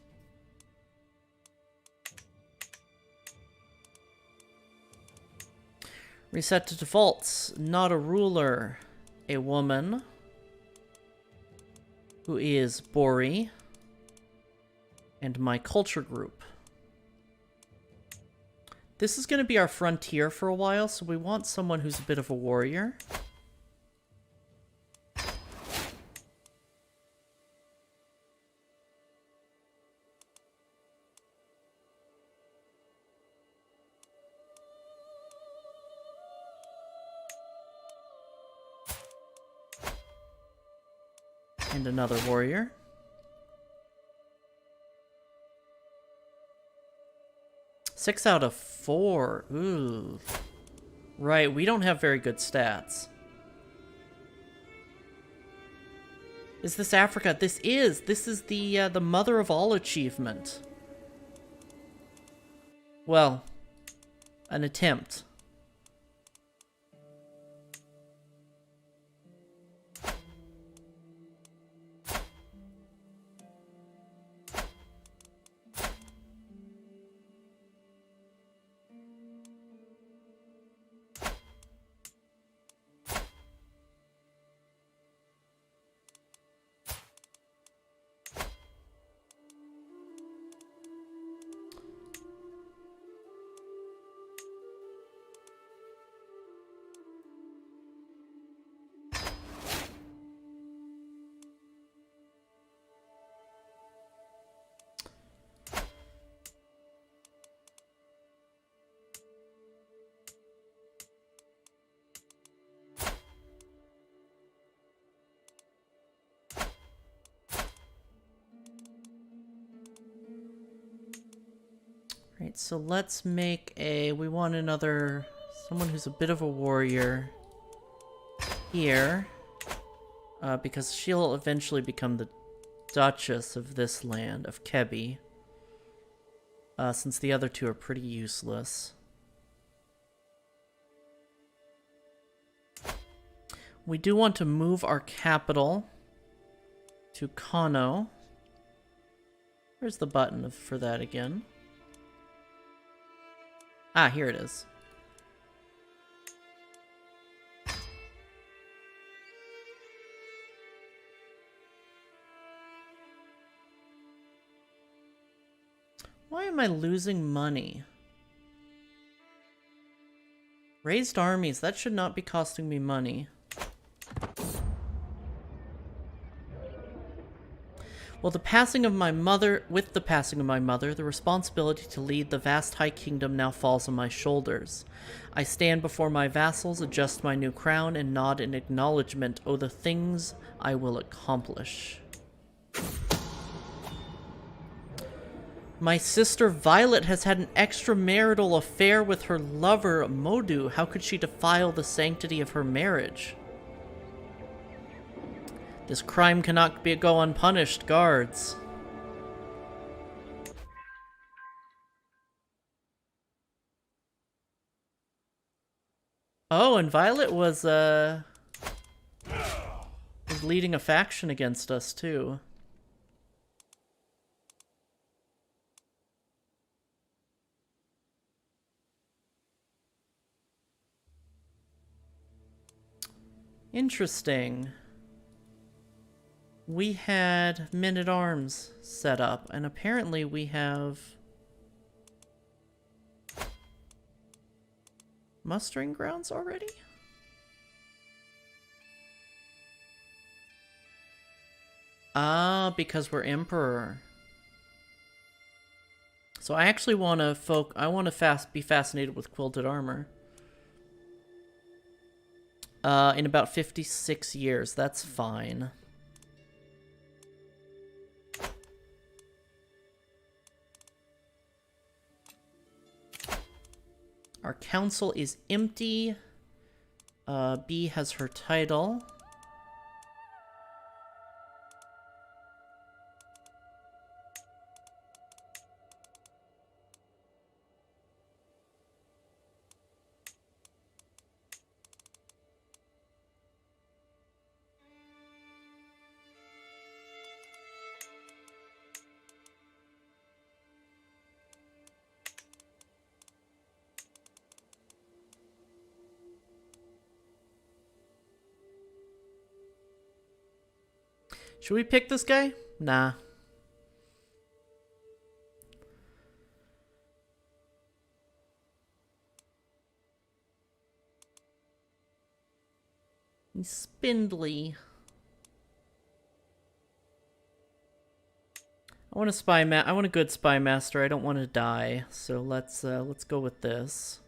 Reset to defaults. Not a ruler. A woman. Who is Bori. And my culture group. This is going to be our frontier for a while, so we want someone who's a bit of a warrior. And another warrior. Six out of 4. Ooh. Right, we don't have very good stats. Is this Africa? This is the mother of all achievement. Well, an attempt. Right, so let's make we want someone who's a bit of a warrior here, because she'll eventually become the Duchess of this land, of Kebi, since the other two are pretty useless. We do want to move our capital to Kano. Where's the button for that again? Ah, here it is. am I losing money? Raised armies, that should not be costing me money. Well, with the passing of my mother, the responsibility to lead the vast high kingdom now falls on my shoulders. I stand before my vassals, adjust my new crown, and nod in acknowledgement. Oh, the things I will accomplish. My sister Violet has had an extramarital affair with her lover, Modu. How could she defile the sanctity of her marriage? This crime cannot go unpunished, guards. Oh, and Violet was leading a faction against us, too. Interesting. We had men-at-arms set up, and apparently we have mustering grounds already? Ah, because we're emperor. So I actually want to be fascinated with quilted armor. In about 56 years, that's fine. Our council is empty. B has her title. Should we pick this guy? Nah. He's spindly. I want a good spy master. I don't want to die. So let's go with this.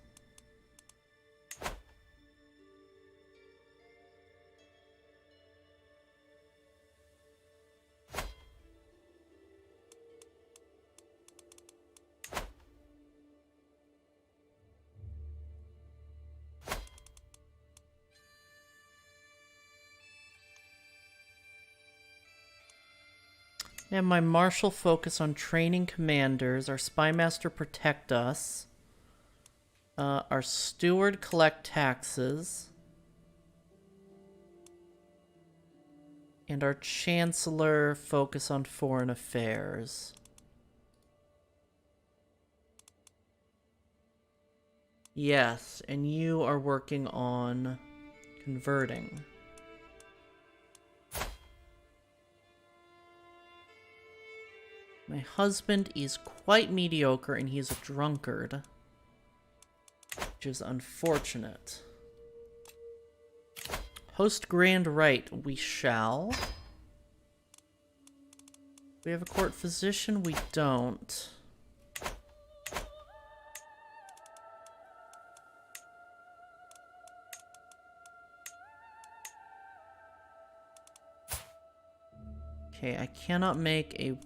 And my marshal focus on training commanders. Our spy master protect us. Our steward collect taxes. And our chancellor focus on foreign affairs. Yes, and you are working on converting. My husband is quite mediocre and he's a drunkard, which is unfortunate. Host grand rite, we shall. We have a court physician, we don't. Okay, I cannot make a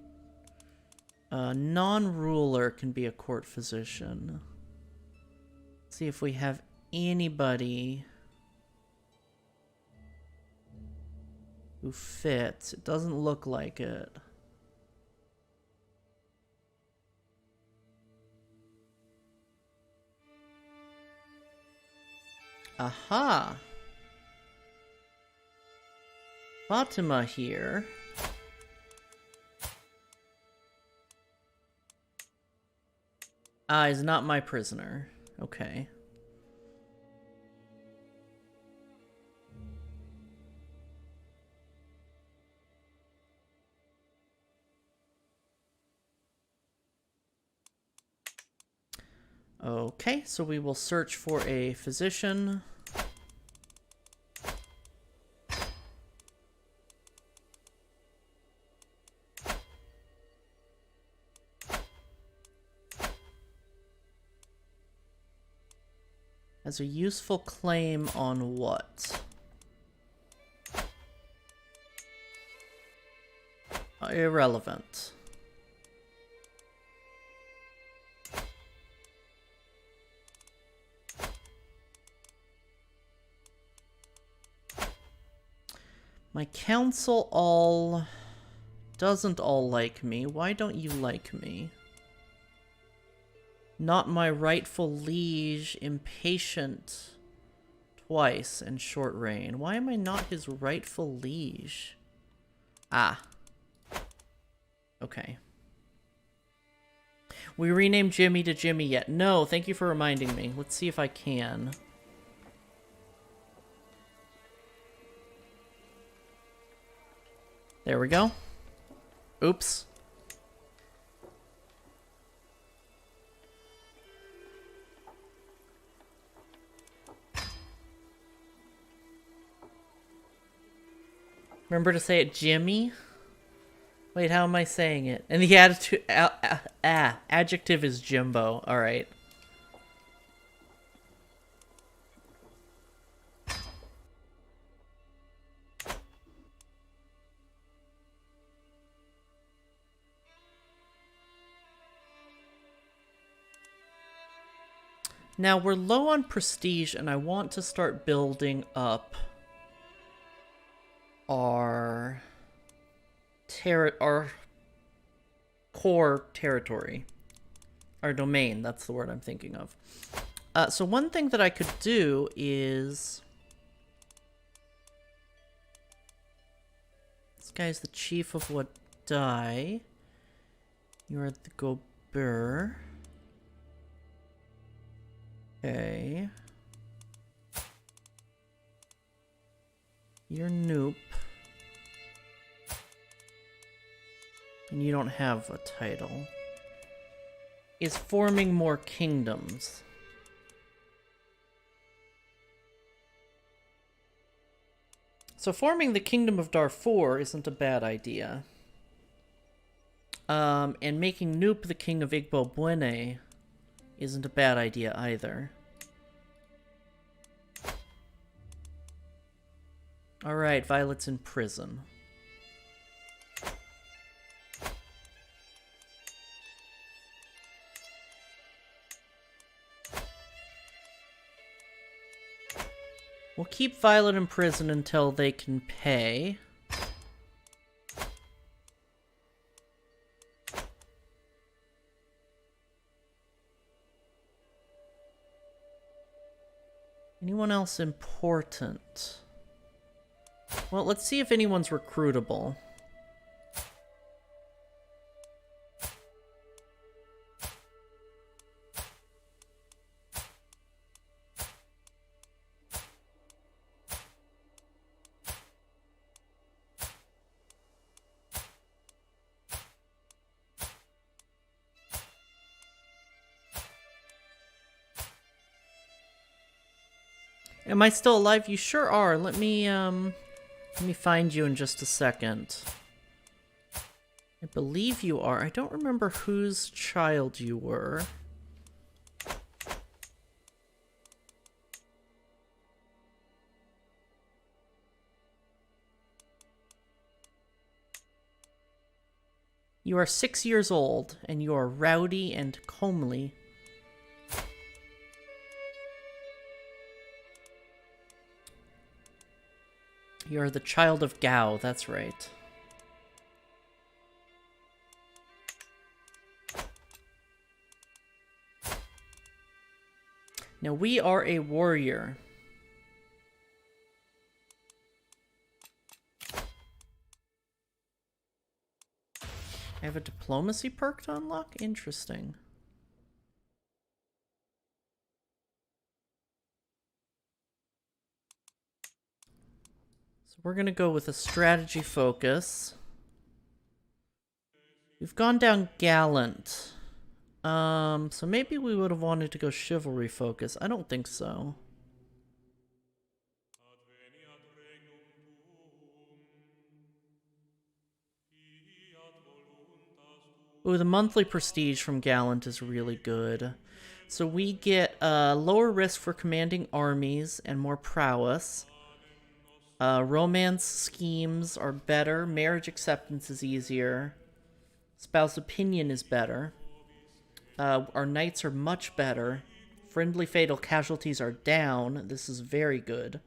non-ruler can be a court physician. Let's see if we have anybody who fits. It doesn't look like it. Aha! Fatima here. Ah, he's not my prisoner. Okay. Okay, so we will search for a physician. Has a useful claim on what? Irrelevant. My council all doesn't all like me. Why don't you like me? Not my rightful liege, impatient twice, and short reign. Why am I not his rightful liege? Ah. Okay. We renamed Jimmy to Jimmy yet? No, thank you for reminding me. Let's see if I can. There we go. Oops. Remember to say it Jimmy? Wait, how am I saying it? And the attitude, adjective is Jimbo. All right. Now we're low on prestige, and I want to start building up our core territory. Our domain, that's the word I'm thinking of. So one thing that I could do is... This guy's the chief of what die. You're the Gobert. Okay. You're Noop. And you don't have a title. Is forming more kingdoms. So forming the Kingdom of Darfur isn't a bad idea. And making Noop the king of Igbo Buene isn't a bad idea either. Alright, Violet's in prison. We'll keep Violet in prison until they can pay. Anyone else important? Well, let's see if anyone's recruitable. Am I still alive? You sure are. Let me find you in just a second. I believe you are. I don't remember whose child you were. You are 6 years old, and you are rowdy and comely. You're the child of Gao, that's right. Now we are a warrior. I have a diplomacy perk to unlock? Interesting. We're going to go with a strategy focus. We've gone down gallant. So maybe we would have wanted to go chivalry focus. I don't think so. Ooh, the monthly prestige from Gallant is really good. So we get lower risk for commanding armies and more prowess. Romance schemes are better. Marriage acceptance is easier. Spouse opinion is better. Our knights are much better. Friendly fatal casualties are down. This is very good.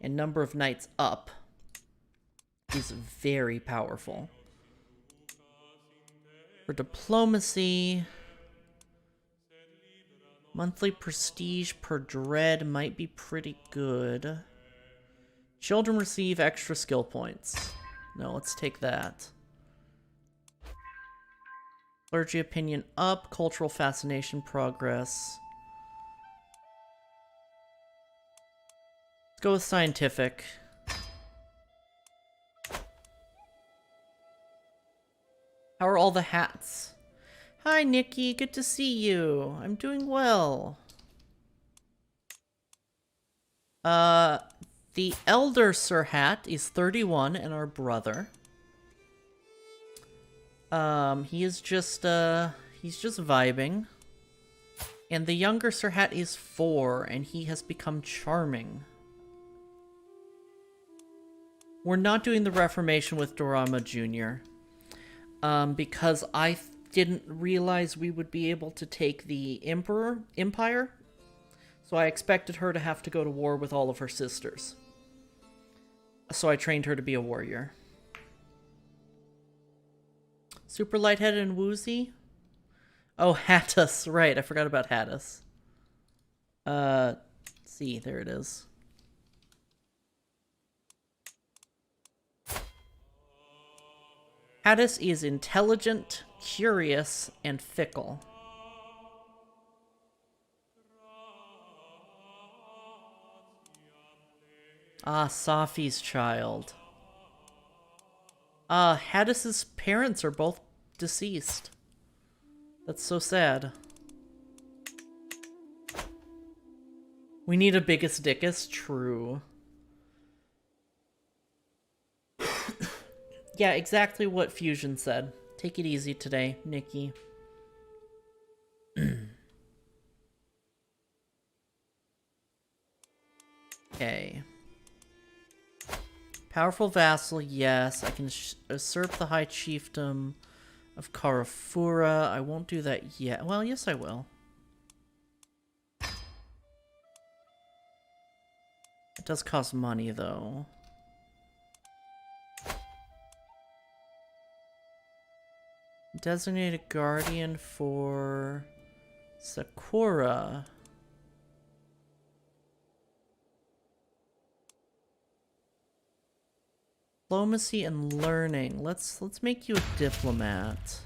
And number of knights up is very powerful. For diplomacy, monthly prestige per dread might be pretty good. Children receive extra skill points. No, let's take that. Clergy opinion up, cultural fascination progress. Let's go with scientific. How are all the hats? Hi, Nikki. Good to see you. I'm doing well. The elder Sir Hat is 31 and our brother. He is just, he's just vibing. And the younger Sir Hat is 4 and he has become charming. We're not doing the Reformation with Daurama Jr. Because I didn't realize we would be able to take the Empire. So I expected her to have to go to war with all of her sisters. So I trained her to be a warrior. Super lightheaded and woozy? Oh, Hattus. Right, I forgot about Hattus. See, there it is. Hattus is intelligent, curious, and fickle. Ah, Safi's child. Hattus's parents are both deceased. That's so sad. We need a biggest dickus? True. Yeah, exactly what Fusion said. Take it easy today, Nikki. Okay. Powerful vassal, yes. I can usurp the high chiefdom of Karafura. I won't do that yet. Well, yes I will. It does cost money, though. Designate a guardian for Sakura. Diplomacy and learning. Let's make you a diplomat.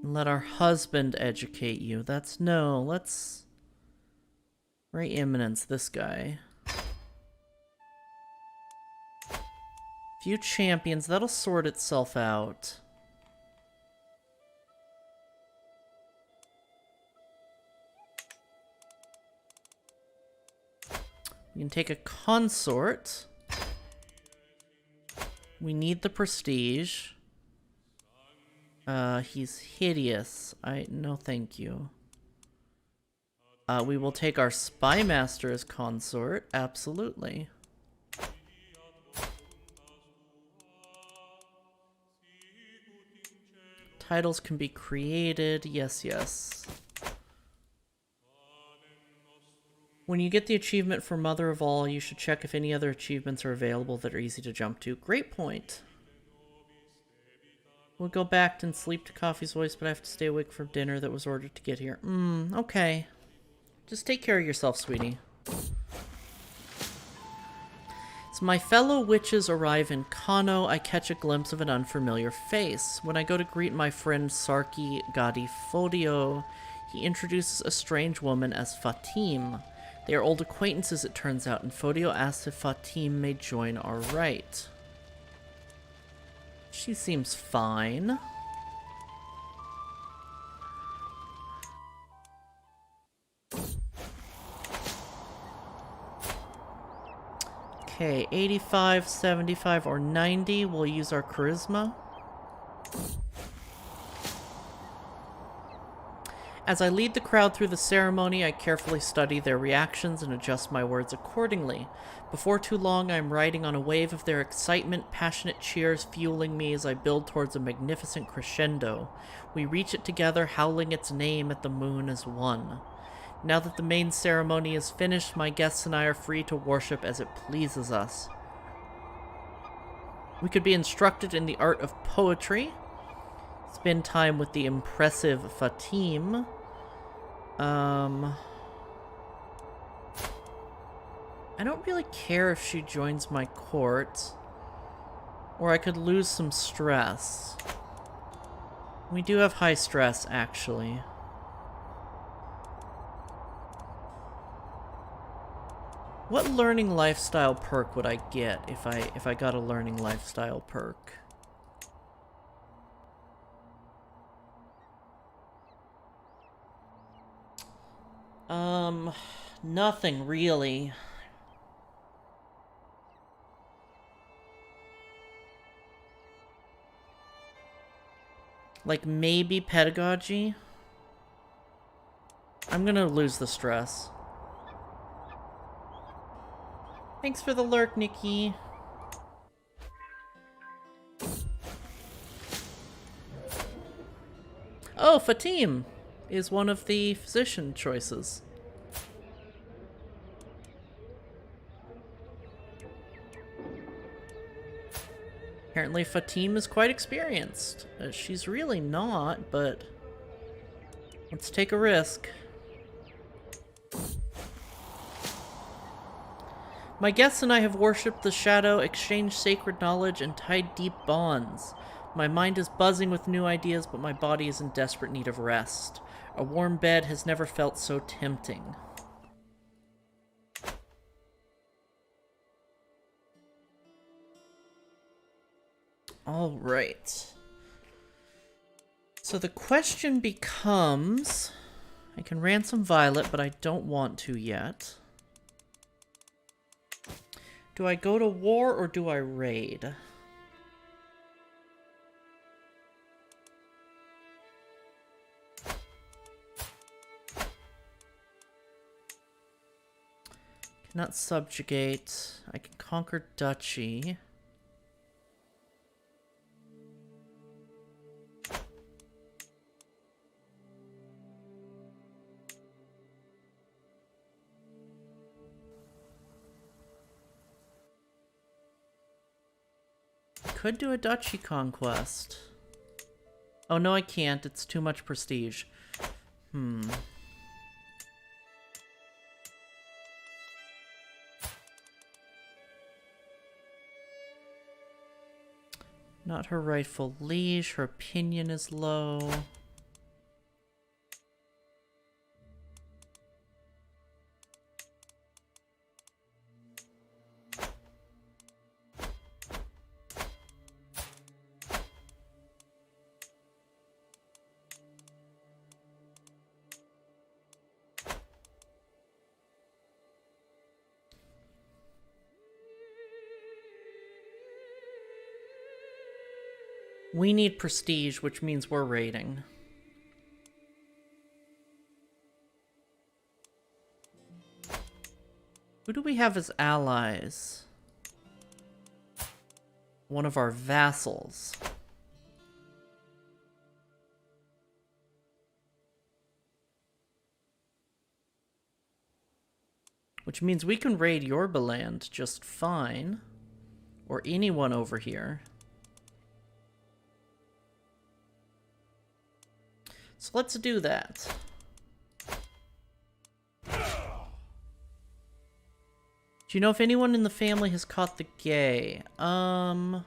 And let our husband educate you. Let's... Great Eminence, this guy. Few champions, that'll sort itself out. We can take a consort. We need the prestige. He's hideous. No thank you. We will take our spy master as consort. Absolutely. Titles can be created. Yes, yes. When you get the achievement for Mother of All, you should check if any other achievements are available that are easy to jump to. Great point. We'll go back and sleep to Coffee's voice, but I have to stay awake for dinner that was ordered to get here. Okay. Just take care of yourself, sweetie. As my fellow witches arrive in Kano, I catch a glimpse of an unfamiliar face. When I go to greet my friend Sarki Gadifodio, he introduces a strange woman as Fatim. They are old acquaintances, it turns out, and Fodio asks if Fatim may join our right. She seems fine. Okay, 85, 75, or 90. We'll use our charisma. As I lead the crowd through the ceremony, I carefully study their reactions and adjust my words accordingly. Before too long, I am riding on a wave of their excitement, passionate cheers fueling me as I build towards a magnificent crescendo. We reach it together, howling its name at the moon as one. Now that the main ceremony is finished, my guests and I are free to worship as it pleases us. We could be instructed in the art of poetry, spend time with the impressive Fatim. I don't really care if she joins my court, or I could lose some stress. We do have high stress, actually. What learning lifestyle perk would I get if I got a learning lifestyle perk? Nothing really. Like maybe pedagogy? I'm gonna lose the stress. Thanks for the lurk, Nikki. Oh, Fatim is one of the physician choices. Apparently Fatim is quite experienced. She's really not, but let's take a risk. My guests and I have worshipped the shadow, exchanged sacred knowledge, and tied deep bonds. My mind is buzzing with new ideas, but my body is in desperate need of rest. A warm bed has never felt so tempting. All right. So the question becomes, I can ransom Violet, but I don't want to yet. Do I go to war or do I raid? Cannot subjugate. I can conquer duchy. Could do a duchy conquest. Oh no, I can't. It's too much prestige. Not her rightful liege. Her opinion is low. We need prestige, which means we're raiding. Who do we have as allies? One of our vassals. Which means we can raid Yorbaland just fine. Or anyone over here. So let's do that. Do you know if anyone in the family has caught the gay? Can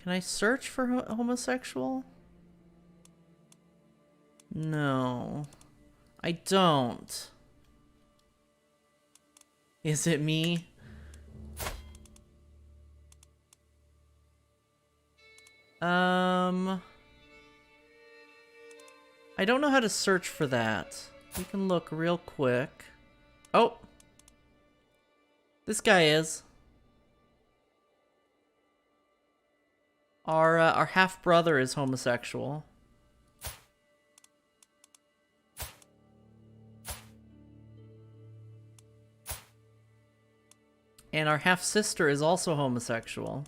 I search for homosexual? No. I don't. Is it me? I don't know how to search for that. We can look real quick. Oh! This guy is. Our half-brother is homosexual. And our half-sister is also homosexual.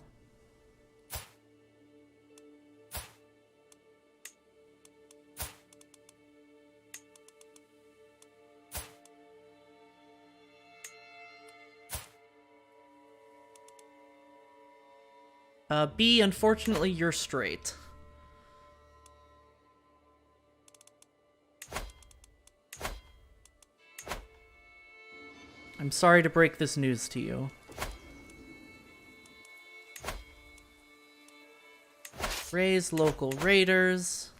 B, unfortunately, you're straight. I'm sorry to break this news to you. Raise local raiders.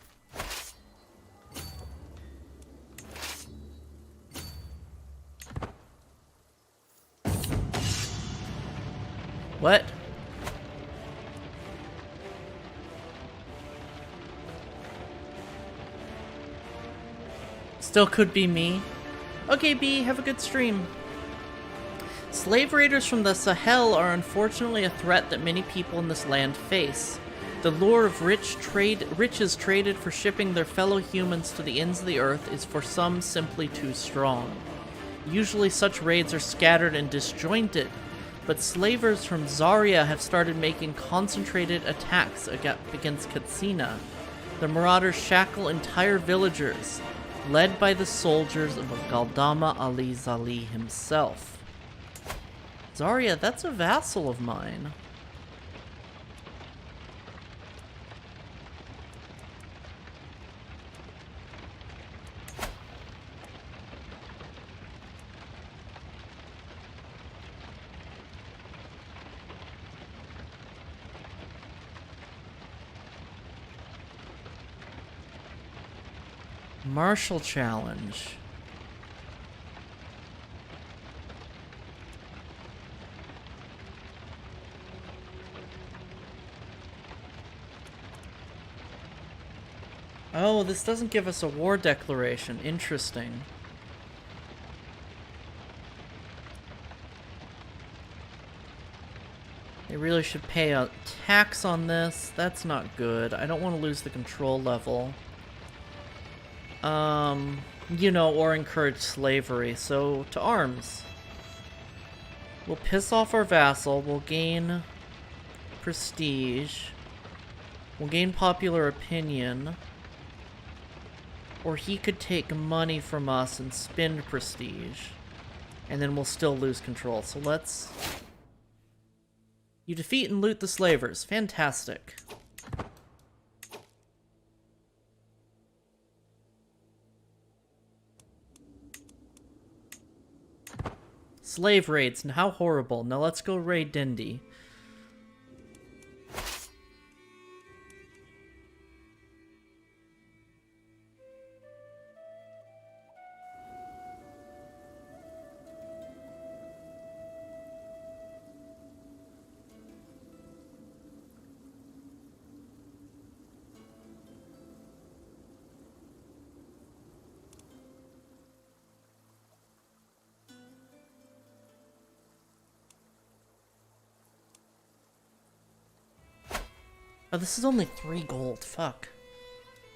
What? Still could be me. Okay, B, have a good stream. Slave raiders from the Sahel are unfortunately a threat that many people in this land face. The lure of riches traded for shipping their fellow humans to the ends of the earth is for some simply too strong. Usually such raids are scattered and disjointed, but slavers from Zarya have started making concentrated attacks against Katsina. The marauders shackle entire villagers, led by the soldiers of Galdama Ali Zali himself. Zarya, that's a vassal of mine. Martial challenge. Oh, this doesn't give us a war declaration. Interesting. They really should pay a tax on this. That's not good. I don't want to lose the control level. You know, or encourage slavery. So, to arms. We'll piss off our vassal. We'll gain prestige. We'll gain popular opinion. Or he could take money from us and spend prestige. And then we'll still lose control. So let's... You defeat and loot the slavers. Fantastic. Slave raids. How horrible. Now let's go raid Dindi. Oh, this is only 3 gold. Fuck.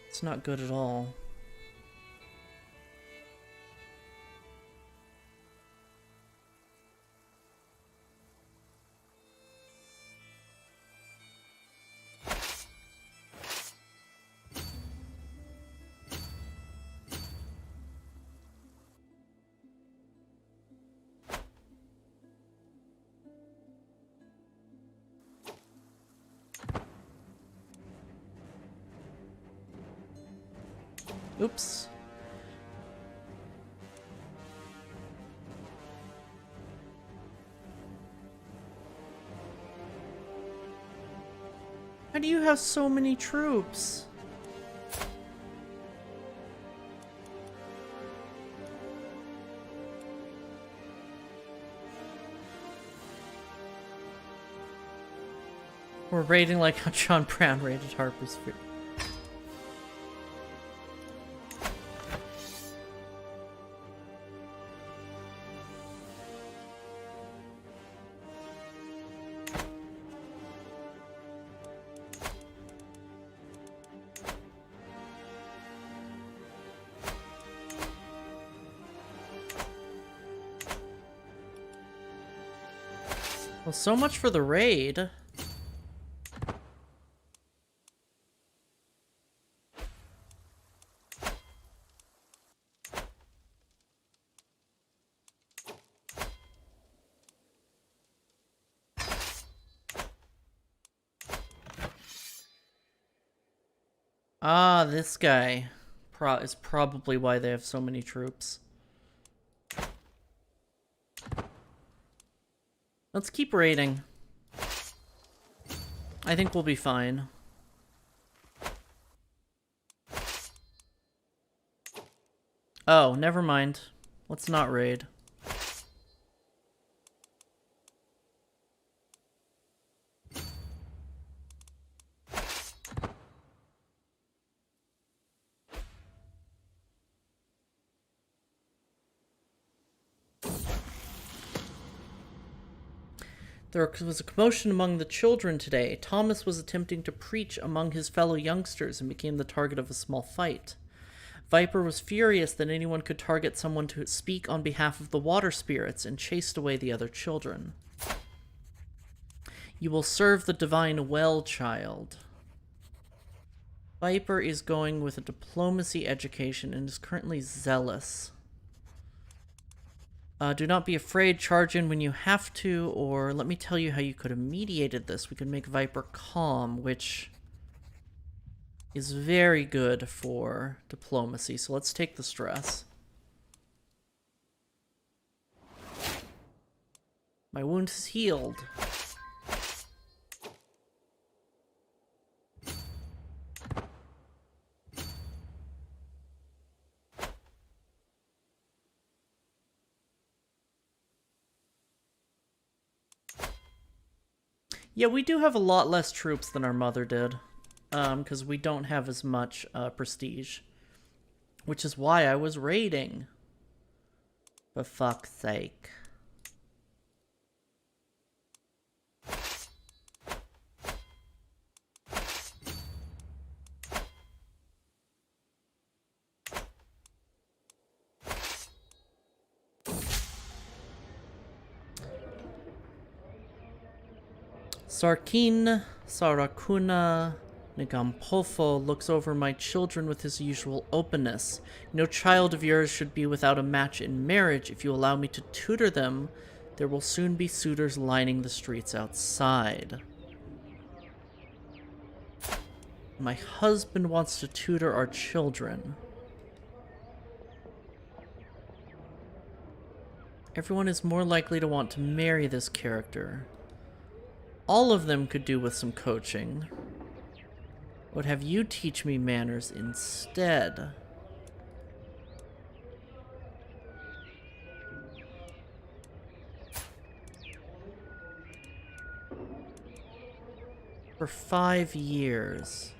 It's not good at all. Oops. How do you have so many troops? We're raiding like how John Brown raided Harper's Ferry. Well, so much for the raid. Ah, this guy is probably why they have so many troops. Let's keep raiding. I think we'll be fine. Oh, never mind. Let's not raid. There was a commotion among the children today. Thomas was attempting to preach among his fellow youngsters and became the target of a small fight. Viper was furious that anyone could target someone to speak on behalf of the water spirits and chased away the other children. You will serve the divine well, child. Viper is going with a diplomacy education and is currently zealous. Do not be afraid, charge in when you have to, or let me tell you how you could have mediated this. We could make Viper calm, which is very good for diplomacy, so let's take the stress. My wound is healed. Yeah, we do have a lot less troops than our mother did, because we don't have as much prestige, which is why I was raiding. For fuck's sake. Sarkin Sarakuna Nigampofo looks over my children with his usual openness. No child of yours should be without a match in marriage. If you allow me to tutor them, there will soon be suitors lining the streets outside. My husband wants to tutor our children. Everyone is more likely to want to marry this character. All of them could do with some coaching. Would have you teach me manners instead. For 5 years.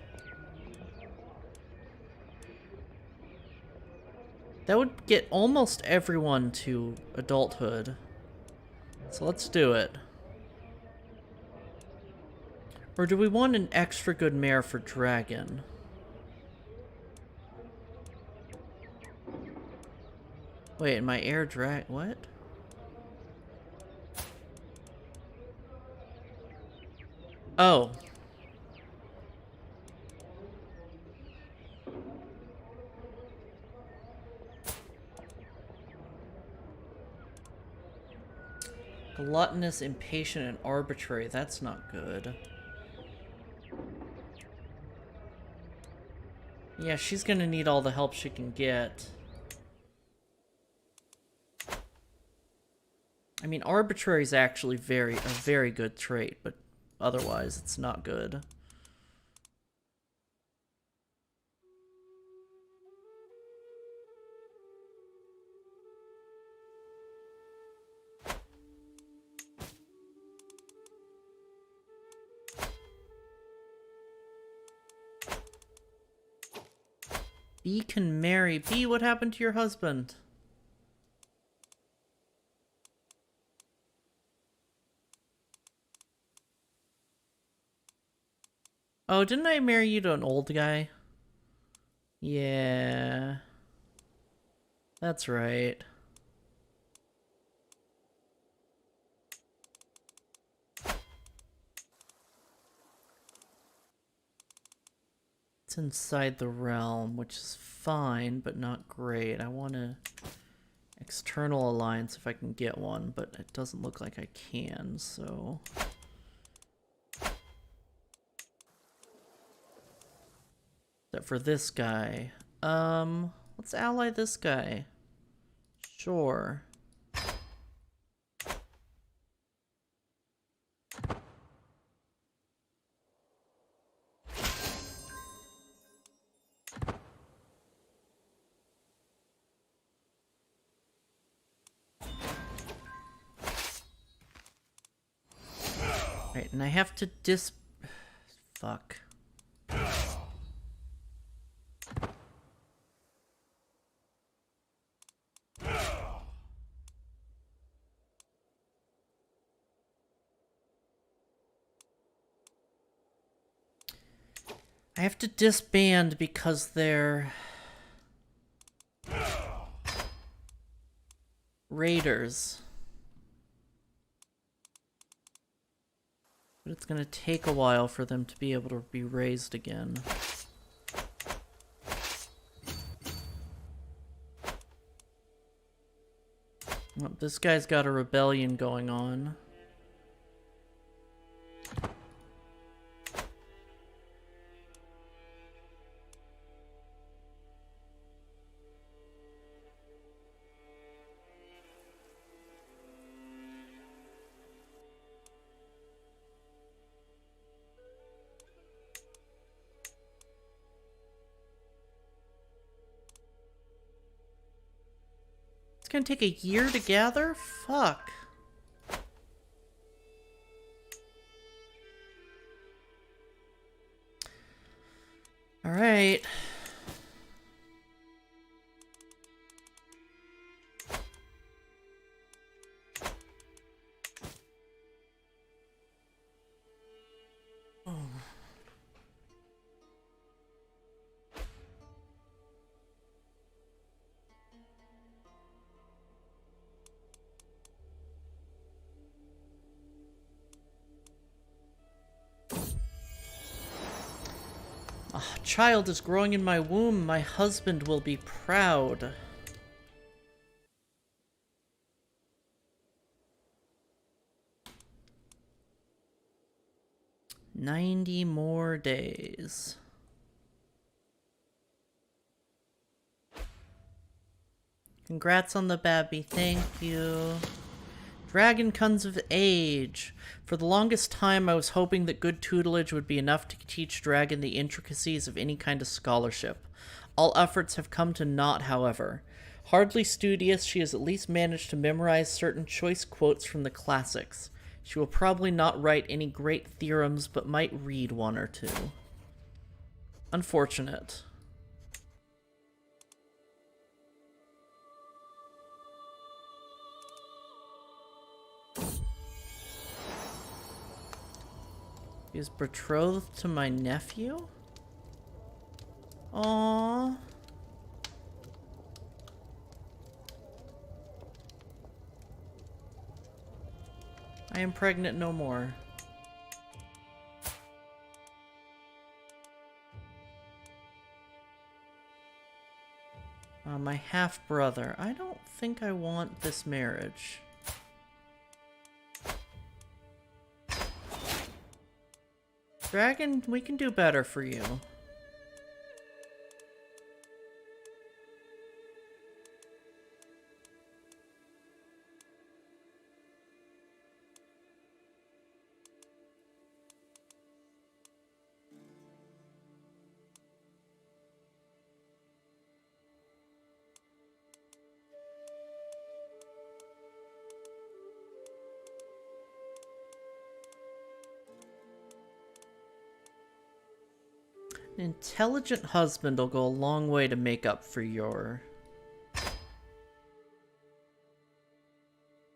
That would get almost everyone to adulthood. So let's do it. Or do we want an extra good mare for Dragon? Wait, my air drag... what? Oh. Gluttonous, impatient, and arbitrary. That's not good. Yeah, she's gonna need all the help she can get. I mean, arbitrary is actually a very good trait, but otherwise it's not good. B can marry. B, what happened to your husband? Oh, didn't I marry you to an old guy? Yeah. That's right. It's inside the realm, which is fine, but not great. I want a external alliance if I can get one, but it doesn't look like I can, so... Except for this guy. Let's ally this guy. Sure. Right, and I have to Fuck. I have to disband because they're raiders. But it's gonna take a while for them to be able to be raised again. Oh, this guy's got a rebellion going on. It's gonna take a year to gather? Fuck. Alright. A child is growing in my womb. My husband will be proud. "90 more days." Congrats on the babby, thank you. Dragon comes of age. For the longest time, I was hoping that good tutelage would be enough to teach Dragon the intricacies of any kind of scholarship. All efforts have come to naught, however. Hardly studious, she has at least managed to memorize certain choice quotes from the classics. She will probably not write any great theorems, but might read one or two. Unfortunate. He is betrothed to my nephew? Aww. I am pregnant no more. My half-brother. I don't think I want this marriage. Dragon, we can do better for you. An intelligent husband will go a long way to make up for your...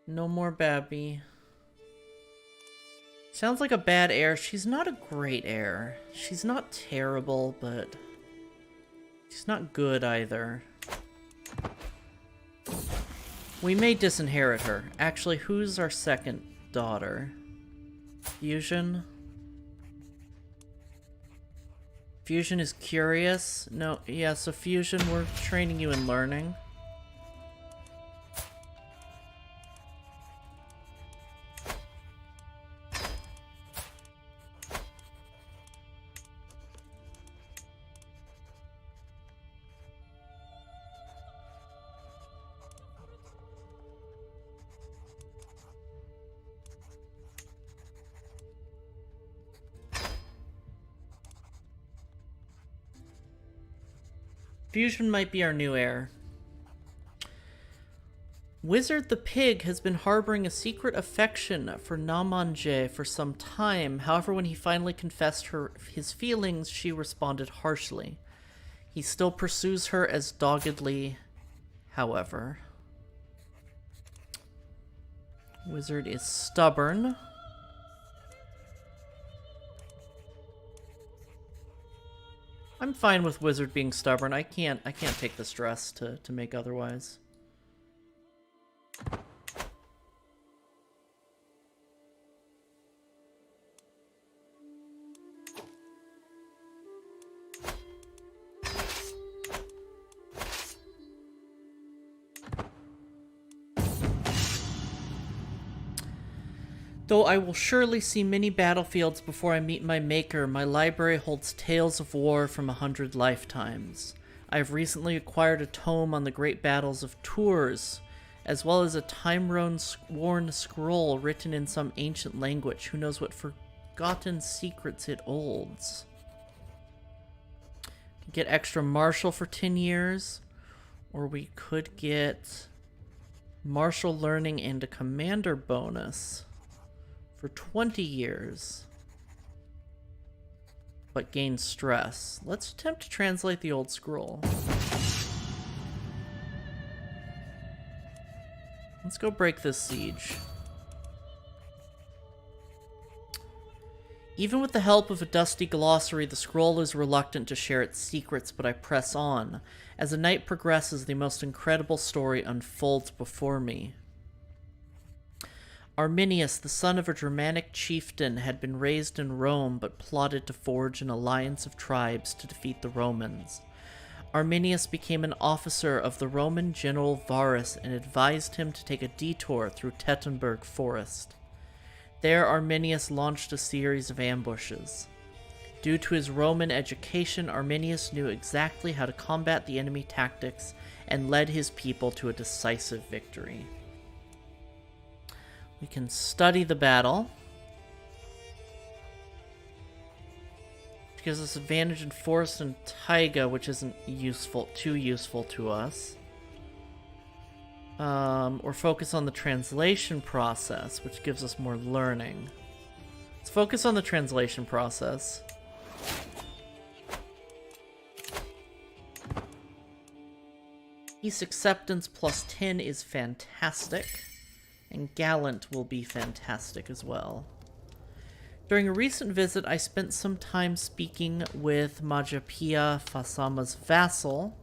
No more Babby. Sounds like a bad heir. She's not a great heir. She's not terrible, but... she's not good either. We may disinherit her. Actually, who's our second daughter? Fusion? Fusion is curious. No, yeah, so Fusion, we're training you in learning. Fusion might be our new heir. Wizard the Pig has been harboring a secret affection for Namanje for some time. However, when he finally confessed his feelings, she responded harshly. He still pursues her as doggedly, however. Wizard is stubborn. I'm fine with Wizard being stubborn. I can't take the stress to make otherwise. Though I will surely see many battlefields before I meet my maker, my library holds tales of war from 100 lifetimes. I have recently acquired a tome on the great battles of Tours, as well as a time-worn scroll written in some ancient language. Who knows what forgotten secrets it holds? Get extra martial for 10 years, or we could get martial learning and a commander bonus for 20 years, but gain stress. Let's attempt to translate the old scroll. Let's go break this siege. Even with the help of a dusty glossary, the scroll is reluctant to share its secrets, but I press on. As the night progresses, the most incredible story unfolds before me. Arminius, the son of a Germanic chieftain, had been raised in Rome, but plotted to forge an alliance of tribes to defeat the Romans. Arminius became an officer of the Roman general Varus and advised him to take a detour through Tettenberg Forest. There, Arminius launched a series of ambushes. Due to his Roman education, Arminius knew exactly how to combat the enemy tactics and led his people to a decisive victory. We can study the battle, which gives us advantage in forest and taiga, which isn't too useful to us. Or focus on the translation process, which gives us more learning. Let's focus on the translation process. Peace acceptance plus 10 is fantastic. And Gallant will be fantastic as well. During a recent visit, I spent some time speaking with Majapahit Fasama's vassal,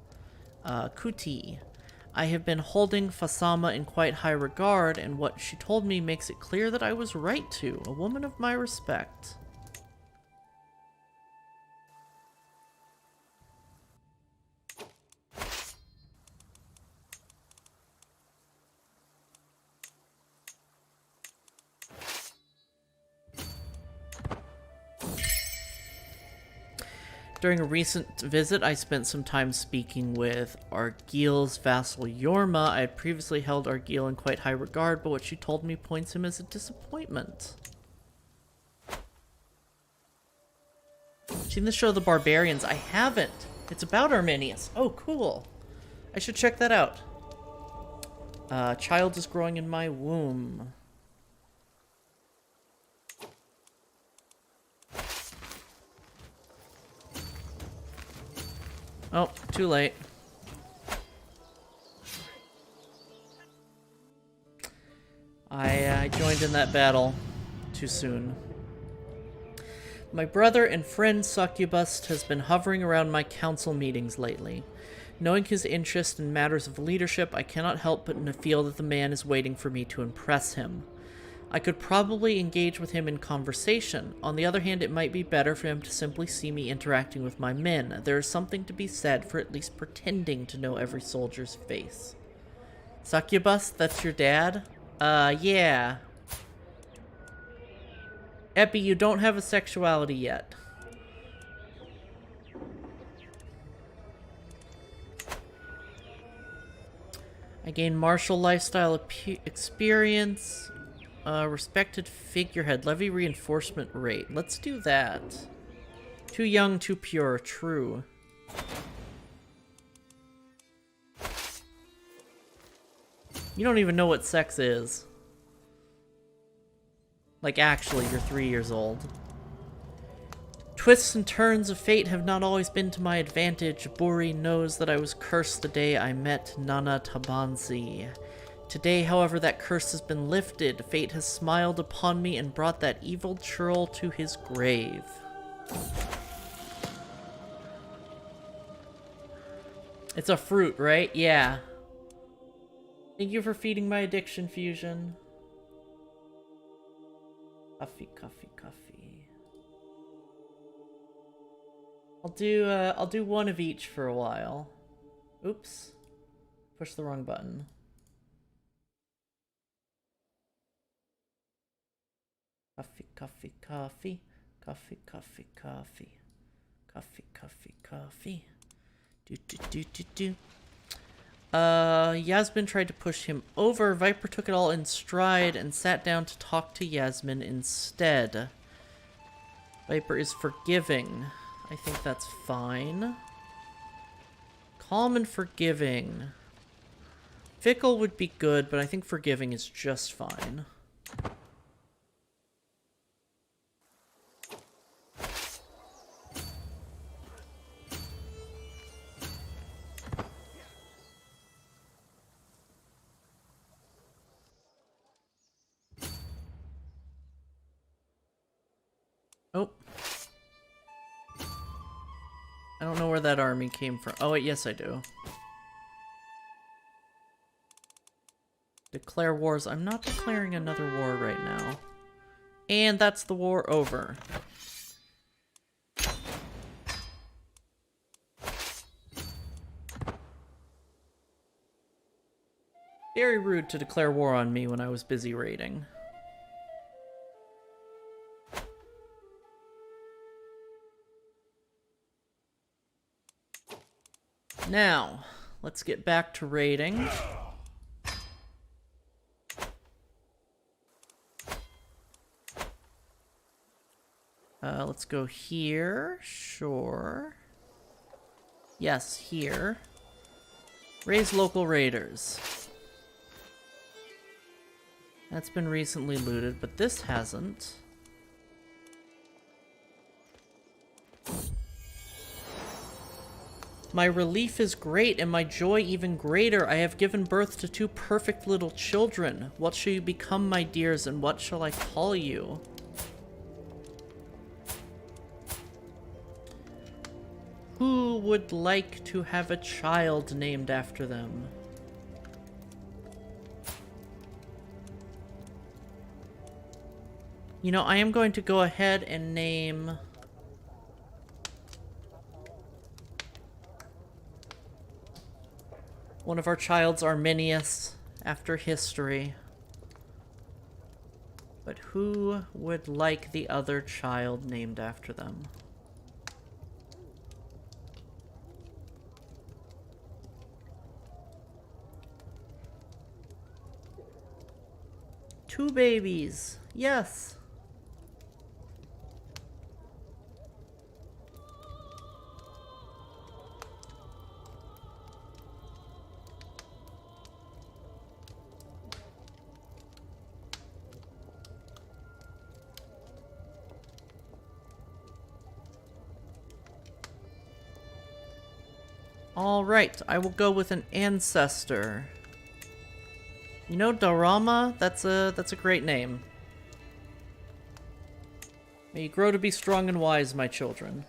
Kuti. I have been holding Fasama in quite high regard, and what she told me makes it clear that I was right to, a woman of my respect. During a recent visit, I spent some time speaking with Argyle's vassal Yorma. I had previously held Argyle in quite high regard, but what she told me points him as a disappointment. Seen the show The Barbarians? I haven't. It's about Arminius. Oh, cool. I should check that out. Child is growing in my womb. Oh, too late. I joined in that battle too soon. My brother and friend Succubus has been hovering around my council meetings lately. Knowing his interest in matters of leadership, I cannot help but feel that the man is waiting for me to impress him. I could probably engage with him in conversation. On the other hand, it might be better for him to simply see me interacting with my men. There is something to be said for at least pretending to know every soldier's face. Succubus, that's your dad? Yeah. Epi, you don't have a sexuality yet. I gain martial lifestyle experience. Respected figurehead. Levy reinforcement rate. Let's do that. Too young, too pure. True. You don't even know what sex is. Like, actually, you're 3 years old. Twists and turns of fate have not always been to my advantage. Buri knows that I was cursed the day I met Nana Tabansi. Today, however, that curse has been lifted. Fate has smiled upon me and brought that evil churl to his grave. It's a fruit, right? Yeah. Thank you for feeding my addiction, Fusion. Coffee, coffee, coffee. I'll do one of each for a while. Oops. Push the wrong button. Coffee, coffee, coffee. Coffee, coffee, coffee. Coffee, coffee, coffee. Do. Yasmin tried to push him over. Viper took it all in stride and sat down to talk to Yasmin instead. Viper is forgiving. I think that's fine. Calm and forgiving. Fickle would be good, but I think forgiving is just fine. Oh. I don't know where that army came from. Oh, wait, yes I do. Declare wars. I'm not declaring another war right now. And that's the war over. Very rude to declare war on me when I was busy raiding. Now, let's get back to raiding. Let's go here. Sure. Yes, here. Raise local raiders. That's been recently looted, but this hasn't. My relief is great, and my joy even greater. I have given birth to 2 perfect little children. What shall you become, my dears, and what shall I call you? Who would like to have a child named after them? You know, I am going to go ahead and name... one of our childs Arminius, after history. But who would like the other child named after them? Two babies. Yes. Alright, I will go with an ancestor. You know, Daurama? That's a great name. May you grow to be strong and wise, my children.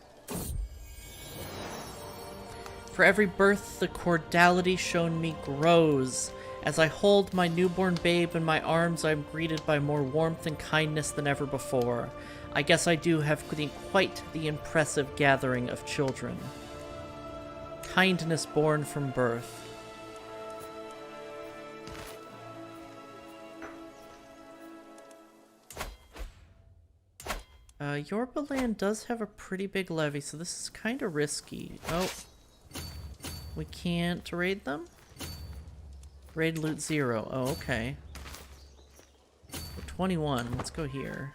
For every birth, the cordiality shown me grows. As I hold my newborn babe in my arms, I am greeted by more warmth and kindness than ever before. I guess I do have quite the impressive gathering of children. Kindness born from birth. Yorba Land does have a pretty big levy, so this is kind of risky. Oh. We can't raid them? Raid loot 0. Oh, okay. 21. Let's go here.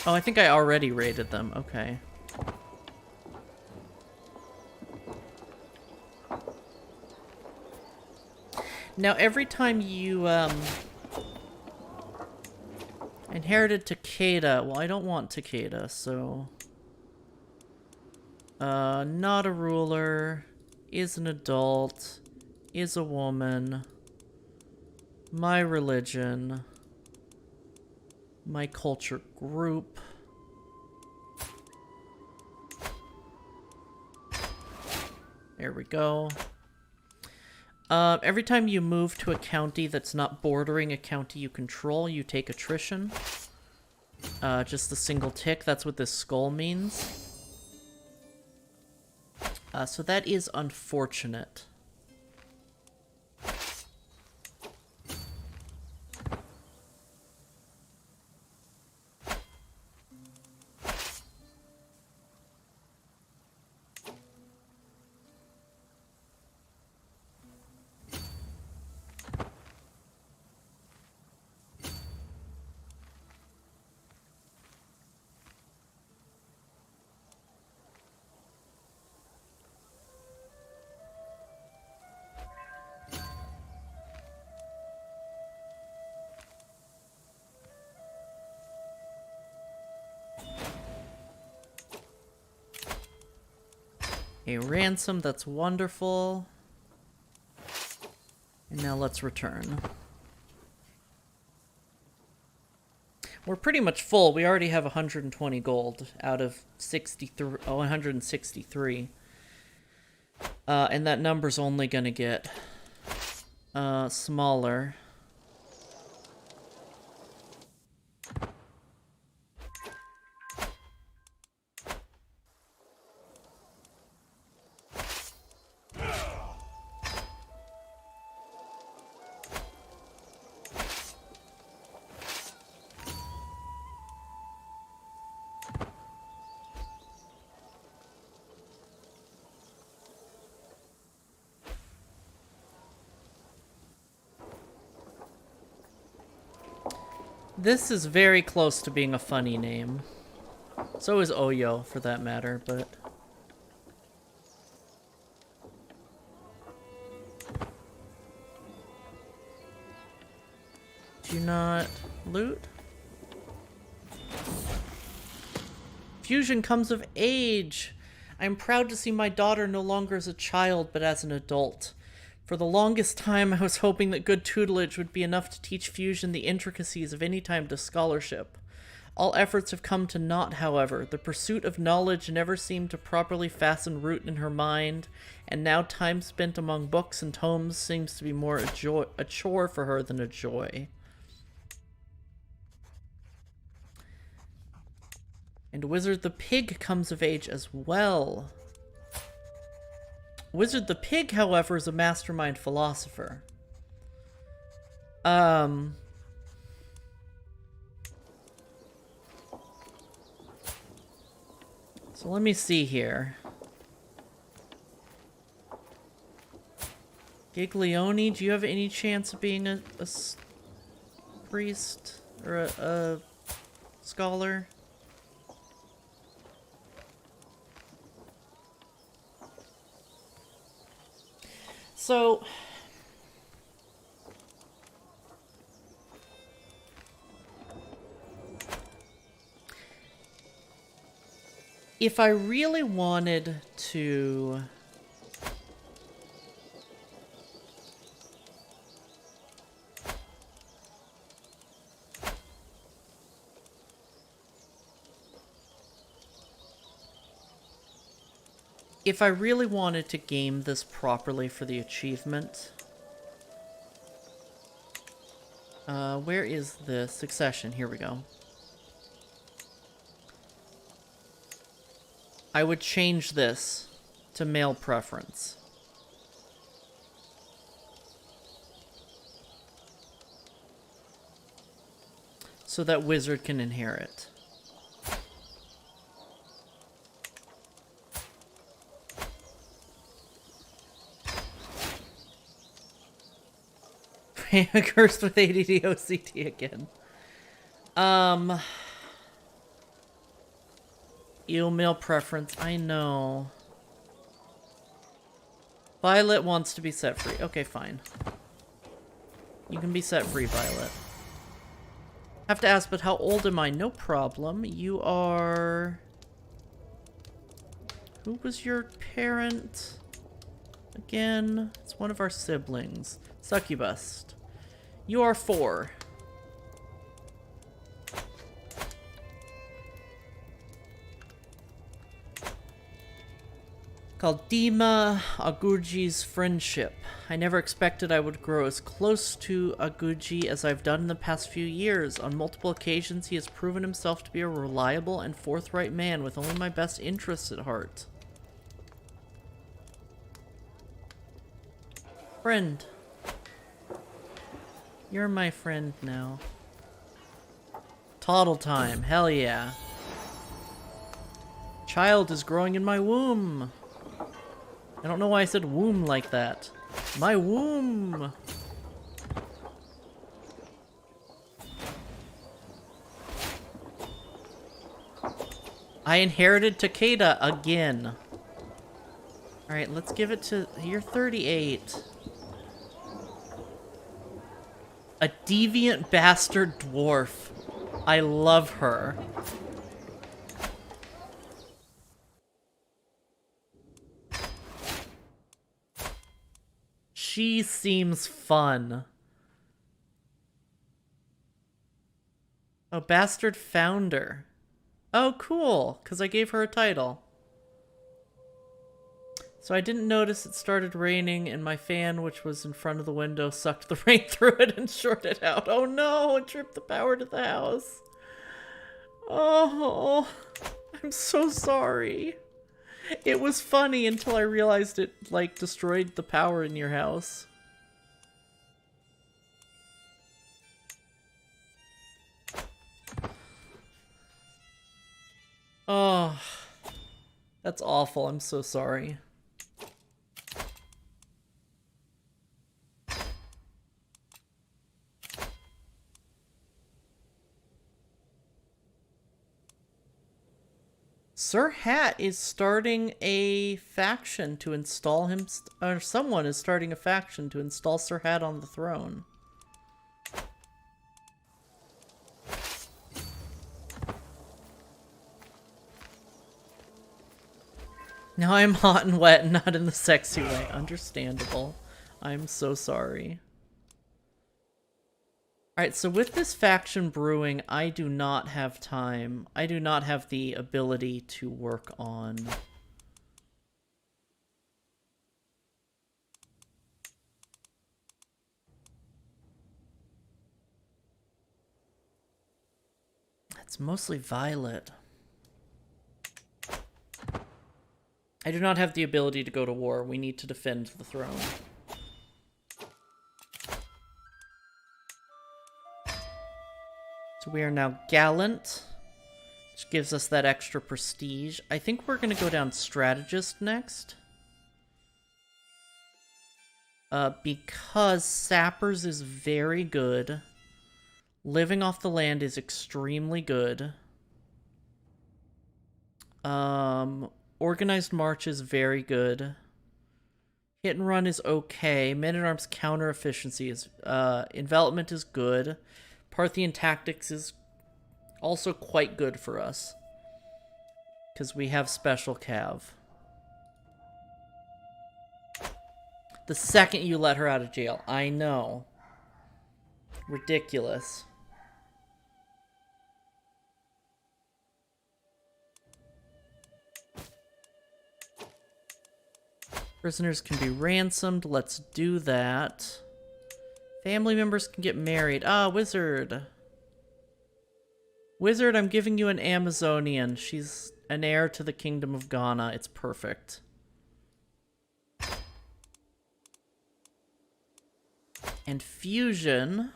Oh, I think I already raided them. Okay. Now, every time you, inherited Takeda. Well, I don't want Takeda, so... not a ruler. Is an adult. Is a woman. My religion. My culture group. There we go. Every time you move to a county that's not bordering a county you control, you take attrition. Just a single tick, that's what this skull means. So that is unfortunate. A ransom, that's wonderful. And now let's return. We're pretty much full. We already have 120 gold out of 163. And that number's only gonna get smaller. This is very close to being a funny name. So is Oyo, for that matter, but... Do not loot? Fusion comes of age! I am proud to see my daughter no longer as a child, but as an adult. For the longest time, I was hoping that good tutelage would be enough to teach Fusion the intricacies of any time to scholarship. All efforts have come to naught, however. The pursuit of knowledge never seemed to properly fasten root in her mind, and now time spent among books and tomes seems to be more a chore for her than a joy. And Wizard the Pig comes of age as well. Wizard the Pig, however, is a mastermind philosopher. So let me see here. Giglione, do you have any chance of being a priest? Or a scholar? So, If I really wanted to... If I really wanted to game this properly for the achievement... where is the succession? Here we go. I would change this to male preference. So that wizard can inherit. Cursed with ADD OCD again. Eel male preference, I know. Violet wants to be set free. Okay, fine. You can be set free, Violet. Have to ask, but how old am I? No problem. You are... Who was your parent? Again, it's one of our siblings. Succubus. You are 4. Called Dima Aguji's Friendship. I never expected I would grow as close to Aguji as I've done in the past few years. On multiple occasions, he has proven himself to be a reliable and forthright man with only my best interests at heart. Friend. You're my friend now. Toddle time. Hell yeah. Child is growing in my womb. I don't know why I said womb like that. My womb! I inherited Takeda again. Alright, let's give it to... You're 38. A deviant bastard dwarf. I love her. She seems fun. Oh, bastard founder. Oh, cool, because I gave her a title. So I didn't notice it started raining, and my fan, which was in front of the window, sucked the rain through it and shorted it out. Oh no, it tripped the power to the house. Oh, I'm so sorry. It was funny until I realized it, like, destroyed the power in your house. Oh, that's awful. I'm so sorry. Sir Hat is starting a faction to install him, or someone is starting a faction to install Sir Hat on the throne. Now I'm hot and wet, not in the sexy way. Understandable. I'm so sorry. Alright, so with this faction brewing, I do not have time. I do not have the ability to work on... It's mostly Violet. I do not have the ability to go to war. We need to defend the throne. So we are now Gallant, which gives us that extra prestige. I think we're going to go down Strategist next. Because Sappers is very good. Living off the land is extremely good. Organized March is very good. Hit and Run is okay. Men-at-Arms counter efficiency is... envelopment is good. Parthian Tactics is also quite good for us. Because we have special cav. The second you let her out of jail. I know. Ridiculous. Prisoners can be ransomed. Let's do that. Family members can get married. Ah, wizard. Wizard, I'm giving you an Amazonian. She's an heir to the kingdom of Ghana. It's perfect. And fusion.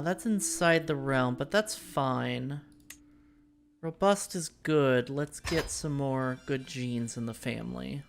That's inside the realm, but that's fine. Robust is good. Let's get some more good genes in the family.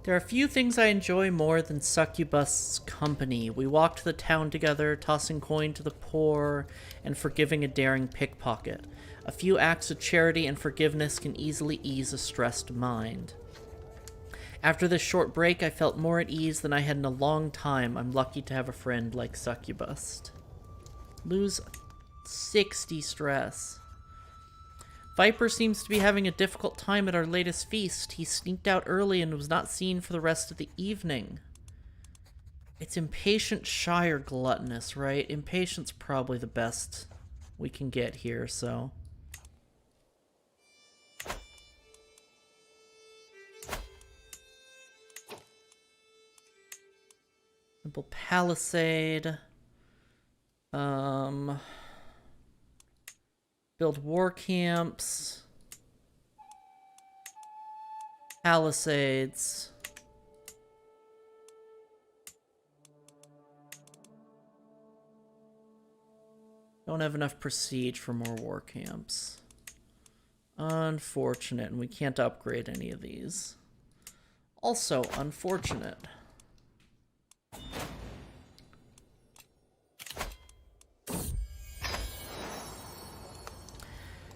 There are few things I enjoy more than Succubus's company. We walked the town together, tossing coin to the poor and forgiving a daring pickpocket. A few acts of charity and forgiveness can easily ease a stressed mind. After this short break, I felt more at ease than I had in a long time. I'm lucky to have a friend like Succubus. Lose 60 stress. Viper seems to be having a difficult time at our latest feast. He sneaked out early and was not seen for the rest of the evening. It's impatient, shy, or gluttonous, right? Impatient's probably the best we can get here, so... Simple Palisade. Build war camps. Palisades. Don't have enough prestige for more war camps. Unfortunate, and we can't upgrade any of these. Also unfortunate.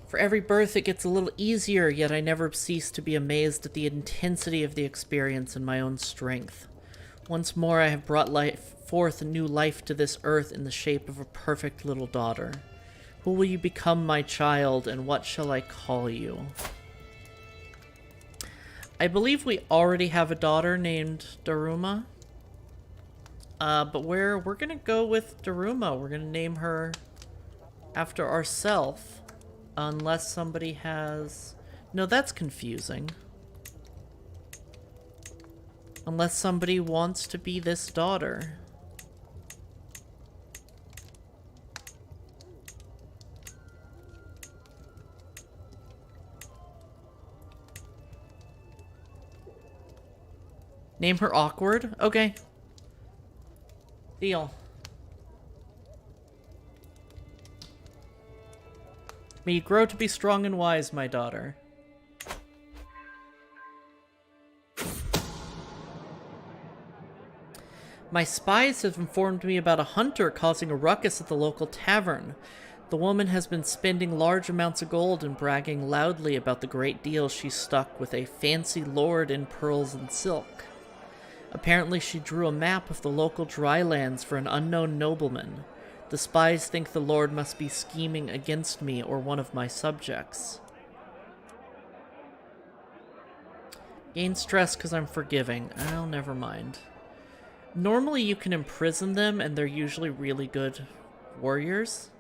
For every birth, it gets a little easier, yet I never cease to be amazed at the intensity of the experience and my own strength. Once more, I have brought forth a new life to this earth in the shape of a perfect little daughter. Who will you become, my child, and what shall I call you? I believe we already have a daughter named Daurama. But we're gonna go with Daurama. We're gonna name her after ourselves. Unless somebody has... No, that's confusing. Unless somebody wants to be this daughter. Name her Awkward? Okay. Deal. May you grow to be strong and wise, my daughter. My spies have informed me about a hunter causing a ruckus at the local tavern. The woman has been spending large amounts of gold and bragging loudly about the great deal she struck with a fancy lord in pearls and silk. Apparently she drew a map of the local dry lands for an unknown nobleman. The spies think the Lord must be scheming against me or one of my subjects. Gain stress because I'm forgiving. Oh, never mind. Normally you can imprison them and they're usually really good warriors.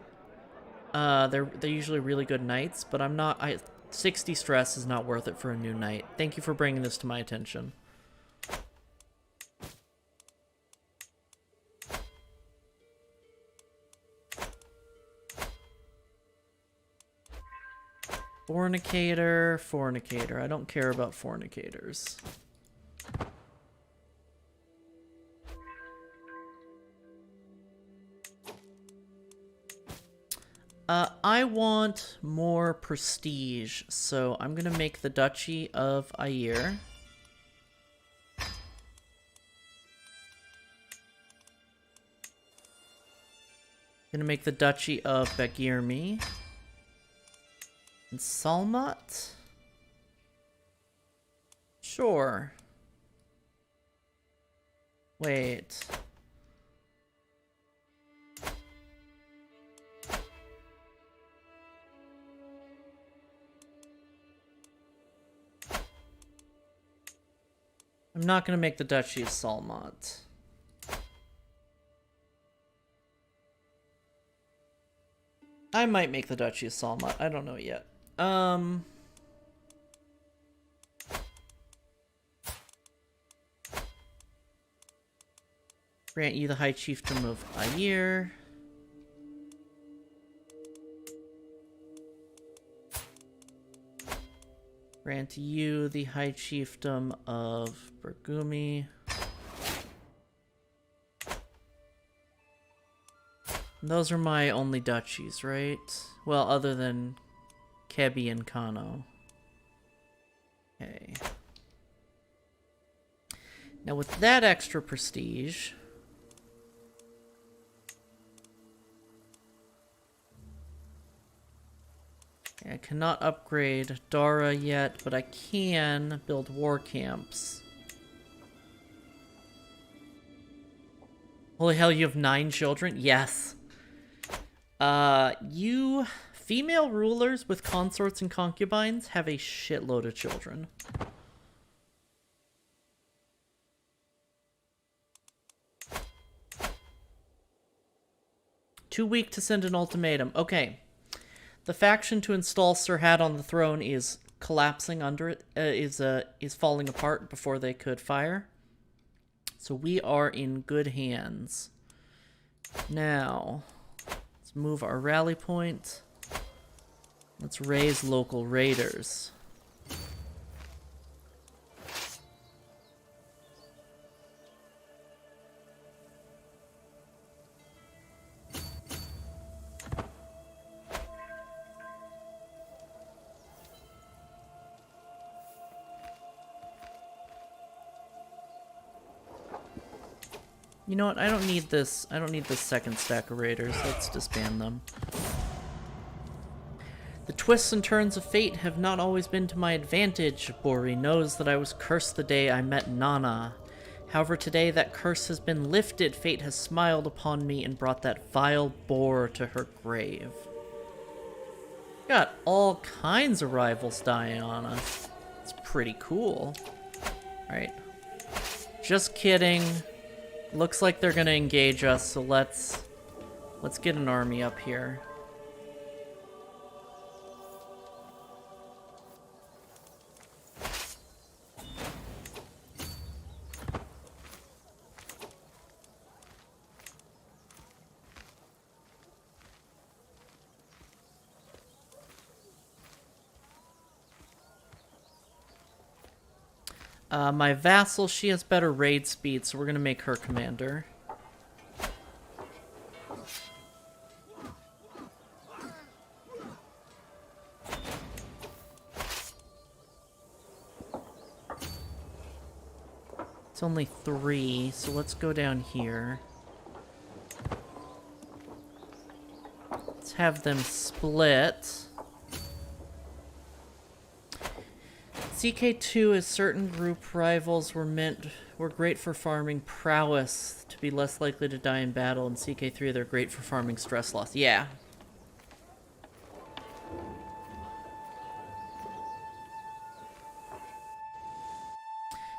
They're usually really good knights, but 60 stress is not worth it for a new knight. Thank you for bringing this to my attention. Fornicator. I don't care about fornicators. I want more prestige, so I'm gonna make the Duchy of Air. Gonna make the Duchy of Begirmi. And Salmat? Sure. Wait. I'm not gonna make the Duchy of Salmat. I might make the Duchy of Salmat. I don't know yet. Grant you the High Chiefdom of Air. Grant you the High Chiefdom of Burgumi. Those are my only duchies, right? Well, other than Kebi and Kano. Okay. Now with that extra prestige... I cannot upgrade Daura yet, but I can build war camps. Holy hell, you have 9 children? Yes. You female rulers with consorts and concubines have a shitload of children. Too weak to send an ultimatum. Okay. The faction to install Sir Hat on the throne is collapsing under it, is falling apart before they could fire. So we are in good hands. Now, let's move our rally point. Let's raise local raiders. You know what? I don't need this. I don't need this second stack of raiders. Let's disband them. The twists and turns of fate have not always been to my advantage. Bori knows that I was cursed the day I met Nana. However, today that curse has been lifted. Fate has smiled upon me and brought that vile boar to her grave. Got all kinds of rivals dying on us. It's pretty cool. Alright. Just kidding. Looks like they're gonna engage us, so let's get an army up here. My vassal, she has better raid speed, so we're gonna make her commander. It's only 3, so let's go down here. Let's have them split. CK2 is certain group rivals were great for farming prowess to be less likely to die in battle, and CK3 they're great for farming stress loss. Yeah.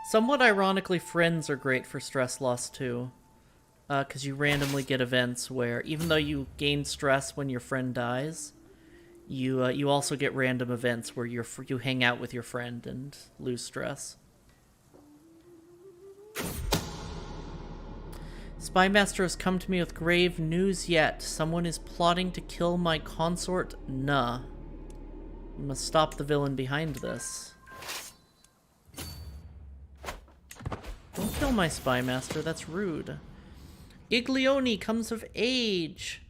Somewhat ironically, friends are great for stress loss too. Because you randomly get events where, even though you gain stress when your friend dies, you also get random events where you hang out with your friend and lose stress. Spymaster has come to me with grave news yet. Someone is plotting to kill my consort, Nah. We must stop the villain behind this. Don't kill my Spymaster, that's rude. Giglione comes of age.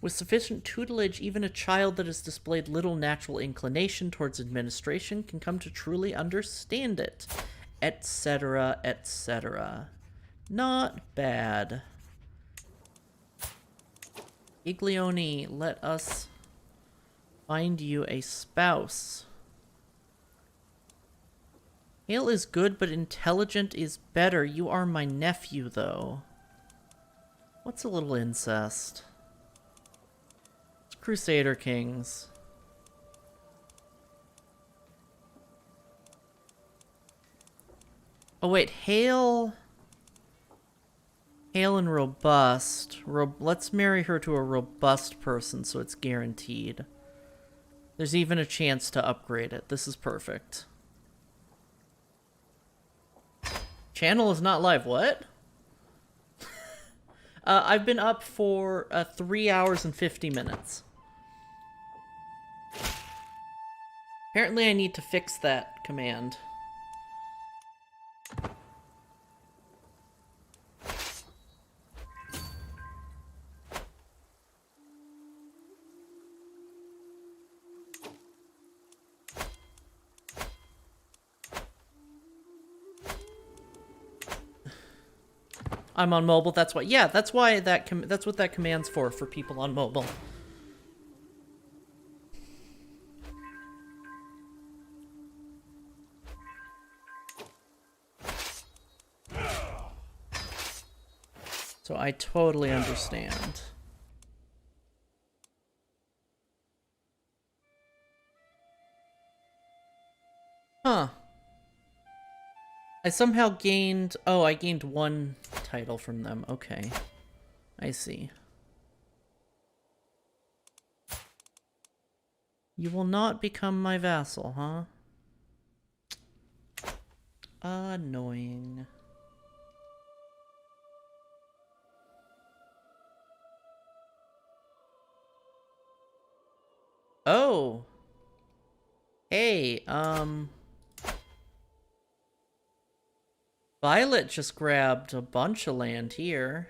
With sufficient tutelage, even a child that has displayed little natural inclination towards administration can come to truly understand it, etc., etc. Not bad. Iglioni, let us find you a spouse. Hale is good, but intelligent is better. You are my nephew, though. What's a little incest? It's Crusader Kings. Oh wait, Hale and robust. Let's marry her to a robust person so it's guaranteed. There's even a chance to upgrade it. This is perfect. Channel is not live. What? I've been up for 3 hours and 50 minutes. Apparently I need to fix that command. I'm on mobile. That's why. Yeah, that's why that's what that command's for people on mobile. So I totally understand. Huh. I somehow gained... Oh, I gained one title from them. Okay. I see. You will not become my vassal, huh? Annoying. Oh! Hey, Violet just grabbed a bunch of land here.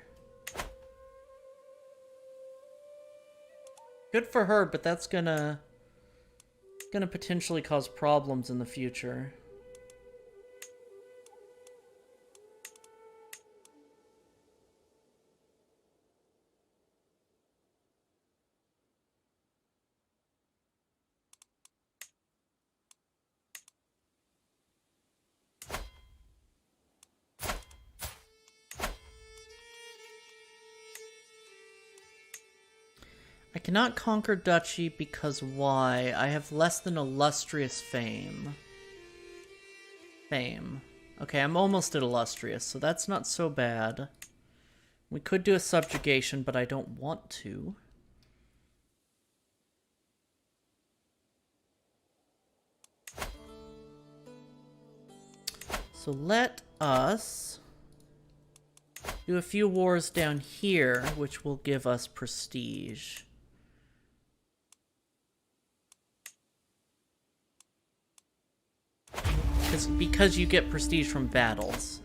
Good for her, but that's gonna potentially cause problems in the future. I cannot conquer duchy because why? I have less than illustrious fame. Okay, I'm almost at illustrious, so that's not so bad. We could do a subjugation, but I don't want to. So let us do a few wars down here, which will give us prestige. Because you get prestige from battles.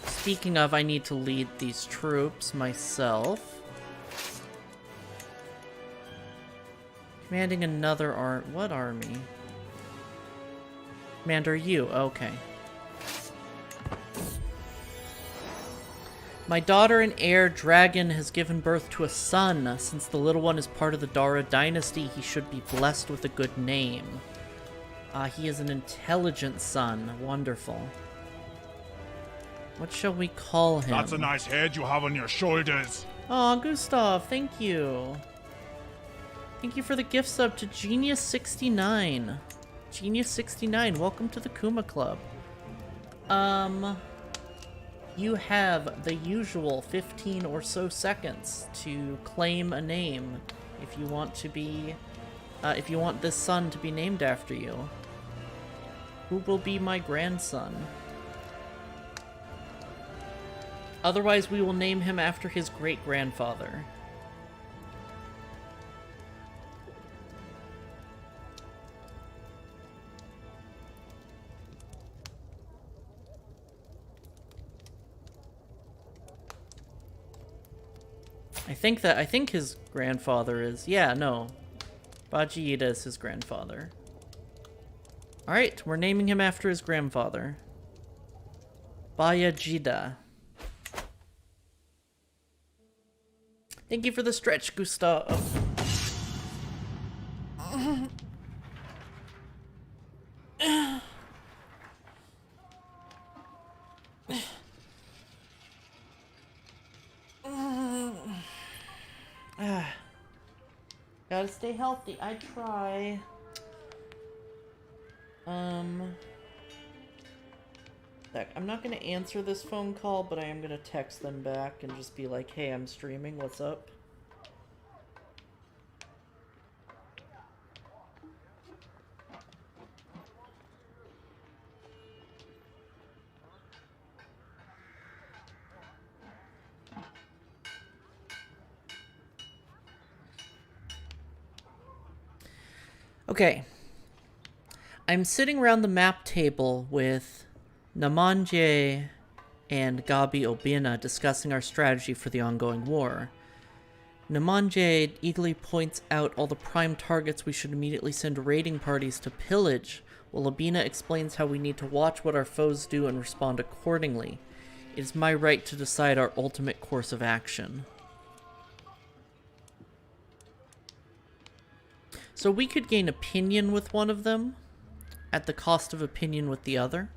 Speaking of, I need to lead these troops myself. Commanding another what army? Commander you, okay. My daughter and heir, Dragon, has given birth to a son. Since the little one is part of the Daura dynasty, he should be blessed with a good name. He is an intelligent son. Wonderful. What shall we call him? That's a nice head you have on your shoulders. Aw, Gustav, thank you. Thank you for the gift sub to Genius69. Genius69, welcome to the Kuma Club. You have the usual 15 or so seconds to claim a name if you want to be, if you want this son to be named after you. Who will be my grandson? Otherwise, we will name him after his great-grandfather. I think his grandfather is... Yeah, no. Vajida is his grandfather. Alright, we're naming him after his grandfather. Bayajida. Thank you for the stretch, Gustav. Gotta stay healthy. I try. I'm not gonna answer this phone call, but I am gonna text them back and just be like, hey, I'm streaming, what's up? Okay. I'm sitting around the map table with Namanje and Gabi Obina discussing our strategy for the ongoing war. Namanje eagerly points out all the prime targets we should immediately send raiding parties to pillage, while Obina explains how we need to watch what our foes do and respond accordingly. It is my right to decide our ultimate course of action. So we could gain opinion with one of them, at the cost of opinion with the other.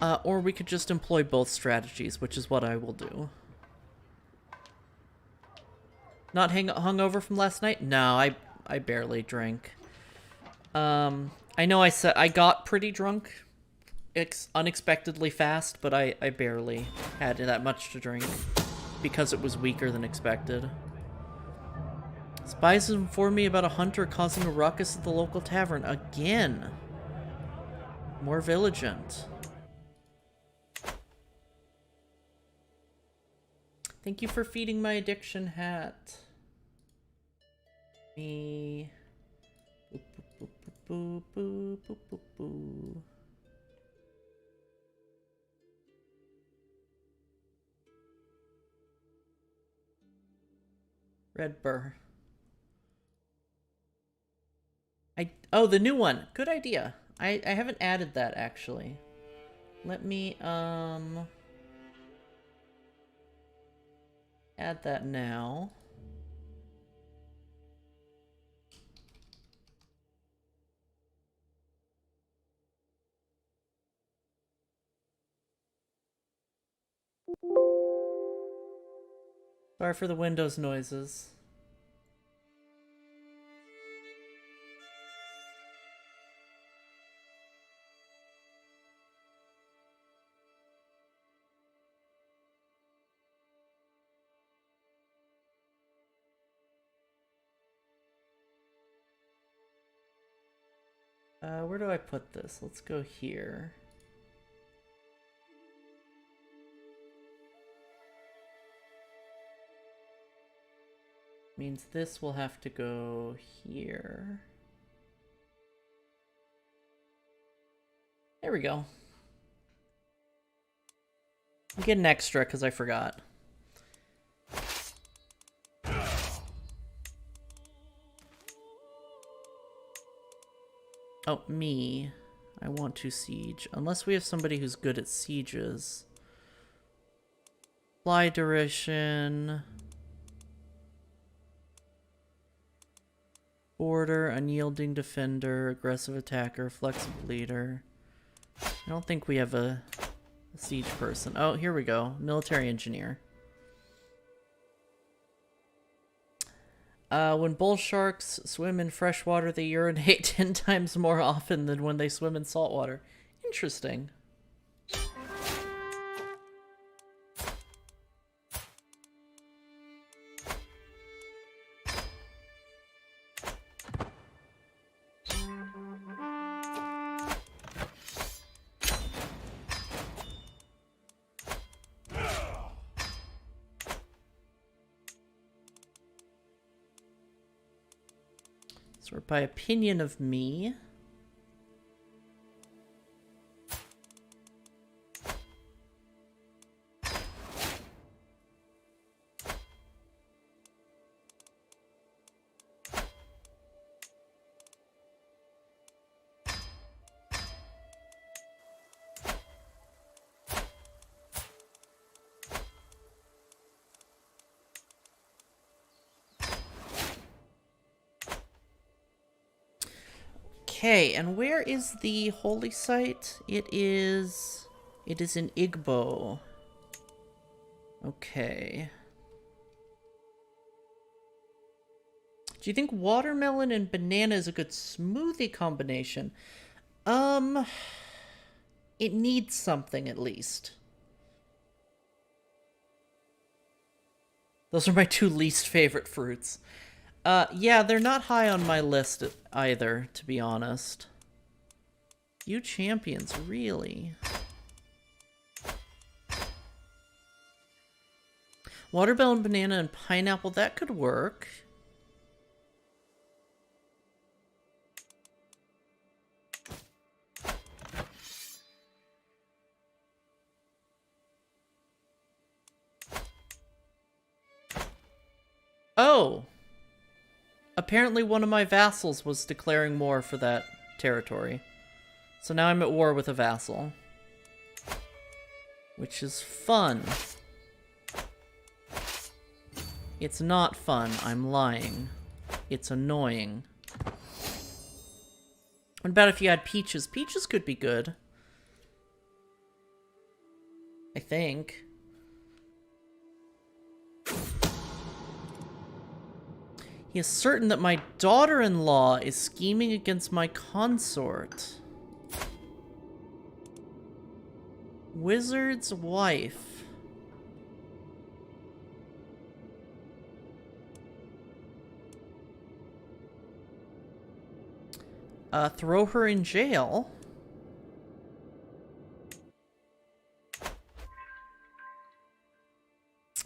Or we could just employ both strategies, which is what I will do. Not hungover from last night? No, I barely drank. I know I said I got pretty drunk unexpectedly fast, but I barely had that much to drink because it was weaker than expected. Spies informed me about a hunter causing a ruckus at the local tavern again. More vigilant. Thank you for feeding my addiction hat. Me. Boop, boop, boop, boop, boop, boop, boop. Red burr. Oh, the new one. Good idea. I haven't added that actually. Let me add that now. Sorry for the Windows noises. Where do I put this? Let's go here. Means this will have to go here. There we go. I'll get an extra because I forgot. Oh, me. I want to siege. Unless we have somebody who's good at sieges. Fly duration. Border, unyielding defender, aggressive attacker, flexible leader. I don't think we have a siege person. Oh, here we go. Military engineer. When bull sharks swim in fresh water, they urinate 10 times more often than when they swim in salt water. Interesting. Sort by opinion of me. Okay, and where is the holy site? It is in Igbo. Okay. Do you think watermelon and banana is a good smoothie combination? It needs something at least. Those are my two least favorite fruits. Yeah, they're not high on my list either, to be honest. You champions, really? Watermelon, banana, and pineapple, that could work. Oh! Apparently one of my vassals was declaring war for that territory. So now I'm at war with a vassal. Which is fun. It's not fun, I'm lying. It's annoying. What about if you had peaches? Peaches could be good. I think. He is certain that my daughter-in-law is scheming against my consort. Wizard's wife. Throw her in jail.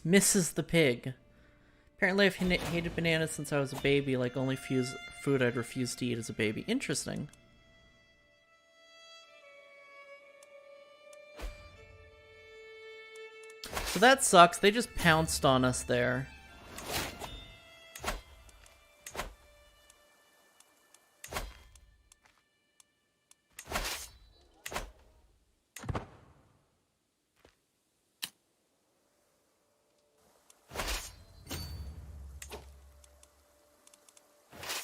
Mrs. the pig. Apparently I've hated bananas since I was a baby, like only food I'd refuse to eat as a baby. Interesting. So that sucks, they just pounced on us there.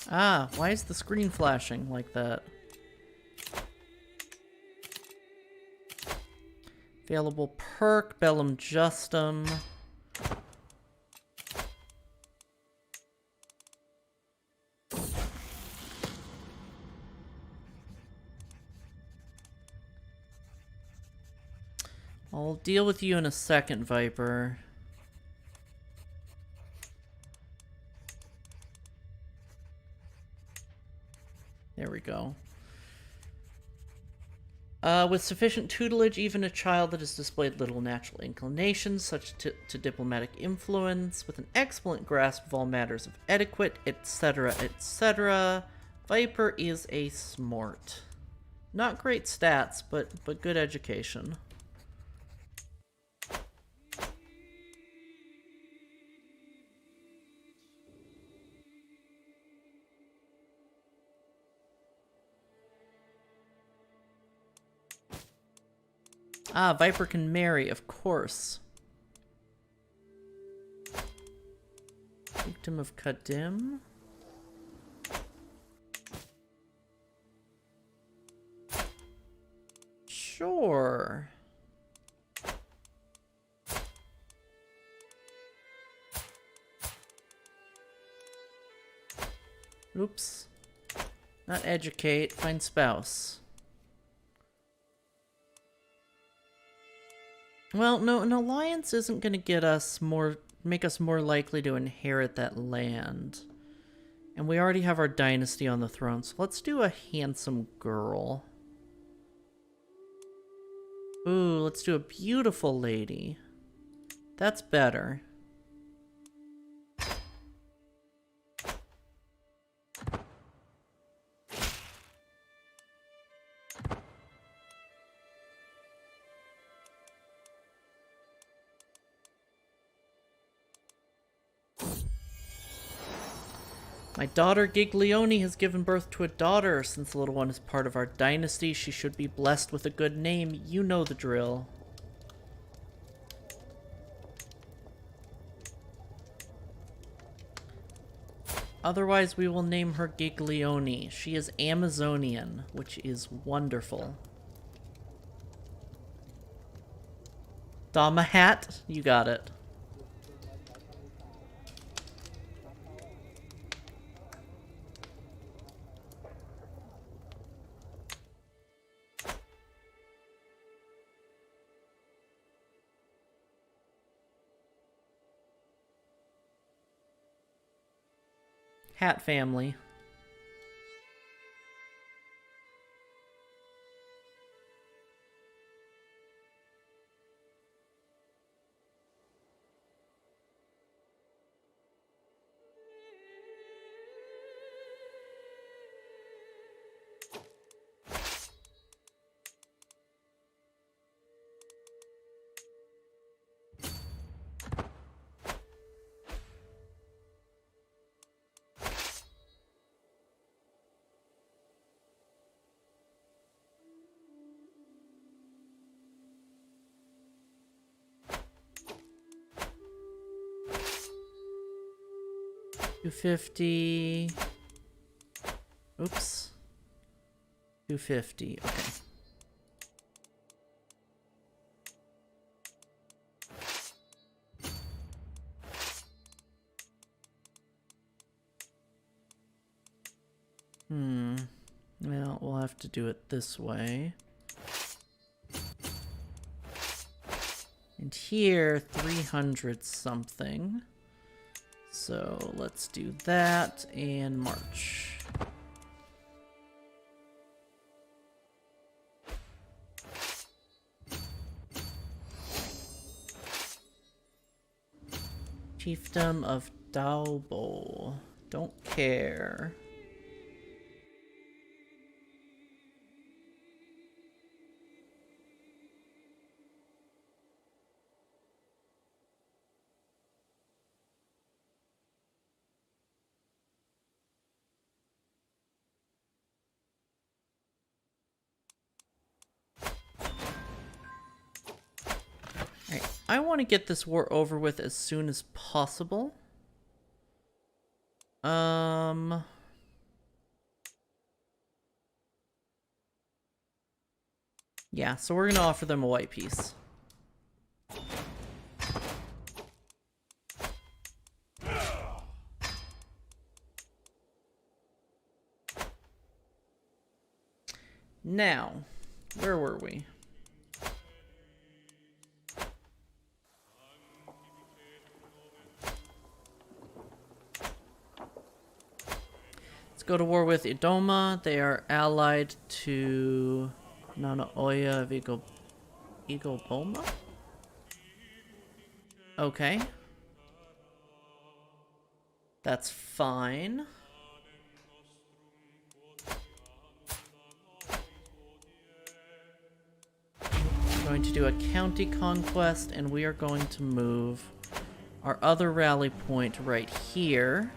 Ah, why is the screen flashing like that? Available perk, Bellum Justum. I'll deal with you in a second, Viper. There we go. With sufficient tutelage, even a child that has displayed little natural inclinations, such to diplomatic influence, with an excellent grasp of all matters of etiquette, etc., etc., Viper is a smart. Not great stats, but good education. Ah, Viper can marry, of course. Victim of Kadim. Sure. Oops. Not educate, find spouse. Well, no, an alliance isn't going to make us more likely to inherit that land. And we already have our dynasty on the throne, so let's do a handsome girl. Ooh, let's do a beautiful lady. That's better. My daughter Giglione has given birth to a daughter. Since the little one is part of our dynasty, she should be blessed with a good name. You know the drill. Otherwise, we will name her Giglione. She is Amazonian, which is wonderful. Dama hat? You got it. Hat family. $250. Oops. $250. Okay. Well, we'll have to do it this way. And here, 300 something. So let's do that and march. Chiefdom of Daobo. Don't care. I want to get this war over with as soon as possible. Yeah, so we're gonna offer them a white piece. Now, where were we? Go to war with Idoma. They are allied to Nanaoya of Igoboma? Okay. That's fine. We're going to do a county conquest, and we are going to move our other rally point right here.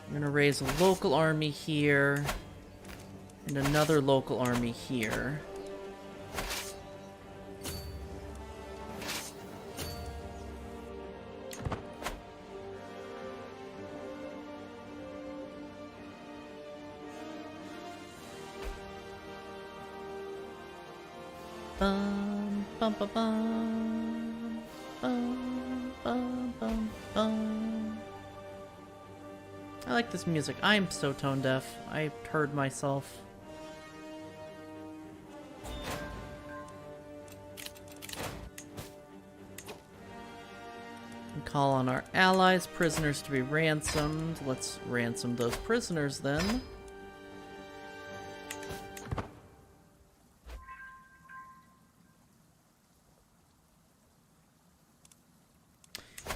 We're gonna raise a local army here, and another local army here. Bum, bum, bum, bum, bum, bum, bum, bum. I like this music. I am so tone deaf. I heard myself. And call on our allies, prisoners to be ransomed. Let's ransom those prisoners then.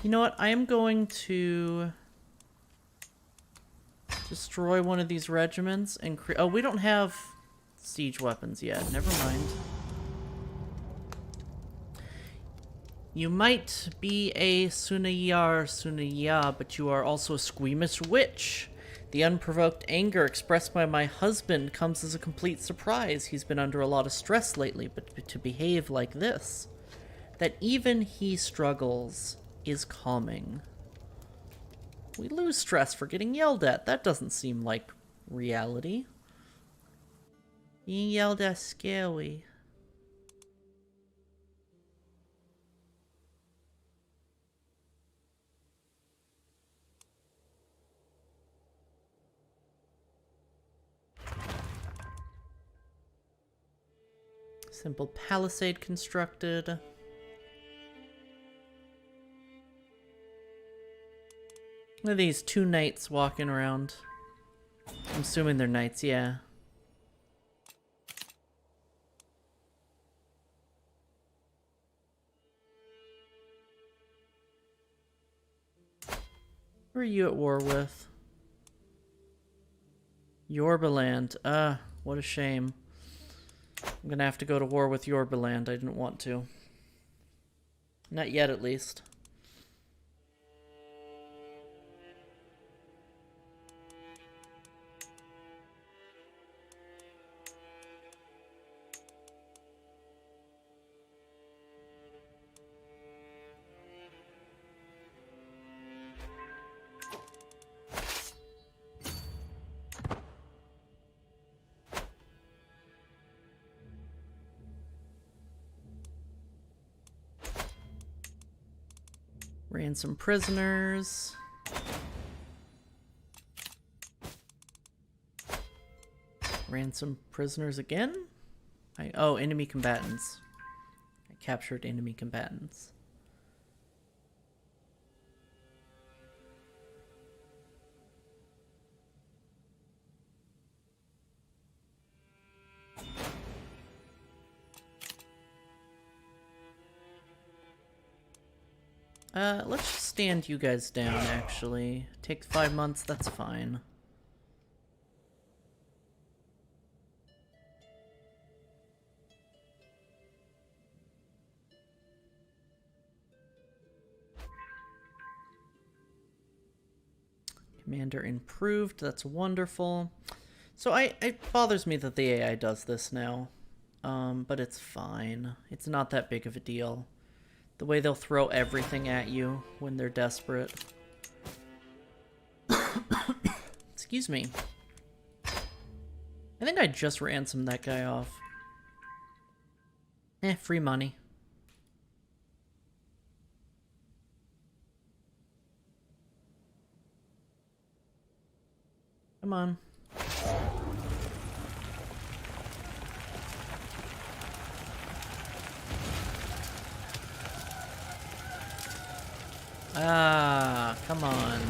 You know what? I am going to destroy one of these regiments and create... Oh, we don't have siege weapons yet. Never mind. You might be a Sunaya, but you are also a squeamish witch. The unprovoked anger expressed by my husband comes as a complete surprise. He's been under a lot of stress lately, but to behave like this, that even he struggles, is calming. We lose stress for getting yelled at. That doesn't seem like reality. Being yelled at is scary. Simple palisade constructed. Look at these two knights walking around. I'm assuming they're knights, yeah. Who are you at war with? Yorbaland. What a shame. I'm gonna have to go to war with Yorbaland. I didn't want to. Not yet, at least. Ransom prisoners. Ransom prisoners again? Oh, enemy combatants. I captured enemy combatants. Let's just stand you guys down, actually. Take 5 months, that's fine. Commander improved, that's wonderful. So it bothers me that the AI does this now. But it's fine. It's not that big of a deal. The way they'll throw everything at you when they're desperate. Excuse me. I think I just ransomed that guy off. Free money. Come on. Ah, come on.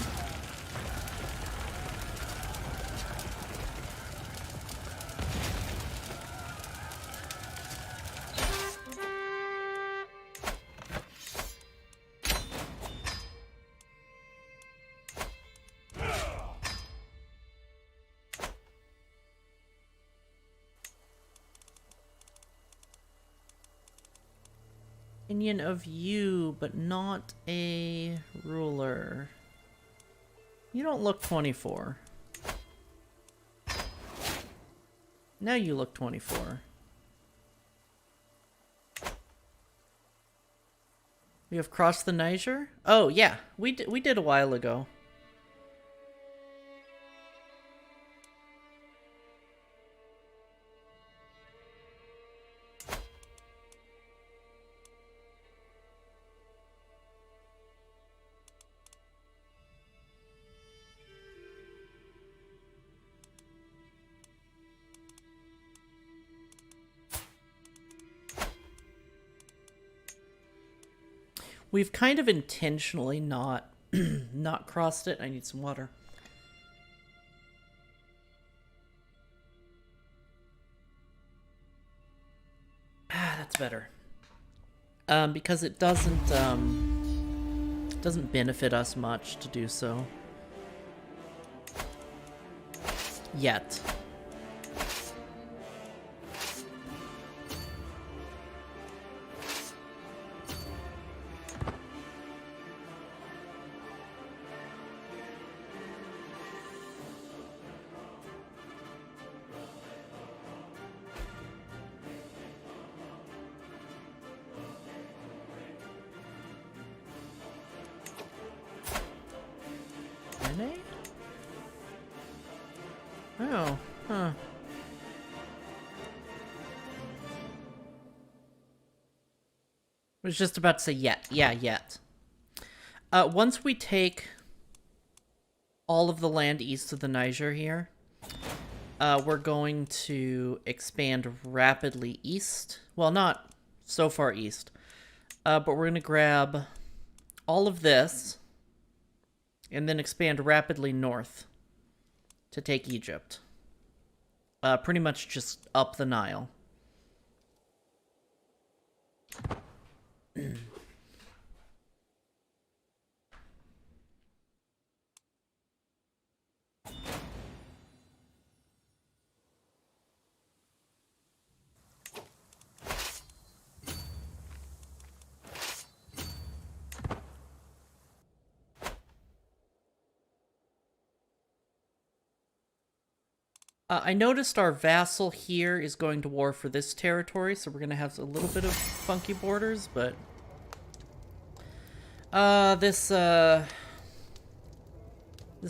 Opinion of you, but not a ruler. You don't look 24. Now you look 24. We have crossed the Niger? Oh yeah, we did a while ago. We've kind of intentionally not not crossed it. I need some water. That's better. Because it doesn't benefit us much to do so. Yet. Bene? Oh, huh. I was just about to say yet. Yeah, yet. Once we take all of the land east of the Niger here, we're going to expand rapidly east. Well, not so far east. But we're going to grab all of this and then expand rapidly north to take Egypt. Pretty much just up the Nile. I noticed our vassal here is going to war for this territory, so we're going to have a little bit of funky borders, but... This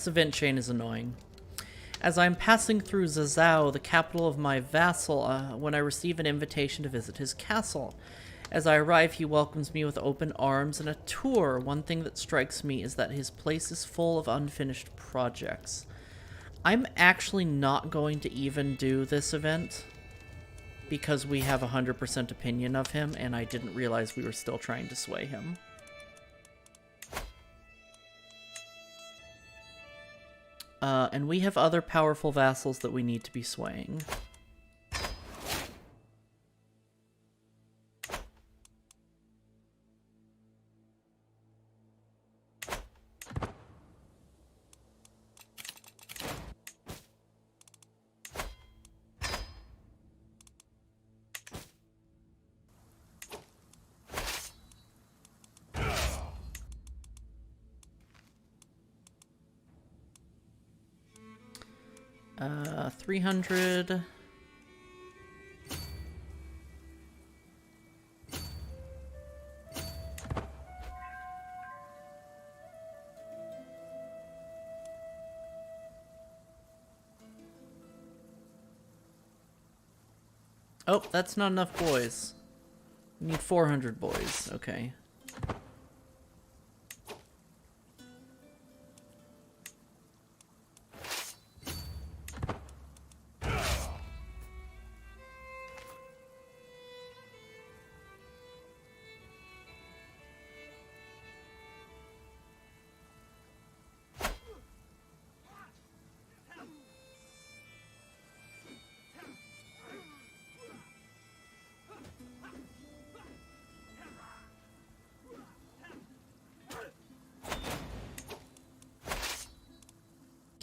event chain is annoying. As I'm passing through Zazao, the capital of my vassal, when I receive an invitation to visit his castle. As I arrive, he welcomes me with open arms and a tour. One thing that strikes me is that his place is full of unfinished projects. I'm actually not going to even do this event because we have 100% opinion of him, and I didn't realize we were still trying to sway him. And we have other powerful vassals that we need to be swaying. Uh, 300. Oh, that's not enough boys. We need 400 boys. Okay.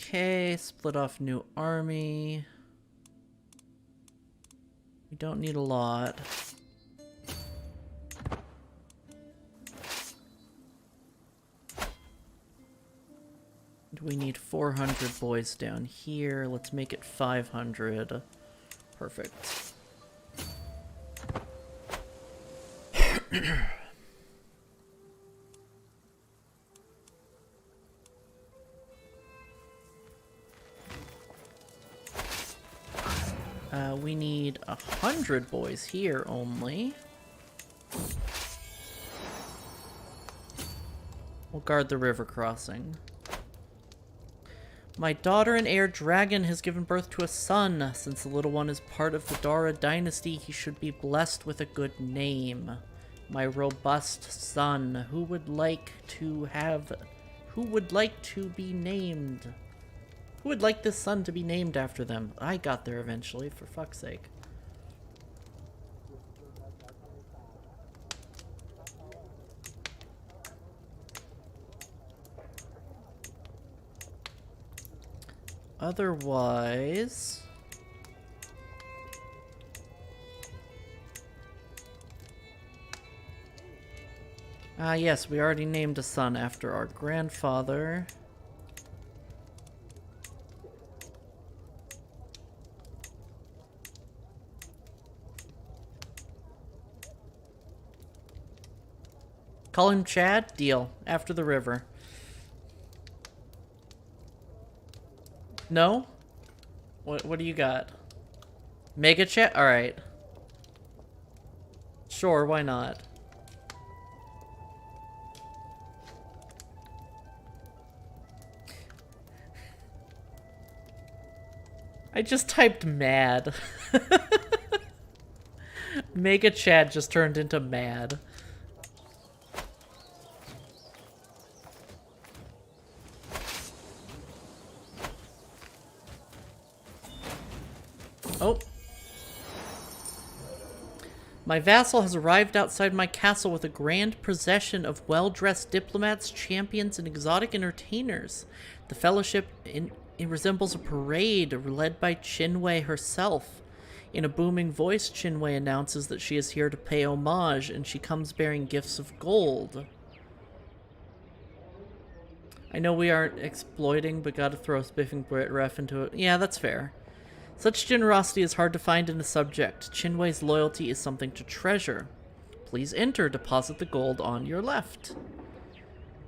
Okay, split off new army. We don't need a lot. We need 400 boys down here. Let's make it 500. Perfect. We need 100 boys here only. We'll guard the river crossing. My daughter and heir dragon has given birth to a son. Since the little one is part of the Daura dynasty, he should be blessed with a good name. My robust son, who would like to be named? Who would like this son to be named after them? I got there eventually, for fuck's sake. Otherwise... yes, we already named a son after our grandfather. Call him Chad? Deal. After the river. No? What do you got? Mega chat? Alright. Sure, why not? I just typed mad. Mega chat just turned into mad. Oh. My vassal has arrived outside my castle with a grand procession of well-dressed diplomats, champions, and exotic entertainers. The fellowship it resembles a parade led by Chinwei herself. In a booming voice, Chinwei announces that she is here to pay homage, and she comes bearing gifts of gold. I know we aren't exploiting, but gotta throw a spiffing ref into it. Yeah, that's fair. Such generosity is hard to find in a subject. Chinwei's loyalty is something to treasure. Please enter, deposit the gold on your left.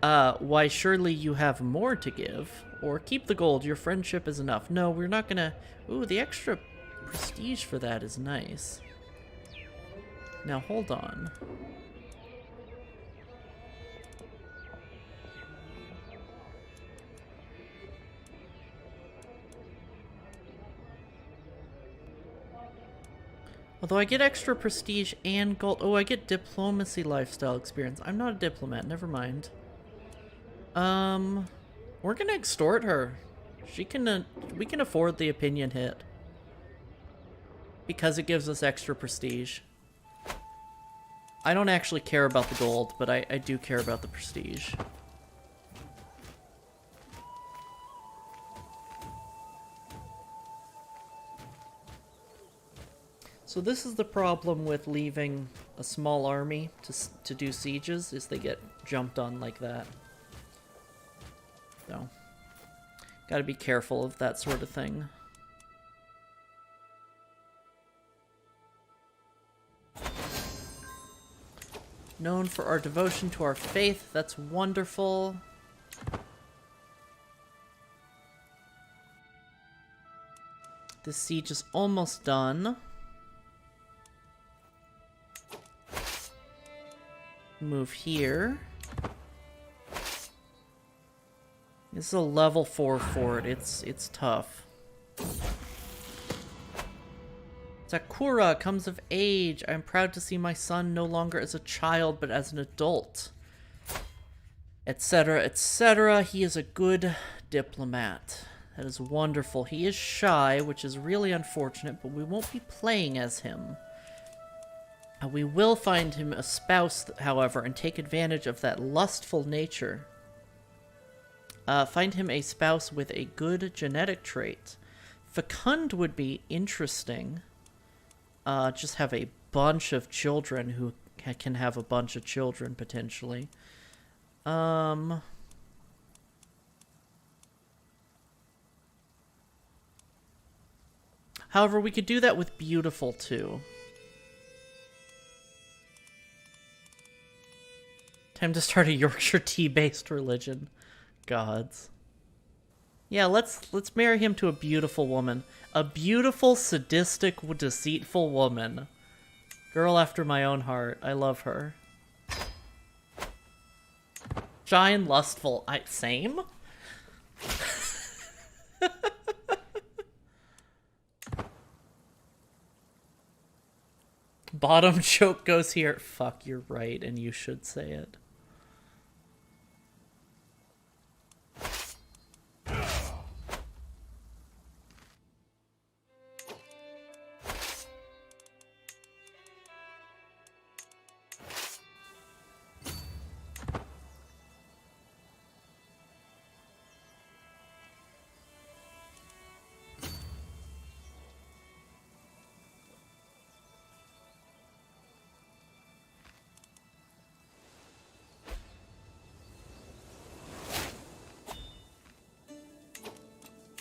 Why surely you have more to give. Or keep the gold, your friendship is enough. No, we're not gonna... Ooh, the extra prestige for that is nice. Now, hold on. Although I get extra prestige and gold. Oh, I get diplomacy lifestyle experience. I'm not a diplomat, never mind. We're gonna extort her. We can afford the opinion hit. Because it gives us extra prestige. I don't actually care about the gold, but I do care about the prestige. So this is the problem with leaving a small army to do sieges, is they get jumped on like that. So, gotta be careful of that sort of thing. Known for our devotion to our faith, that's wonderful. This siege is almost done. Move here. This is a level 4 fort. It's tough. Sakura comes of age. I am proud to see my son no longer as a child, but as an adult. Etc., etc. He is a good diplomat. That is wonderful. He is shy, which is really unfortunate, but we won't be playing as him. We will find him a spouse, however, and take advantage of that lustful nature. Find him a spouse with a good genetic trait. Fecund would be interesting. Just have a bunch of children who can have a bunch of children, potentially. However, we could do that with beautiful, too. Time to start a Yorkshire tea-based religion. Gods. Yeah, let's marry him to a beautiful woman. A beautiful, sadistic, deceitful woman. Girl after my own heart. I love her. Shy and lustful. Same? Bottom joke goes here. Fuck, you're right, and you should say it.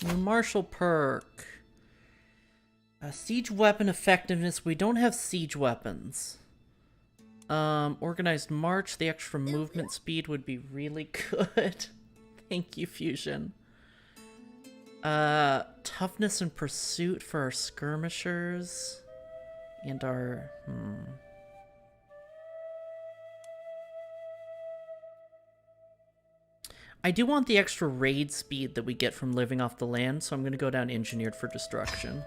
New martial perk. Siege weapon effectiveness. We don't have siege weapons. Organized march. The extra movement speed would be really good. Thank you, Fusion. Toughness and pursuit for our skirmishers. And our... I do want the extra raid speed that we get from living off the land, so I'm going to go down engineered for destruction.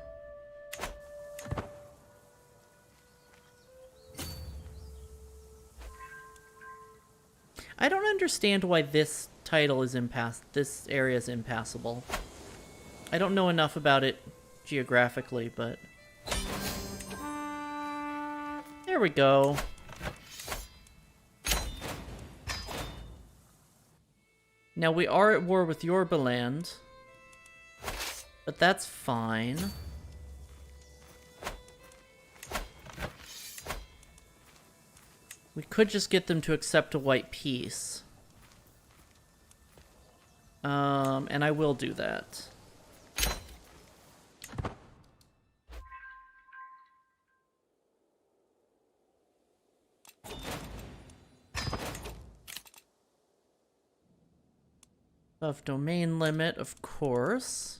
I don't understand why this title is this area is impassable. I don't know enough about it geographically, but... There we go. Now, we are at war with Yorbaland, but that's fine. We could just get them to accept a white peace. And I will do that. Of domain limit, of course.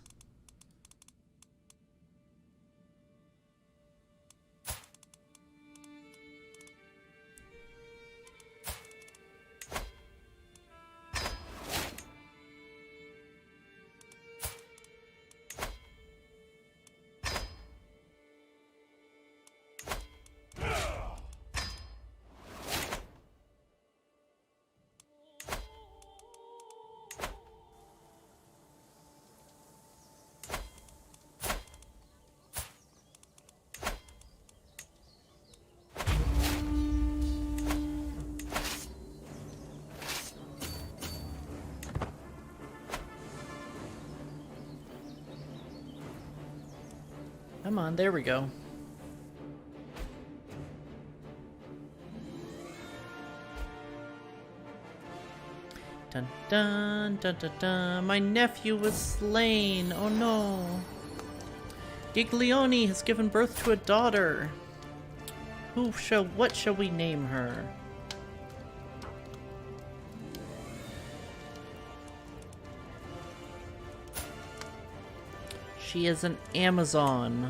Come on, there we go. Dun dun dun dun dun. My nephew was slain. Oh no. Giglione has given birth to a daughter. What shall we name her? She is an Amazon.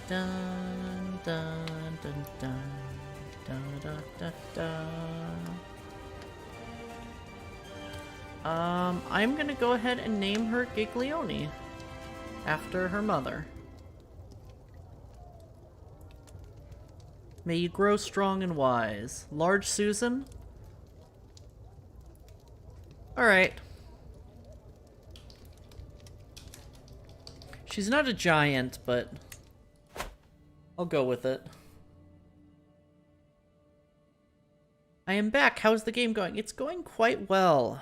Dun dun dun dun dun dun dun dun. I'm gonna go ahead and name her Giglione after her mother. May you grow strong and wise. Large Susan? Alright. She's not a giant, but I'll go with it. I am back. How's the game going? It's going quite well.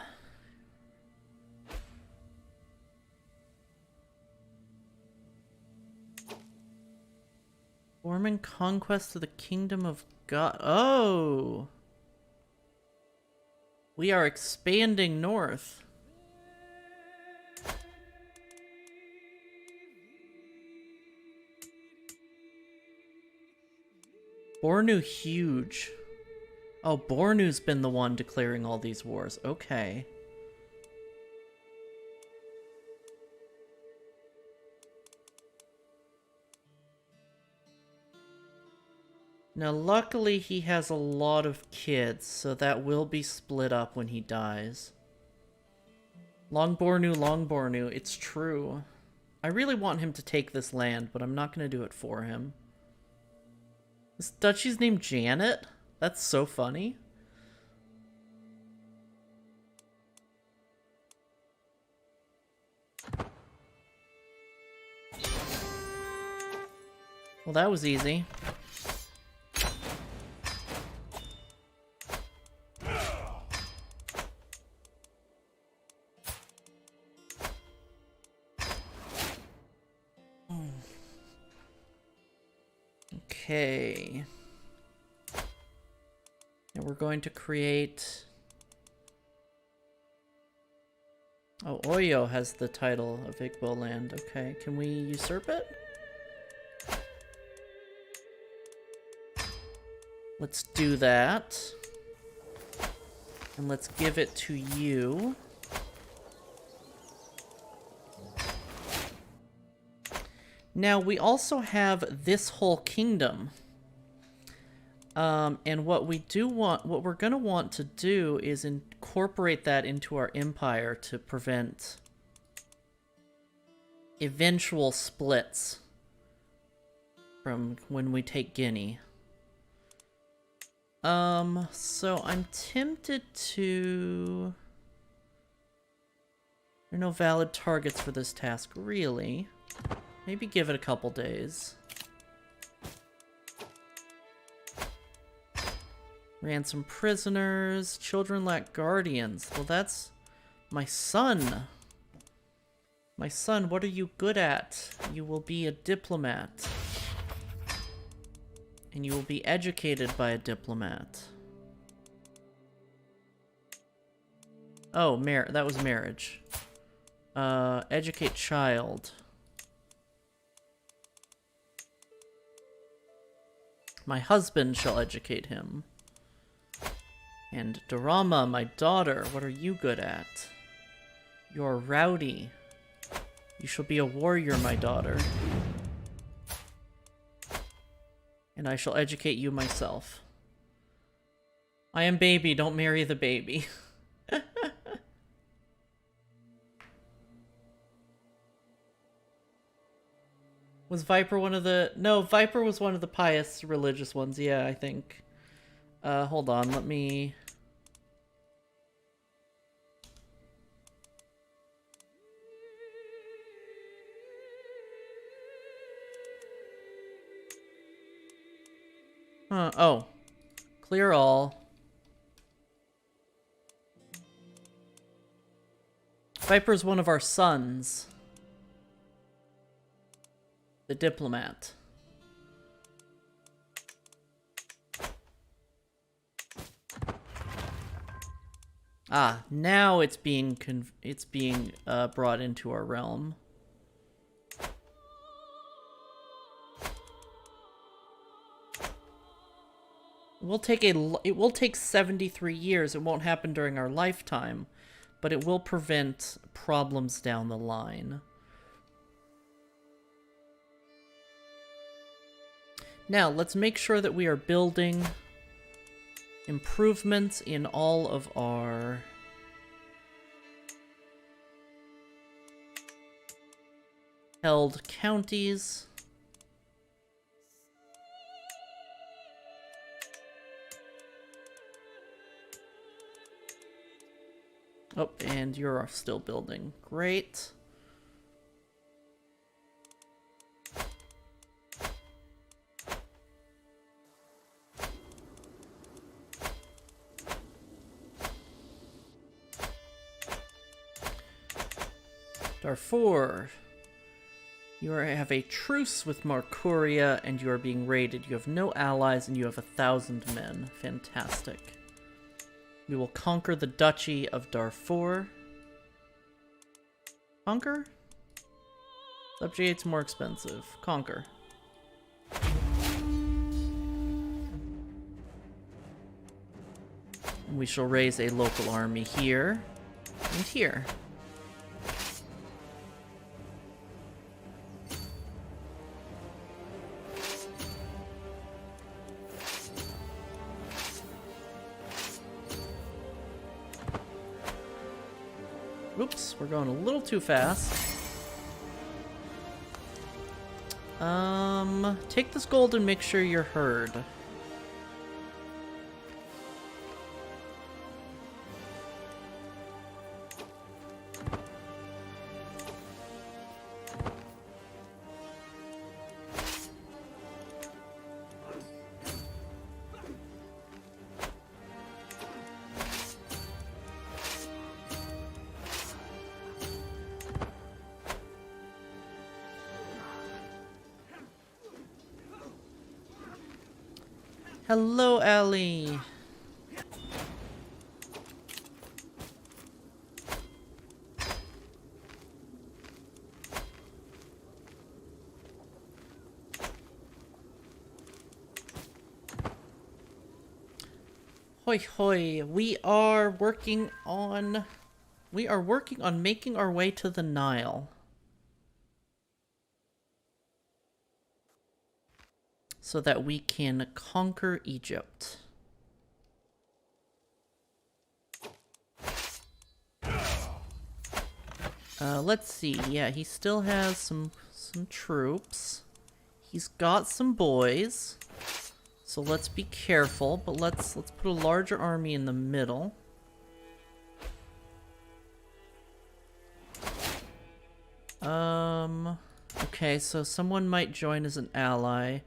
Forming conquest of the kingdom of God. Oh! We are expanding north. Bornu huge. Oh, Bornu's been the one declaring all these wars. Okay. Now, luckily, he has a lot of kids, so that will be split up when he dies. Long Bornu, it's true. I really want him to take this land, but I'm not going to do it for him. This duchy's named Janet? That's so funny. Well, that was easy. Okay. And we're going to create Oh, Oyo has the title of Igbo land. Okay, can we usurp it? Let's do that. And let's give it to you. Now, we also have this whole kingdom. And what we're gonna want to do is incorporate that into our empire to prevent eventual splits from when we take Guinea. So I'm tempted to... There are no valid targets for this task, really. Maybe give it a couple days. Ransom prisoners. Children lack guardians. Well, that's my son. My son, what are you good at? You will be a diplomat. And you will be educated by a diplomat. Oh, that was marriage. Educate child. My husband shall educate him. And Daurama, my daughter, what are you good at? You're rowdy. You shall be a warrior, my daughter. And I shall educate you myself. I am baby, don't marry the baby. Was Viper one of the... No, Viper was one of the pious religious ones, yeah, I think. Hold on, let me... Oh. Clear all. Viper's one of our sons. The diplomat. Ah, now it's being brought into our realm. It will take 73 years. It won't happen during our lifetime, but it will prevent problems down the line. Now, let's make sure that we are building improvements in all of our held counties. Oh, and you're still building. Great. Darfur. You have a truce with Markuria, and you are being raided. You have no allies, and you have 1,000 men. Fantastic. We will conquer the Duchy of Darfur. Conquer? Subjugate's more expensive. Conquer. And we shall raise a local army here and here. Oops, we're going a little too fast. Take this gold and make sure you're heard. Hello, Ellie. Hoi hoi, we are working on making our way to the Nile. So that we can conquer Egypt. Let's see. Yeah, he still has some troops. He's got some boys. So let's be careful, but let's put a larger army in the middle. Okay, so someone might join as an ally.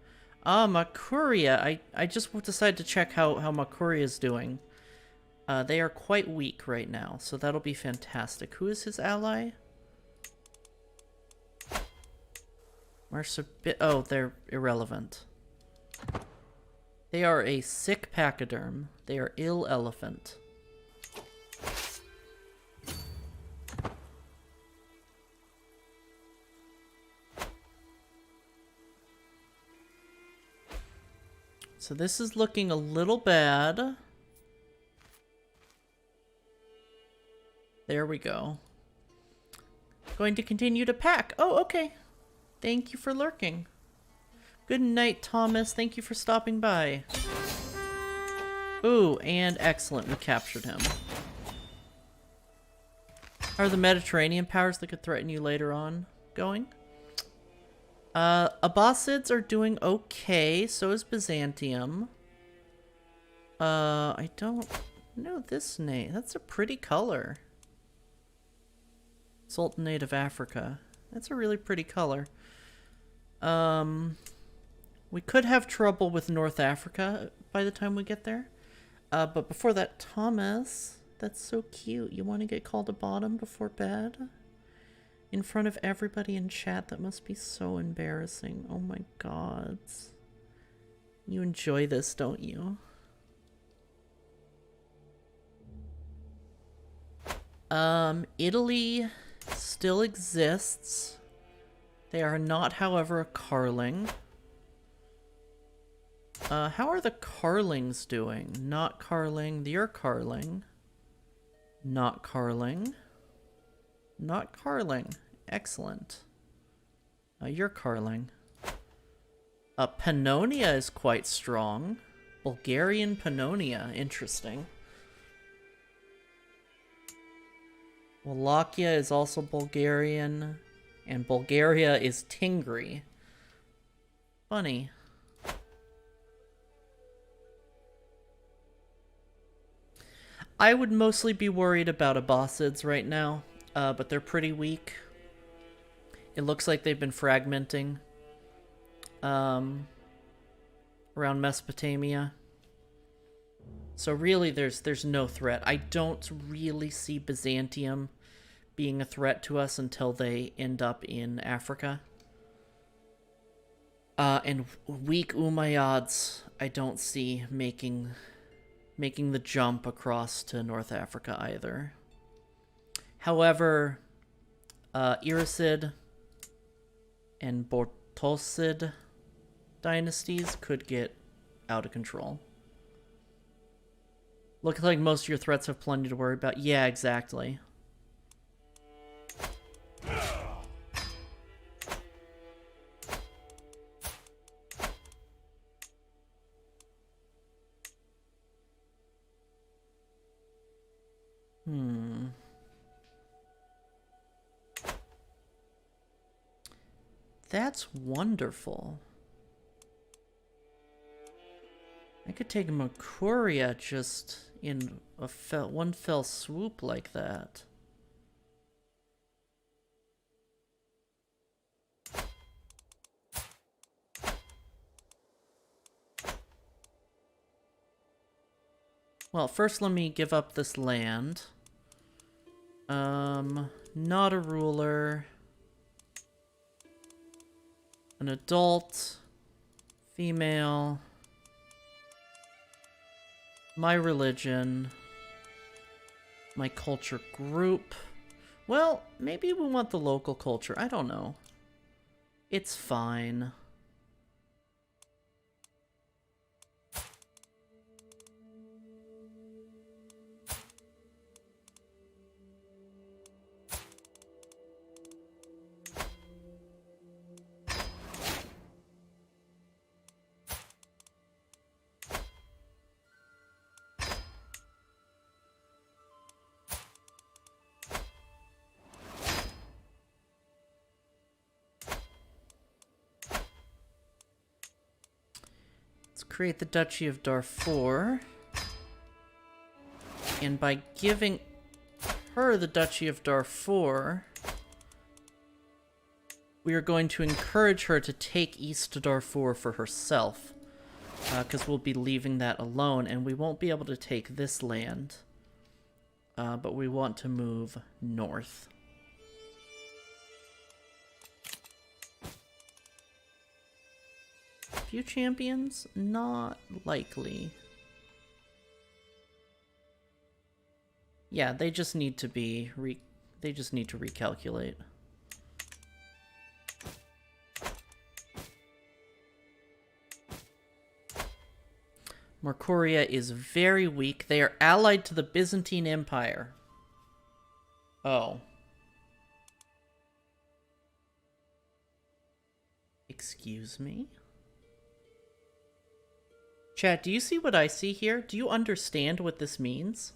Makuria. I just decided to check how Makuria is doing. They are quite weak right now, so that'll be fantastic. Who is his ally? Oh, they're irrelevant. They are a sick pachyderm. They are ill elephant. So this is looking a little bad. There we go. Going to continue to pack. Oh, okay. Thank you for lurking. Good night, Thomas. Thank you for stopping by. Ooh, and excellent. We captured him. How are the Mediterranean powers that could threaten you later on going? Abbasids are doing okay. So is Byzantium. I don't know this name. That's a pretty color. Sultanate of Africa. That's a really pretty color. We could have trouble with North Africa by the time we get there. But before that, Thomas, that's so cute. You want to get called a bottom before bed? In front of everybody in chat? That must be so embarrassing. Oh my god. You enjoy this, don't you? Italy still exists. They are not, however, a Carling. How are the Carlings doing? Not Carling. You're Carling. Not Carling. Not Carling. Excellent. You're Carling. Pannonia is quite strong. Bulgarian Pannonia. Interesting. Wallachia is also Bulgarian. And Bulgaria is Tingri. Funny. I would mostly be worried about Abbasids right now, but they're pretty weak. It looks like they've been fragmenting around Mesopotamia. So really there's no threat. I don't really see Byzantium being a threat to us until they end up in Africa. And weak Umayyads, I don't see making the jump across to North Africa either. However, Irisid and Bortosid dynasties could get out of control. Looks like most of your threats have plenty to worry about. Yeah, exactly. That's wonderful. I could take Makuria just in one fell swoop like that. Well, first let me give up this land. Not a ruler. An adult. Female. My religion. My culture group. Well, maybe we want the local culture. I don't know. It's fine. Let's create the Duchy of Darfur. And by giving her the Duchy of Darfur, we are going to encourage her to take East Darfur for herself. Because we'll be leaving that alone, and we won't be able to take this land. But we want to move north. Few champions? Not likely. Yeah, they just need to be they just need to recalculate. Mercuria is very weak. They are allied to the Byzantine Empire. Oh. Excuse me? Chat, do you see what I see here? Do you understand what this means?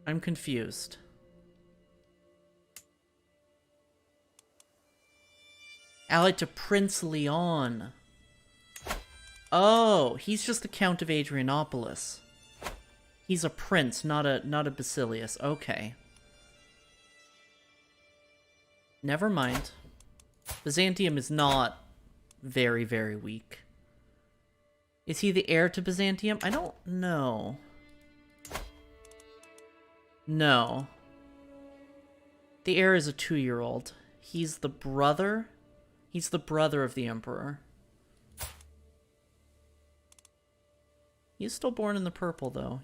I'm confused. Allied to Prince Leon. Oh, he's just the Count of Adrianopolis. He's a prince, not a Basilius. Okay. Never mind. Byzantium is not very, very weak. Is he the heir to Byzantium? I don't know. No. The heir is a 2-year-old. He's the brother? He's the brother of the emperor. He's still born in the purple, though.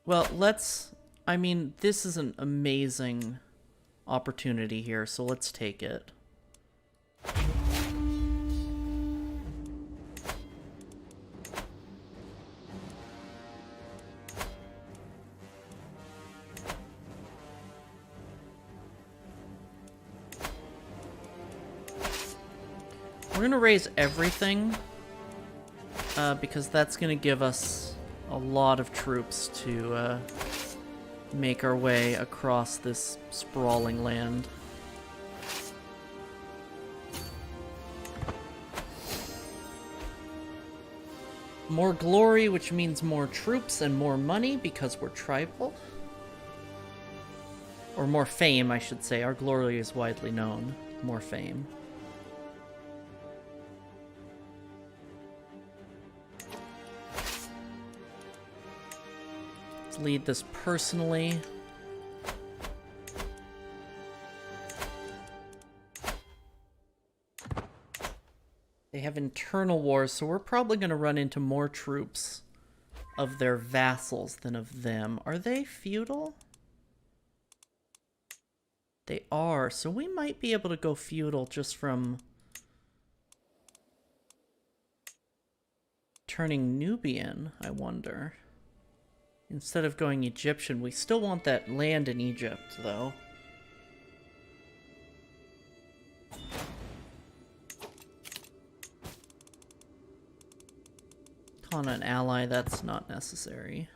Well, let's... I mean, this is an amazing opportunity here, so let's take it. We're gonna raise everything, because that's gonna give us a lot of troops to make our way across this sprawling land. More glory, which means more troops and more money because we're tribal. Or more fame, I should say. Our glory is widely known. More fame. Lead this personally. They have internal wars, so we're probably going to run into more troops of their vassals than of them. Are they feudal? They are, so we might be able to go feudal just from turning Nubian, I wonder. Instead of going Egyptian, we still want that land in Egypt, though. On an ally, that's not necessary.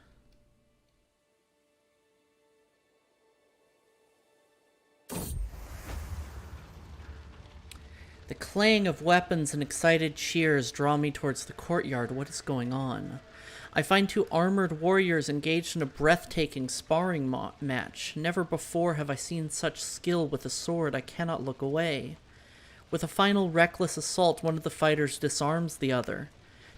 The clang of weapons and excited cheers draw me towards the courtyard. What is going on? I find 2 armored warriors engaged in a breathtaking sparring match. Never before have I seen such skill with a sword. I cannot look away. With a final reckless assault, one of the fighters disarms the other.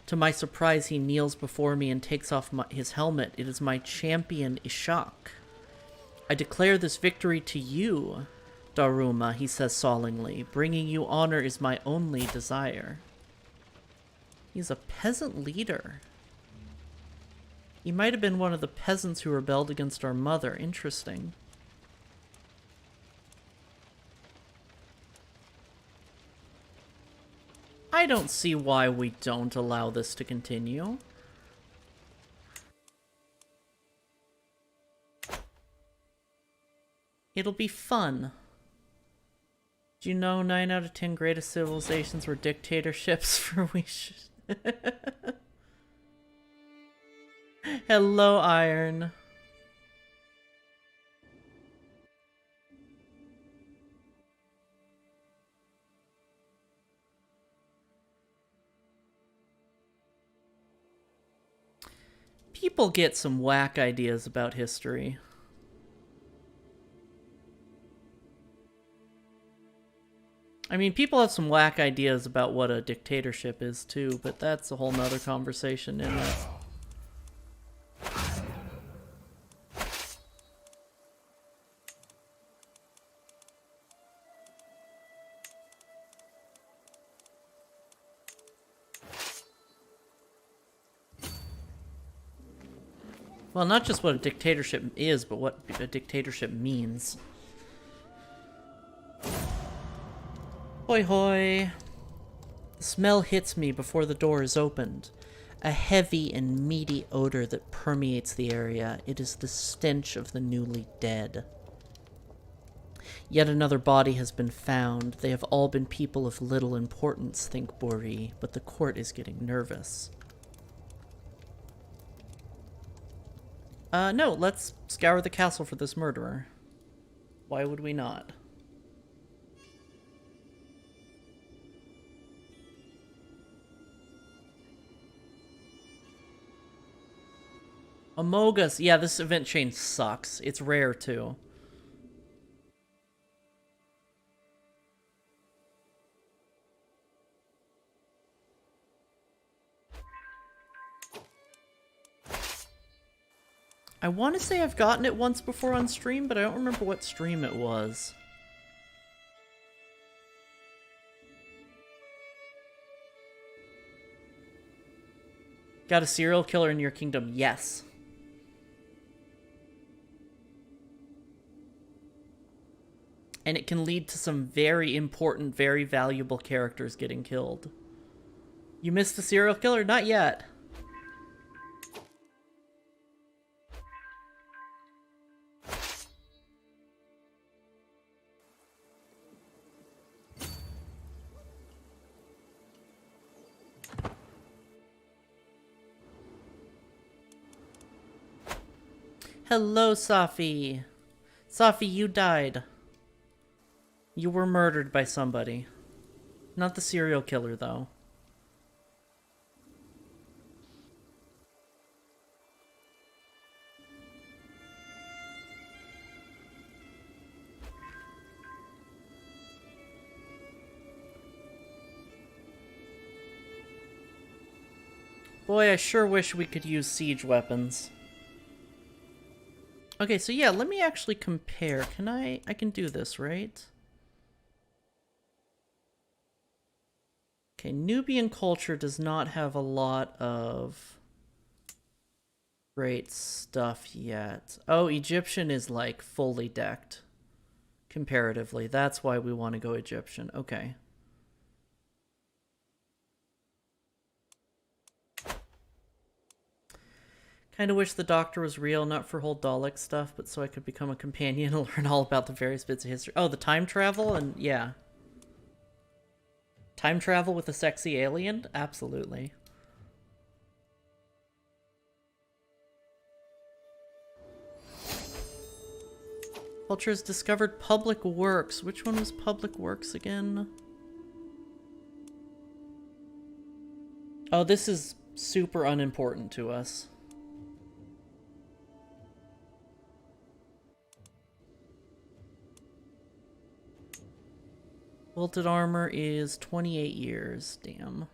To my surprise, he kneels before me and takes off his helmet. It is my champion, Ishak. I declare this victory to you, Daurama, he says solemnly. Bringing you honor is my only desire. He's a peasant leader. He might have been one of the peasants who rebelled against our mother. Interesting. I don't see why we don't allow this to continue. It'll be fun. Do you know 9 out of 10 greatest civilizations were dictatorships? For we should... Hello, Iron. People get some whack ideas about history. I mean, people have some whack ideas about what a dictatorship is too, but that's a whole nother conversation, isn't it? Well, not just what a dictatorship is, but what a dictatorship means. Hoi hoi. The smell hits me before the door is opened. A heavy and meaty odor that permeates the area. It is the stench of the newly dead. Yet another body has been found. They have all been people of little importance, think Bori, but the court is getting nervous. No, let's scour the castle for this murderer. Why would we not? Amogus. Yeah, this event chain sucks. It's rare, too. I want to say I've gotten it once before on stream, but I don't remember what stream it was. Got a serial killer in your kingdom? Yes. And it can lead to some very important, very valuable characters getting killed. You missed the serial killer? Not yet. Hello, Safi. Safi, you died. You were murdered by somebody. Not the serial killer, though. Boy, I sure wish we could use siege weapons. Okay, so yeah, let me actually compare. Can I can do this, right? Okay, Nubian culture does not have a lot of great stuff yet. Oh, Egyptian is like fully decked comparatively. That's why we want to go Egyptian. Okay. Kind of wish the doctor was real, not for whole Dalek stuff, but so I could become a companion and learn all about the various bits of history. Oh, the time travel? And yeah. Time travel with a sexy alien? Absolutely. Cultures discovered public works. Which one was public works again? Oh, this is super unimportant to us. Wilted armor is 28 years. Damn.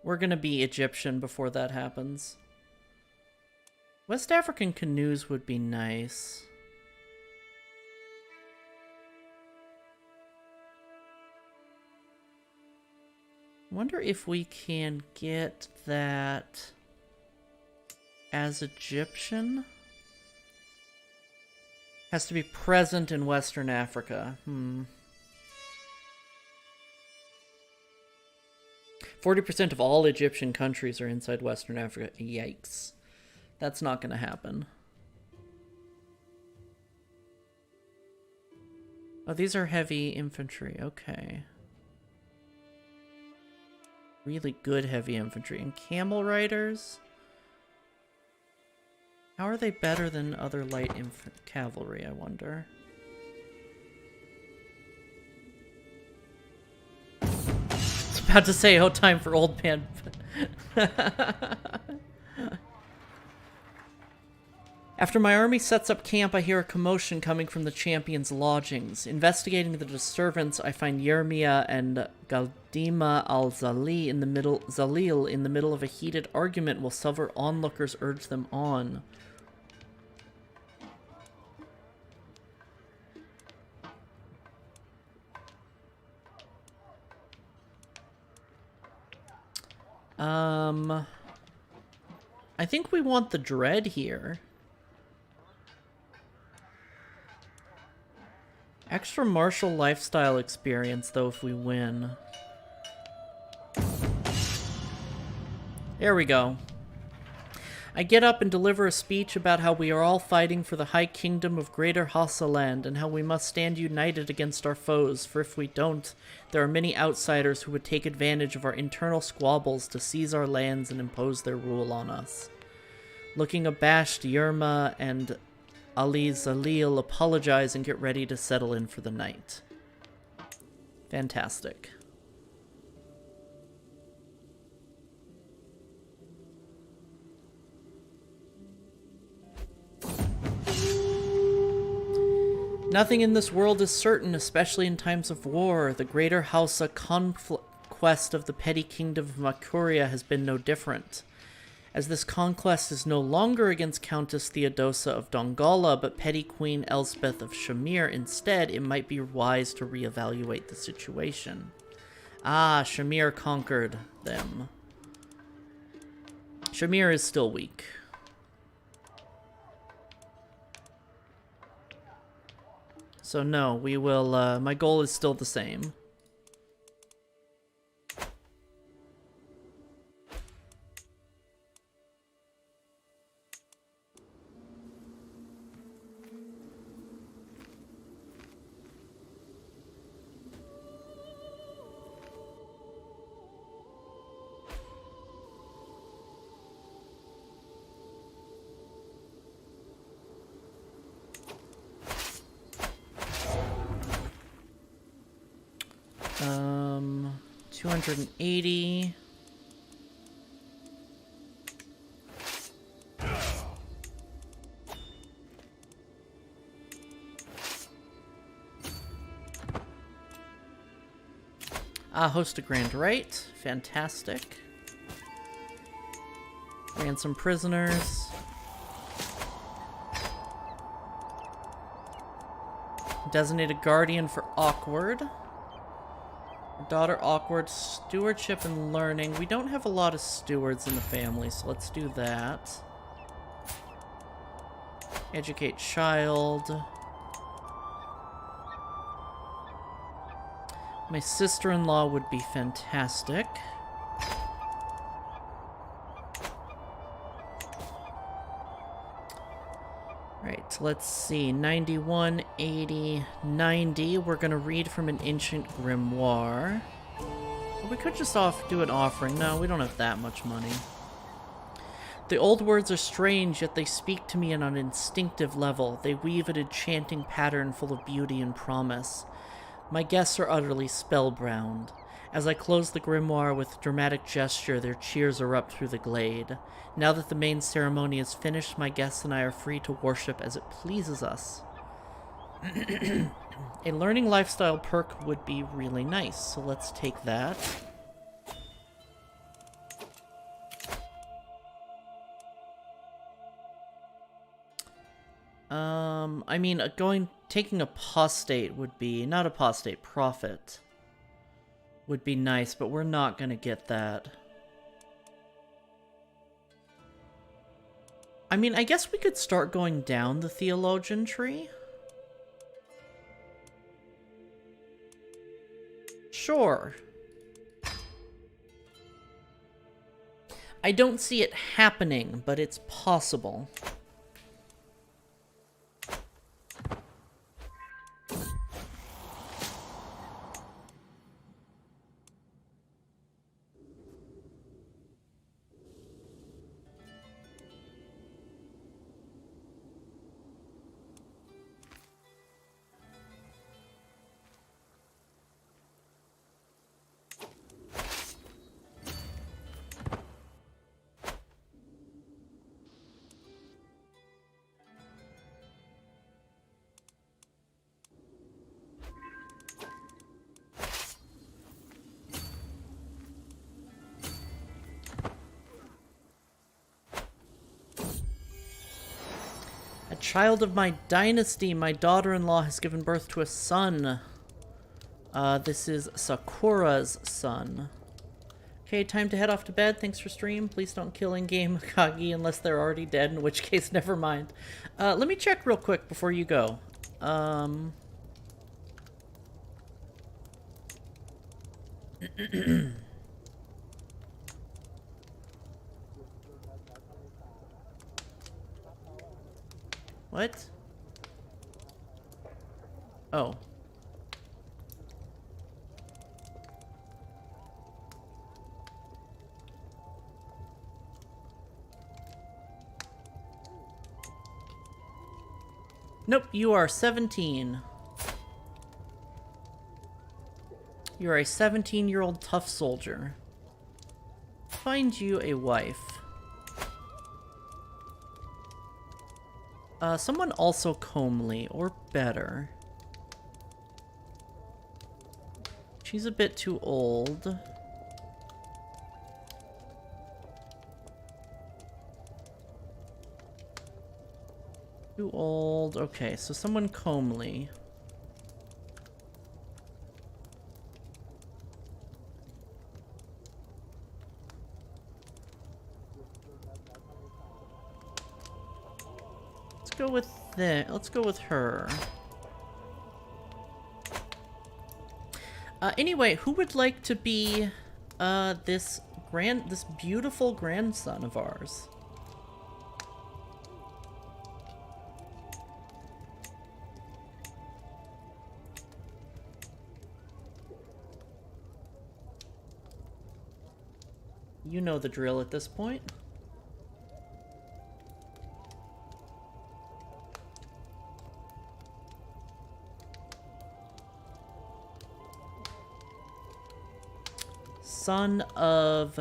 We're gonna be Egyptian before that happens. West African canoes would be nice. Wonder if we can get that as Egyptian? Has to be present in Western Africa. 40% of all Egyptian countries are inside Western Africa. Yikes. That's not going to happen. Oh, these are heavy infantry. Okay. Really good heavy infantry. And camel riders? How are they better than other light cavalry, I wonder? I was about to say, oh, time for old man. After my army sets up camp, I hear a commotion coming from the champion's lodgings. Investigating the disturbance, I find Yermia and Galdima al-Zalil in the middle of a heated argument while several onlookers urge them on. I think we want the dread here. Extra martial lifestyle experience, though, if we win. There we go. I get up and deliver a speech about how we are all fighting for the High Kingdom of Greater Hassaland and how we must stand united against our foes, for if we don't, there are many outsiders who would take advantage of our internal squabbles to seize our lands and impose their rule on us. Looking abashed, Yerma and Ali Zalil apologize and get ready to settle in for the night. Fantastic. Nothing in this world is certain, especially in times of war. The Greater Hausa conquest of the petty kingdom of Makuria has been no different. As this conquest is no longer against Countess Theodosa of Dongola, but petty Queen Elspeth of Shamir instead, it might be wise to reevaluate the situation. Ah, Shamir conquered them. Shamir is still weak. So no, we will, my goal is still the same. Um, 280. Host a grand rite. Fantastic. Ransom prisoners. Designated guardian for Awkward. Daughter Awkward, stewardship and learning. We don't have a lot of stewards in the family, so let's do that. Educate child. My sister-in-law would be fantastic. Right, let's see. 91, 80, 90. We're going to read from an ancient grimoire. We could just do an offering. No, we don't have that much money. The old words are strange, yet they speak to me on an instinctive level. They weave an enchanting pattern full of beauty and promise. My guests are utterly spellbound. As I close the grimoire with dramatic gesture, their cheers erupt through the glade. Now that the main ceremony is finished, my guests and I are free to worship as it pleases us. A learning lifestyle perk would be really nice, so let's take that. I mean, taking apostate would be, not apostate, prophet would be nice, but we're not gonna get that. I mean, I guess we could start going down the theologian tree. Sure. I don't see it happening, but it's possible. A child of my dynasty, my daughter-in-law has given birth to a son. This is Sakura's son. Okay, time to head off to bed. Thanks for stream. Please don't kill in-game Kagi unless they're already dead, in which case, never mind. Let me check real quick before you go. What? Oh. Nope, you are 17. You're a 17-year-old tough soldier. Find you a wife. Someone also comely, or better. She's a bit too old. Too old. Okay, so someone comely. Let's go with her. Anyway, who would like to be this beautiful grandson of ours? You know the drill at this point. Son of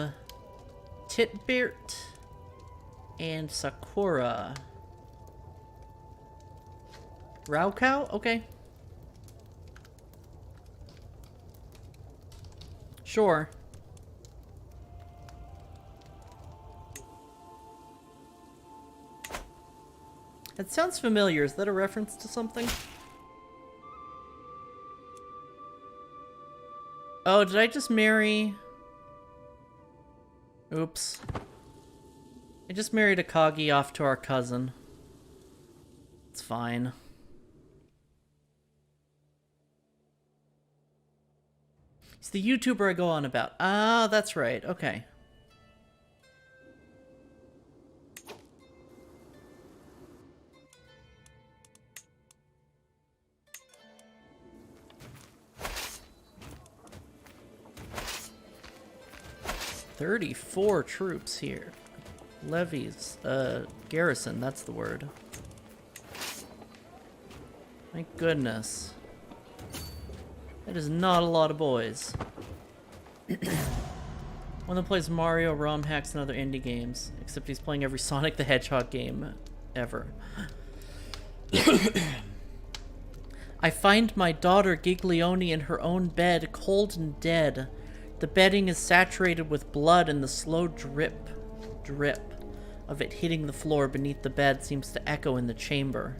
Titbirt and Sakura. Raukau? Okay. Sure. That sounds familiar. Is that a reference to something? Oh, did I just marry... Oops. I just married a Kagi off to our cousin. It's fine. He's the YouTuber I go on about. Ah, that's right. Okay. "34 troops here. Levies, garrison, that's the word. My goodness. That is not a lot of boys. One that plays Mario, ROM hacks, and other indie games. Except he's playing every Sonic the Hedgehog game ever. I find my daughter Giglione in her own bed, cold and dead. The bedding is saturated with blood, and the slow drip of it hitting the floor beneath the bed seems to echo in the chamber.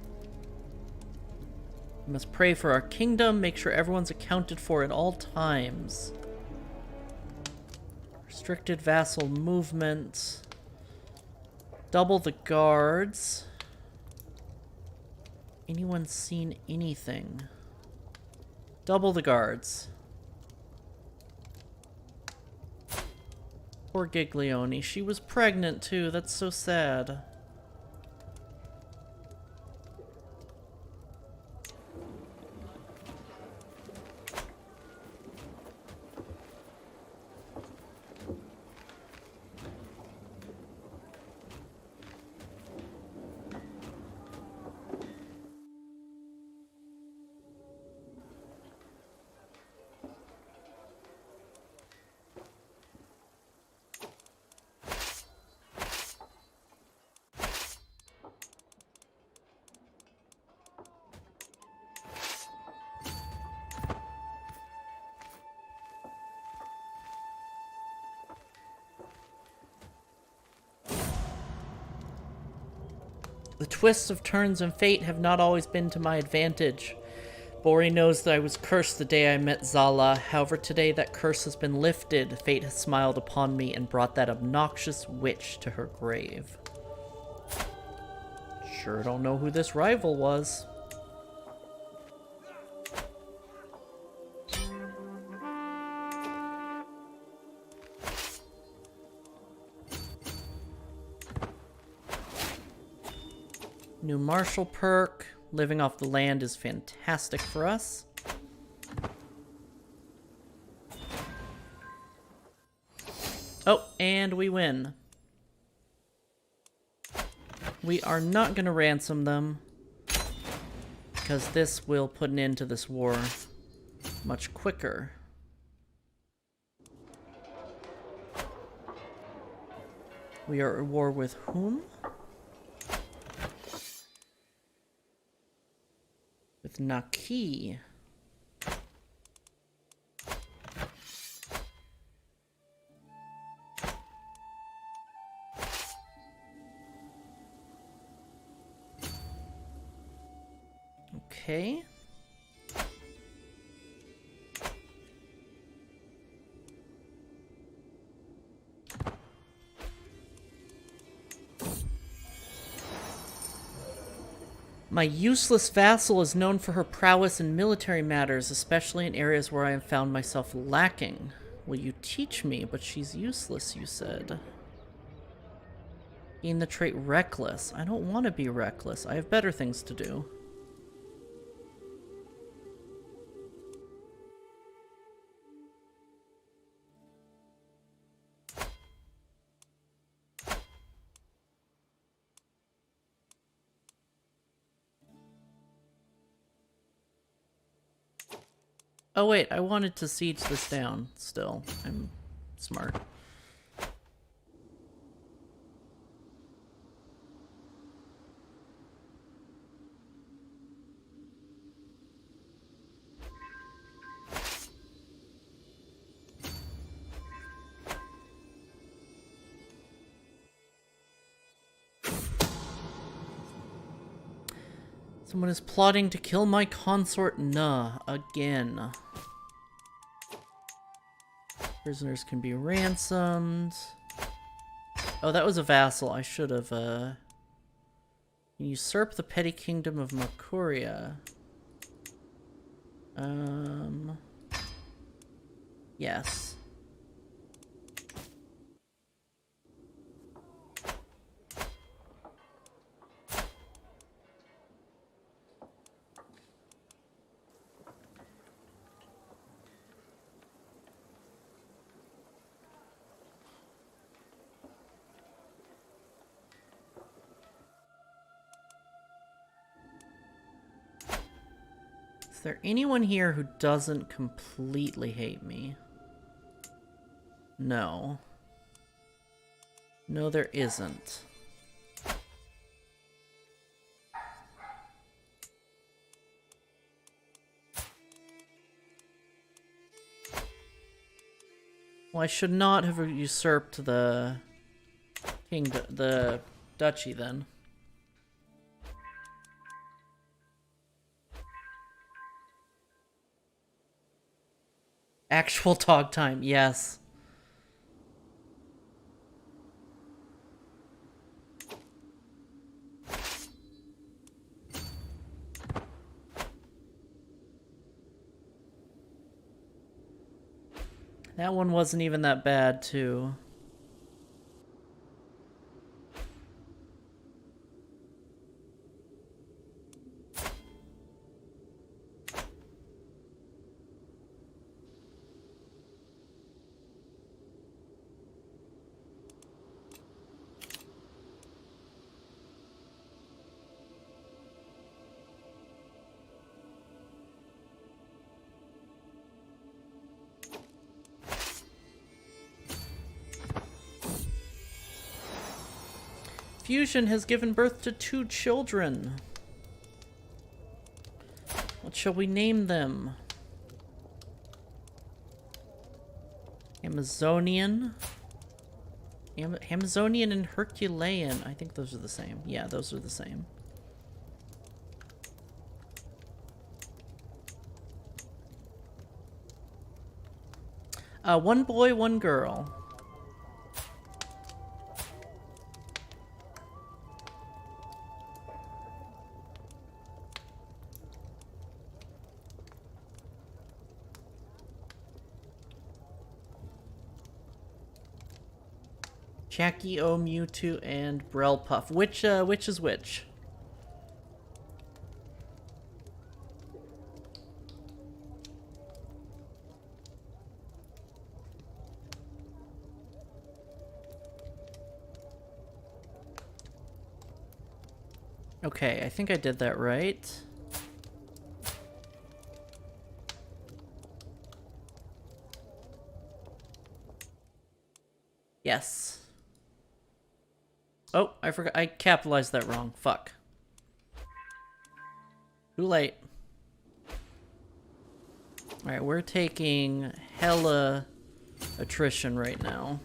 We must pray for our kingdom, make sure everyone's accounted for at all times. Restricted vassal movement. Double the guards. Anyone seen anything? Double the guards. Poor Giglione. She was pregnant, too. That's so sad. The twists of turns and fate have not always been to my advantage. Bori knows that I was cursed the day I met Zala. However, today that curse has been lifted. Fate has smiled upon me and brought that obnoxious witch to her grave. Sure don't know who this rival was. New martial perk. Living off the land is fantastic for us. Oh, and we win. We are not going to ransom them, because this will put an end to this war much quicker. We are at war with whom? With Naki. Okay. My useless vassal is known for her prowess in military matters, especially in areas where I have found myself lacking. Will you teach me? But she's useless, you said. Gain the trait reckless. I don't want to be reckless. I have better things to do. Oh wait, I wanted to siege this down still. I'm smart. Someone is plotting to kill my consort Na again. Prisoners can be ransomed. Oh, that was a vassal. I should have, usurp the petty kingdom of Makuria. Yes. Is there anyone here who doesn't completely hate me? No. No, there isn't. Well, I should not have usurped the kingdom, the duchy then. Actual talk time, yes. That one wasn't even that bad, too. Fusion has given birth to 2 children. What shall we name them? Amazonian Amazonian and Herculean. I think those are the same. Yeah, those are the same. One boy, one girl. Jackie O, Mewtwo, and Brelpuff. Which is which? Okay, I think I did that right. Yes. Oh, I forgot. I capitalized that wrong. Fuck. Too late. Alright, we're taking hella attrition right now.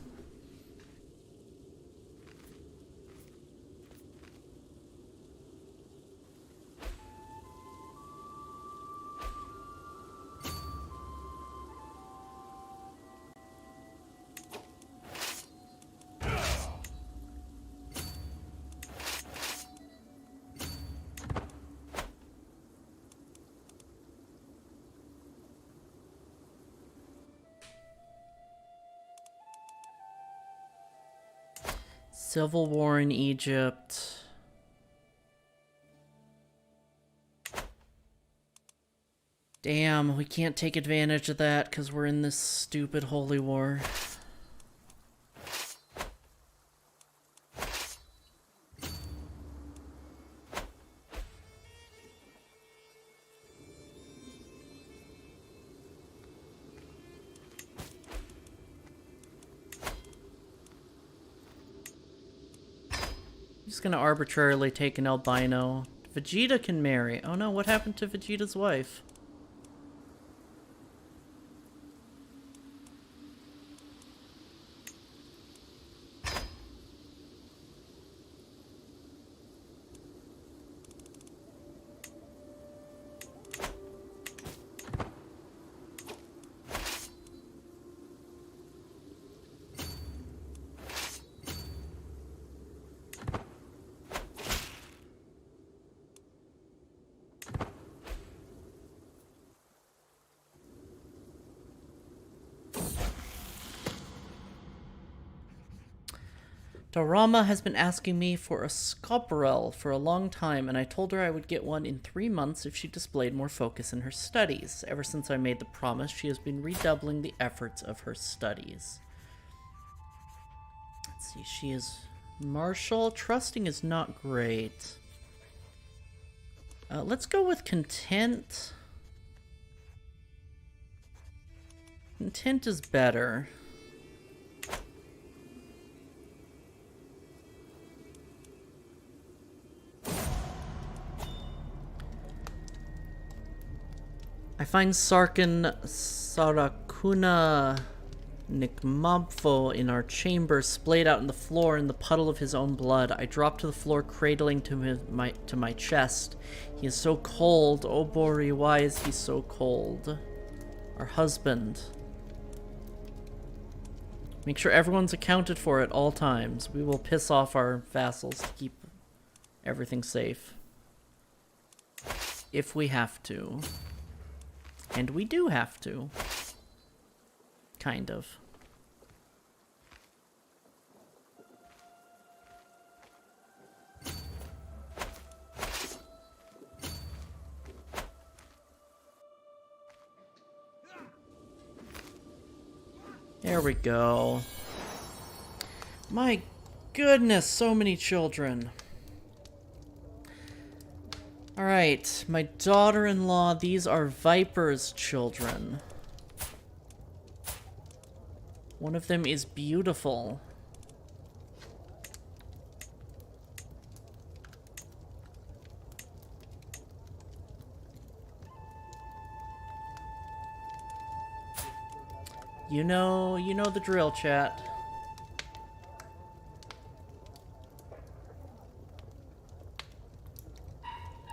Civil War in Egypt. Damn, we can't take advantage of that because we're in this stupid holy war. Just gonna arbitrarily take an albino. Vegeta can marry. Oh no, what happened to Vegeta's wife? Daurama has been asking me for a Scoparel for a long time, and I told her I would get one in 3 months if she displayed more focus in her studies. Ever since I made the promise, she has been redoubling the efforts of her studies. Let's see, she is martial. Trusting is not great. Let's go with content. Content is better. I find Sarkin Sarakuna Nikmabfo in our chamber, splayed out on the floor in the puddle of his own blood. I drop to the floor, cradling to my chest. He is so cold. Oh, Bori, why is he so cold? Our husband. Make sure everyone's accounted for at all times. We will piss off our vassals to keep everything safe. If we have to. And we do have to. Kind of. There we go. My goodness, so many children. Alright, my daughter-in-law, these are Viper's children. One of them is beautiful. You know the drill, chat.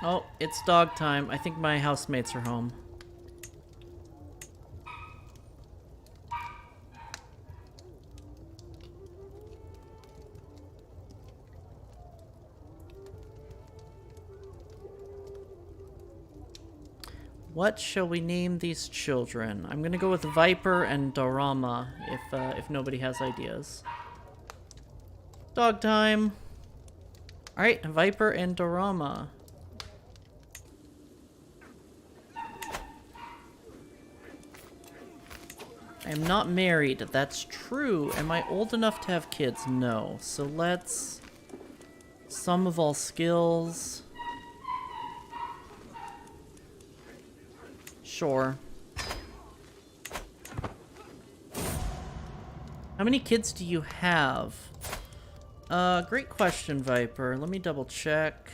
Oh, it's dog time. I think my housemates are home. What shall we name these children? I'm gonna go with Viper and Daurama, if nobody has ideas. Dog time! Alright, Viper and Daurama. I am not married, that's true. Am I old enough to have kids? No. So let's... Sum of all skills... Sure. How many kids do you have? Great question, Viper. Let me double check.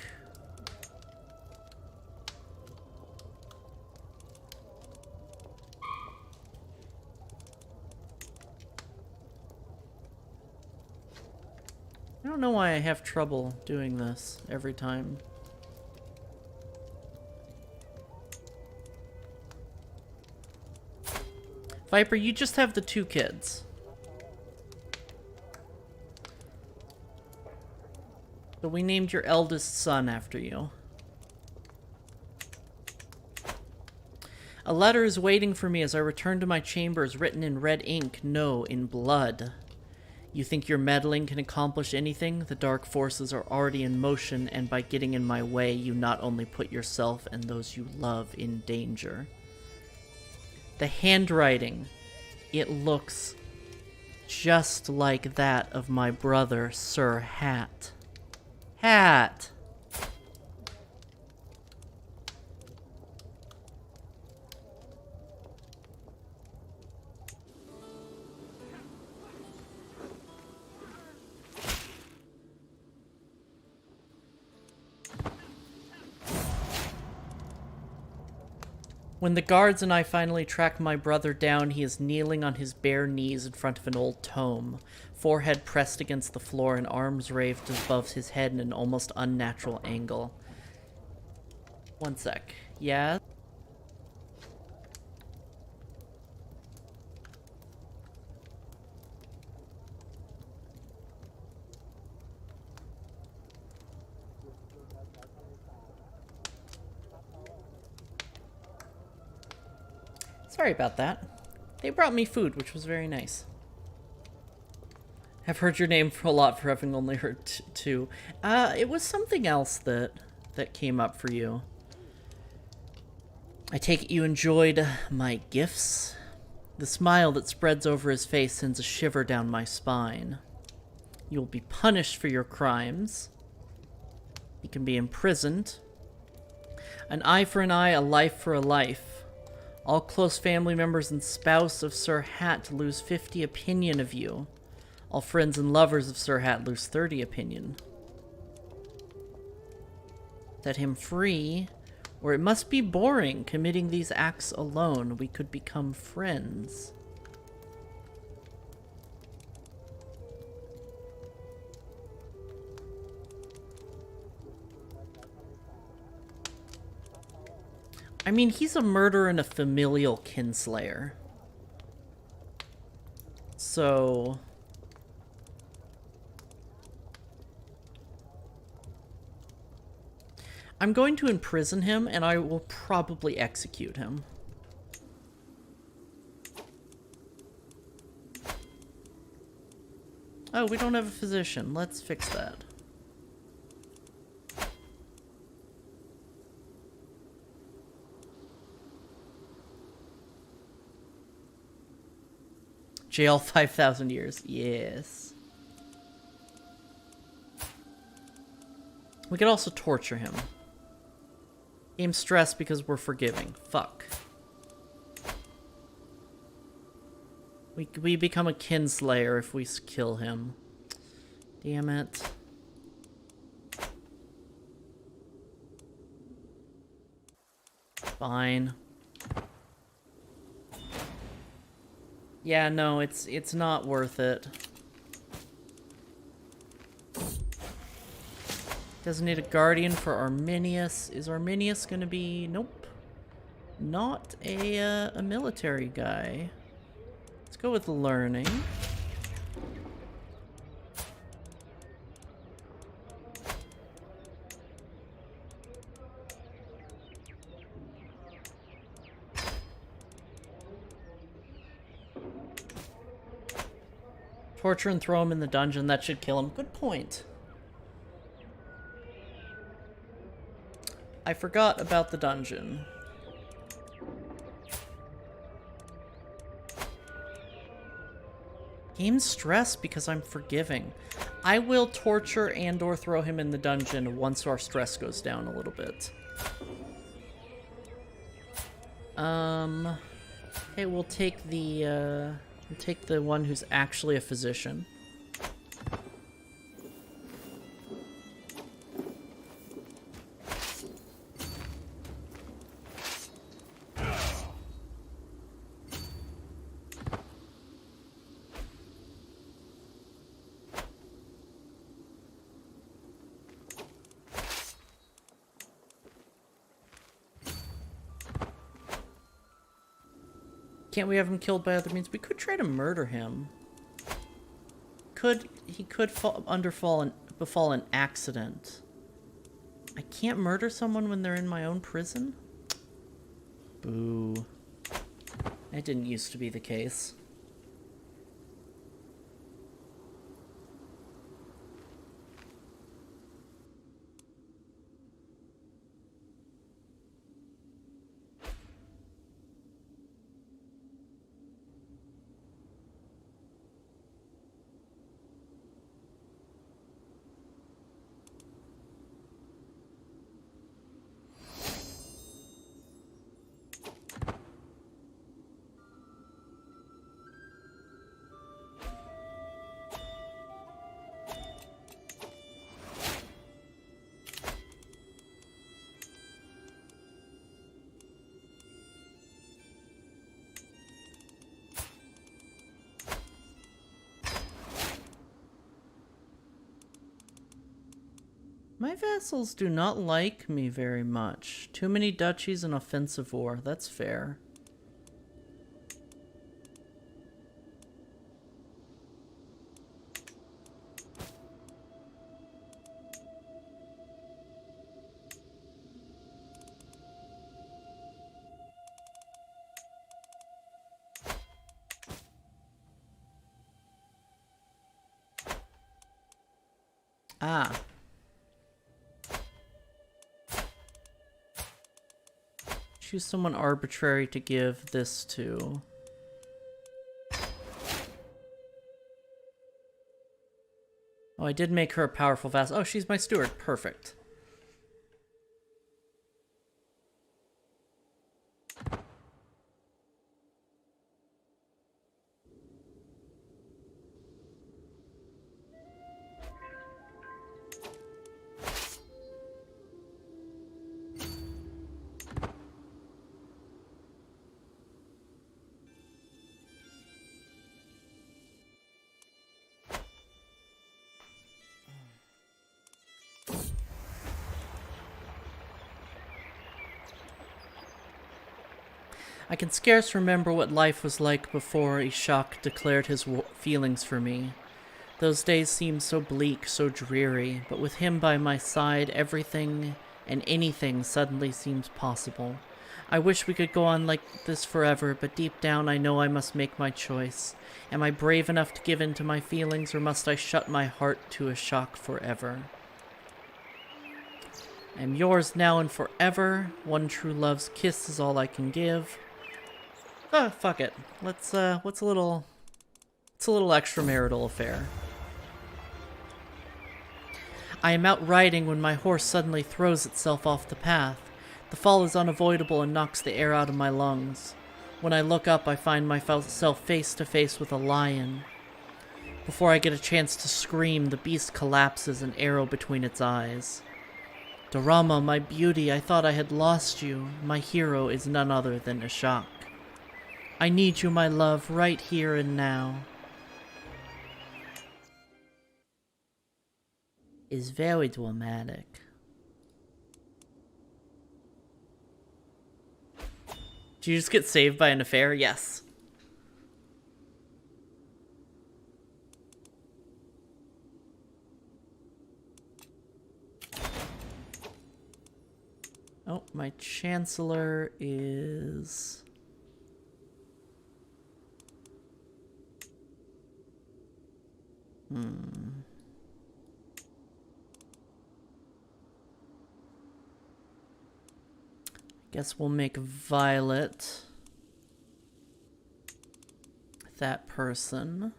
I don't know why I have trouble doing this every time. Viper, you just have the 2 kids. So we named your eldest son after you. A letter is waiting for me as I return to my chambers, written in red ink, no, in blood. You think your meddling can accomplish anything? The dark forces are already in motion, and by getting in my way, you not only put yourself and those you love in danger. The handwriting, it looks just like that of my brother, Sir Hat. Hat! When the guards and I finally track my brother down, he is kneeling on his bare knees in front of an old tome, forehead pressed against the floor and arms raised above his head in an almost unnatural angle. One sec. Yeah? Sorry about that. They brought me food, which was very nice. I've heard your name for a lot for having only heard 2. It was something else that came up for you. I take it you enjoyed my gifts? The smile that spreads over his face sends a shiver down my spine. You will be punished for your crimes. You can be imprisoned. An eye for an eye, a life for a life. All close family members and spouse of Sir Hat lose 50 opinion of you. All friends and lovers of Sir Hat lose 30 opinion. Set him free, or it must be boring committing these acts alone. We could become friends. I mean, he's a murderer and a familial kinslayer. So... I'm going to imprison him, and I will probably execute him. Oh, we don't have a physician. Let's fix that. Jail 5,000 years. Yes. We could also torture him. Game stress because we're forgiving. Fuck. We become a kinslayer if we kill him. Damn it. Fine. Yeah, no, it's not worth it. Designated guardian for Arminius. Is Arminius gonna be... Nope. Not a military guy. Let's go with learning. Torture and throw him in the dungeon. That should kill him. Good point. I forgot about the dungeon. Gain stress because I'm forgiving. I will torture and or throw him in the dungeon once our stress goes down a little bit. Okay, we'll take the one who's actually a physician. Can't we have him killed by other means? We could try to murder him. He could befall an accident. I can't murder someone when they're in my own prison? Boo. That didn't used to be the case. My vassals do not like me very much. Too many duchies and offensive war. That's fair. Ah. Choose someone arbitrary to give this to. Oh, I did make her a powerful vassal. Oh, she's my steward. Perfect. I can scarce remember what life was like before Ishak declared his feelings for me. Those days seemed so bleak, so dreary, but with him by my side, everything and anything suddenly seems possible. I wish we could go on like this forever, but deep down I know I must make my choice. Am I brave enough to give in to my feelings, or must I shut my heart to Ishak forever? I am yours now and forever. One true love's kiss is all I can give. Oh, fuck it. Let's, it's a little extramarital affair. I am out riding when my horse suddenly throws itself off the path. The fall is unavoidable and knocks the air out of my lungs. When I look up, I find myself face to face with a lion. Before I get a chance to scream, the beast collapses, an arrow between its eyes. Daurama, my beauty, I thought I had lost you. My hero is none other than Ishak. I need you, my love, right here and now. is very dramatic. Did you just get saved by an affair? Yes. Oh, my chancellor is... Guess we'll make Violet that person.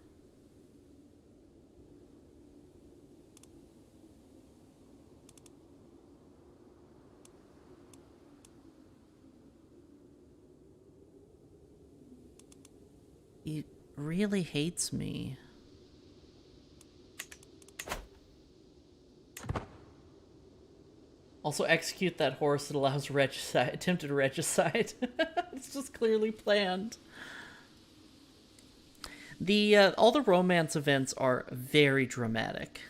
He really hates me. Also execute that horse that allows regicide, attempted regicide. It's just clearly planned. All the romance events are very dramatic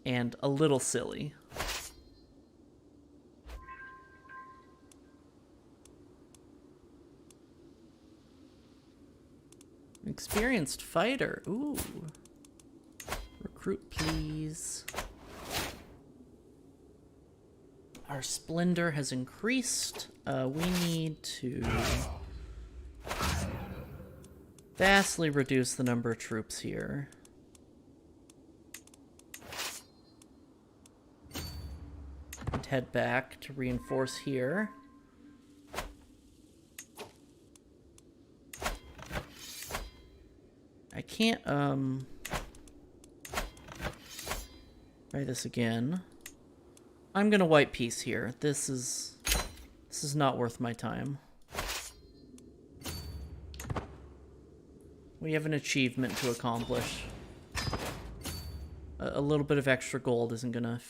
and a little silly. Experienced fighter. Ooh. Recruit, please. Our splendor has increased. We need to vastly reduce the number of troops here. And head back to reinforce here. I can't, try this again. I'm gonna white peace here. This is not worth my time. We have an achievement to accomplish. A little bit of extra gold isn't gonna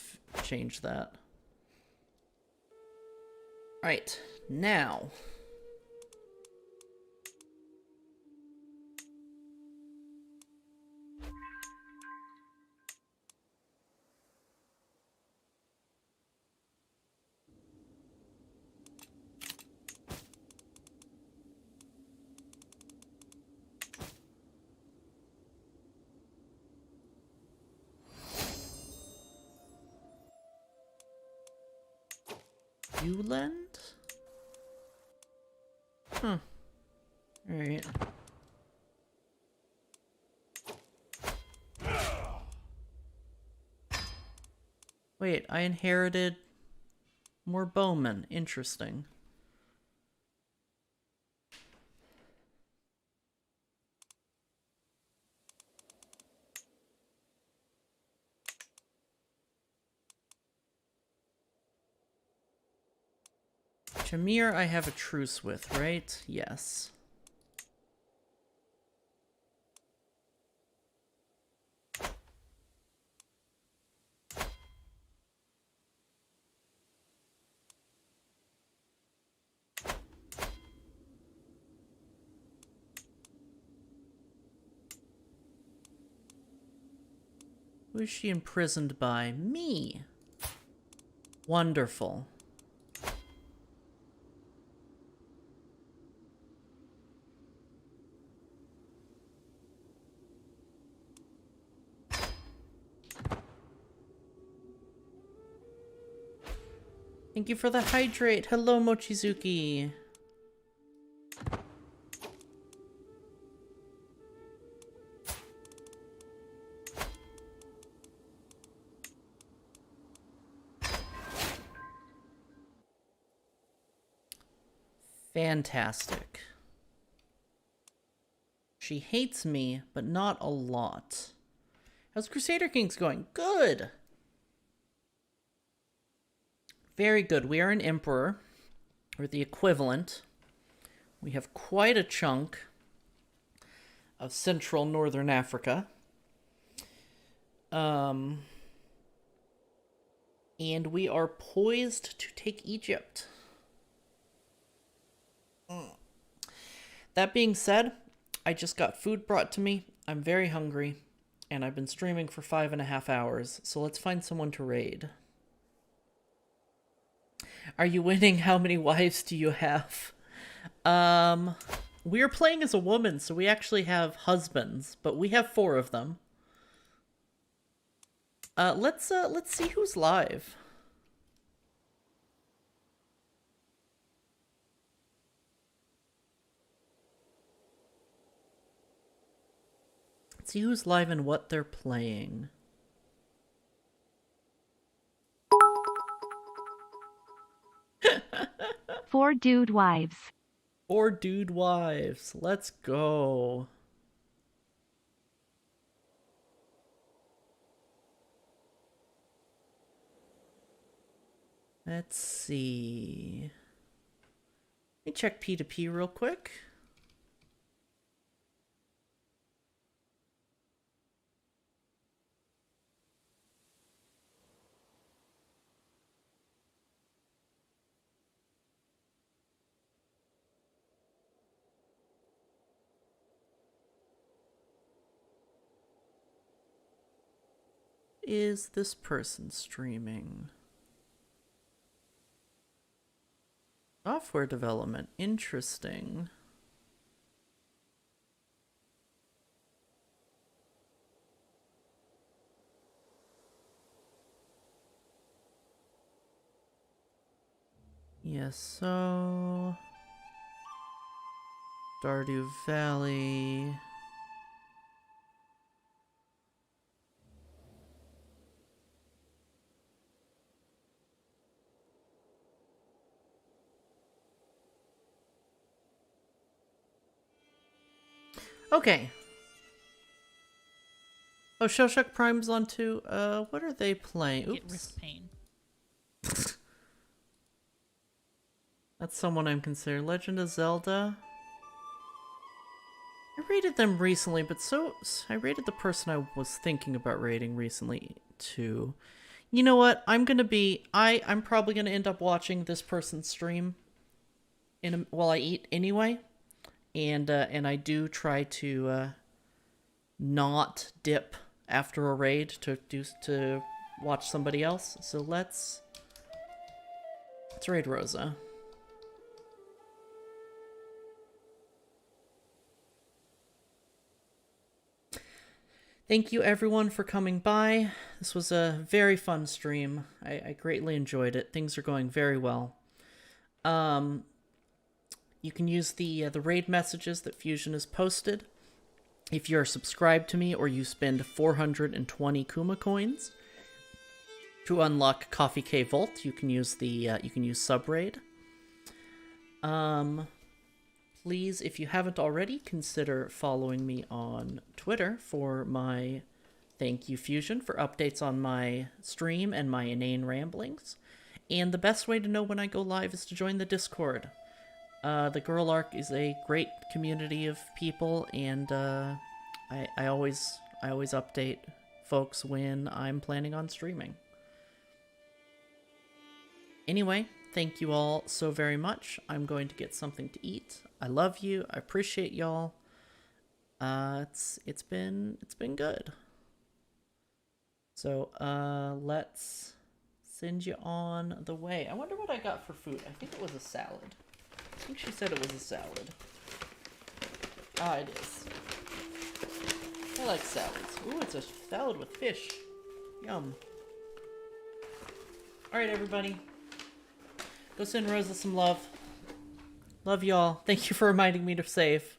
change that. Right, now. You lend? Huh. Alright. Wait, I inherited more bowmen. Interesting. Shamir I have a truce with, right? Yes. Who is she imprisoned by? Me. Wonderful. Thank you for the hydrate. Hello, Mochizuki. Fantastic. She hates me, but not a lot. How's Crusader Kings going? Good. Very good. We are an emperor, or the equivalent. We have quite a chunk of central northern Africa. And we are poised to take Egypt. That being said, I just got food brought to me. I'm very hungry. and I've been streaming for 5.5 hours, so let's find someone to raid. Are you winning? How many wives do you have? We are playing as a woman, so we actually have husbands, but we have 4 of them. Let's see who's live. Let's see who's live and what they're playing. Four dude wives. 4 dude wives. Let's go. Let's see. Let me check P2P real quick. Is this person streaming? Software development. Interesting. Yes, so... Stardew Valley... Okay. Oh, Shellshock Prime's on too. What are they playing? Get Oops. wrist pain. That's someone I'm considering. Legend of Zelda. I rated them recently, but I rated the person I was thinking about rating recently too. You know what? I'm probably gonna end up watching this person's stream while I eat anyway. And I do try to not dip after a raid to watch somebody else. So let's raid Rosa. Thank you everyone for coming by. This was a very fun stream. I greatly enjoyed it. Things are going very well. You can use the raid messages that Fusion has posted. If you're subscribed to me or you spend 420 Kuma coins to unlock Coffee K Vault, you can use subraid. Please, if you haven't already, consider following me on Twitter for my thank you Fusion for updates on my stream and my inane ramblings. And the best way to know when I go live is to join the Discord. The Girl Arc is a great community of people, and I always update folks when I'm planning on streaming. Anyway, thank you all so very much. I'm going to get something to eat. I love you. I appreciate y'all. It's been good. So let's send you on the way. I wonder what I got for food. I think it was a salad. I think she said it was a salad. Ah, it is. I like salads. Ooh, it's a salad with fish. Yum. Alright, everybody. Go send Rosa some love. Love y'all. Thank you for reminding me to save.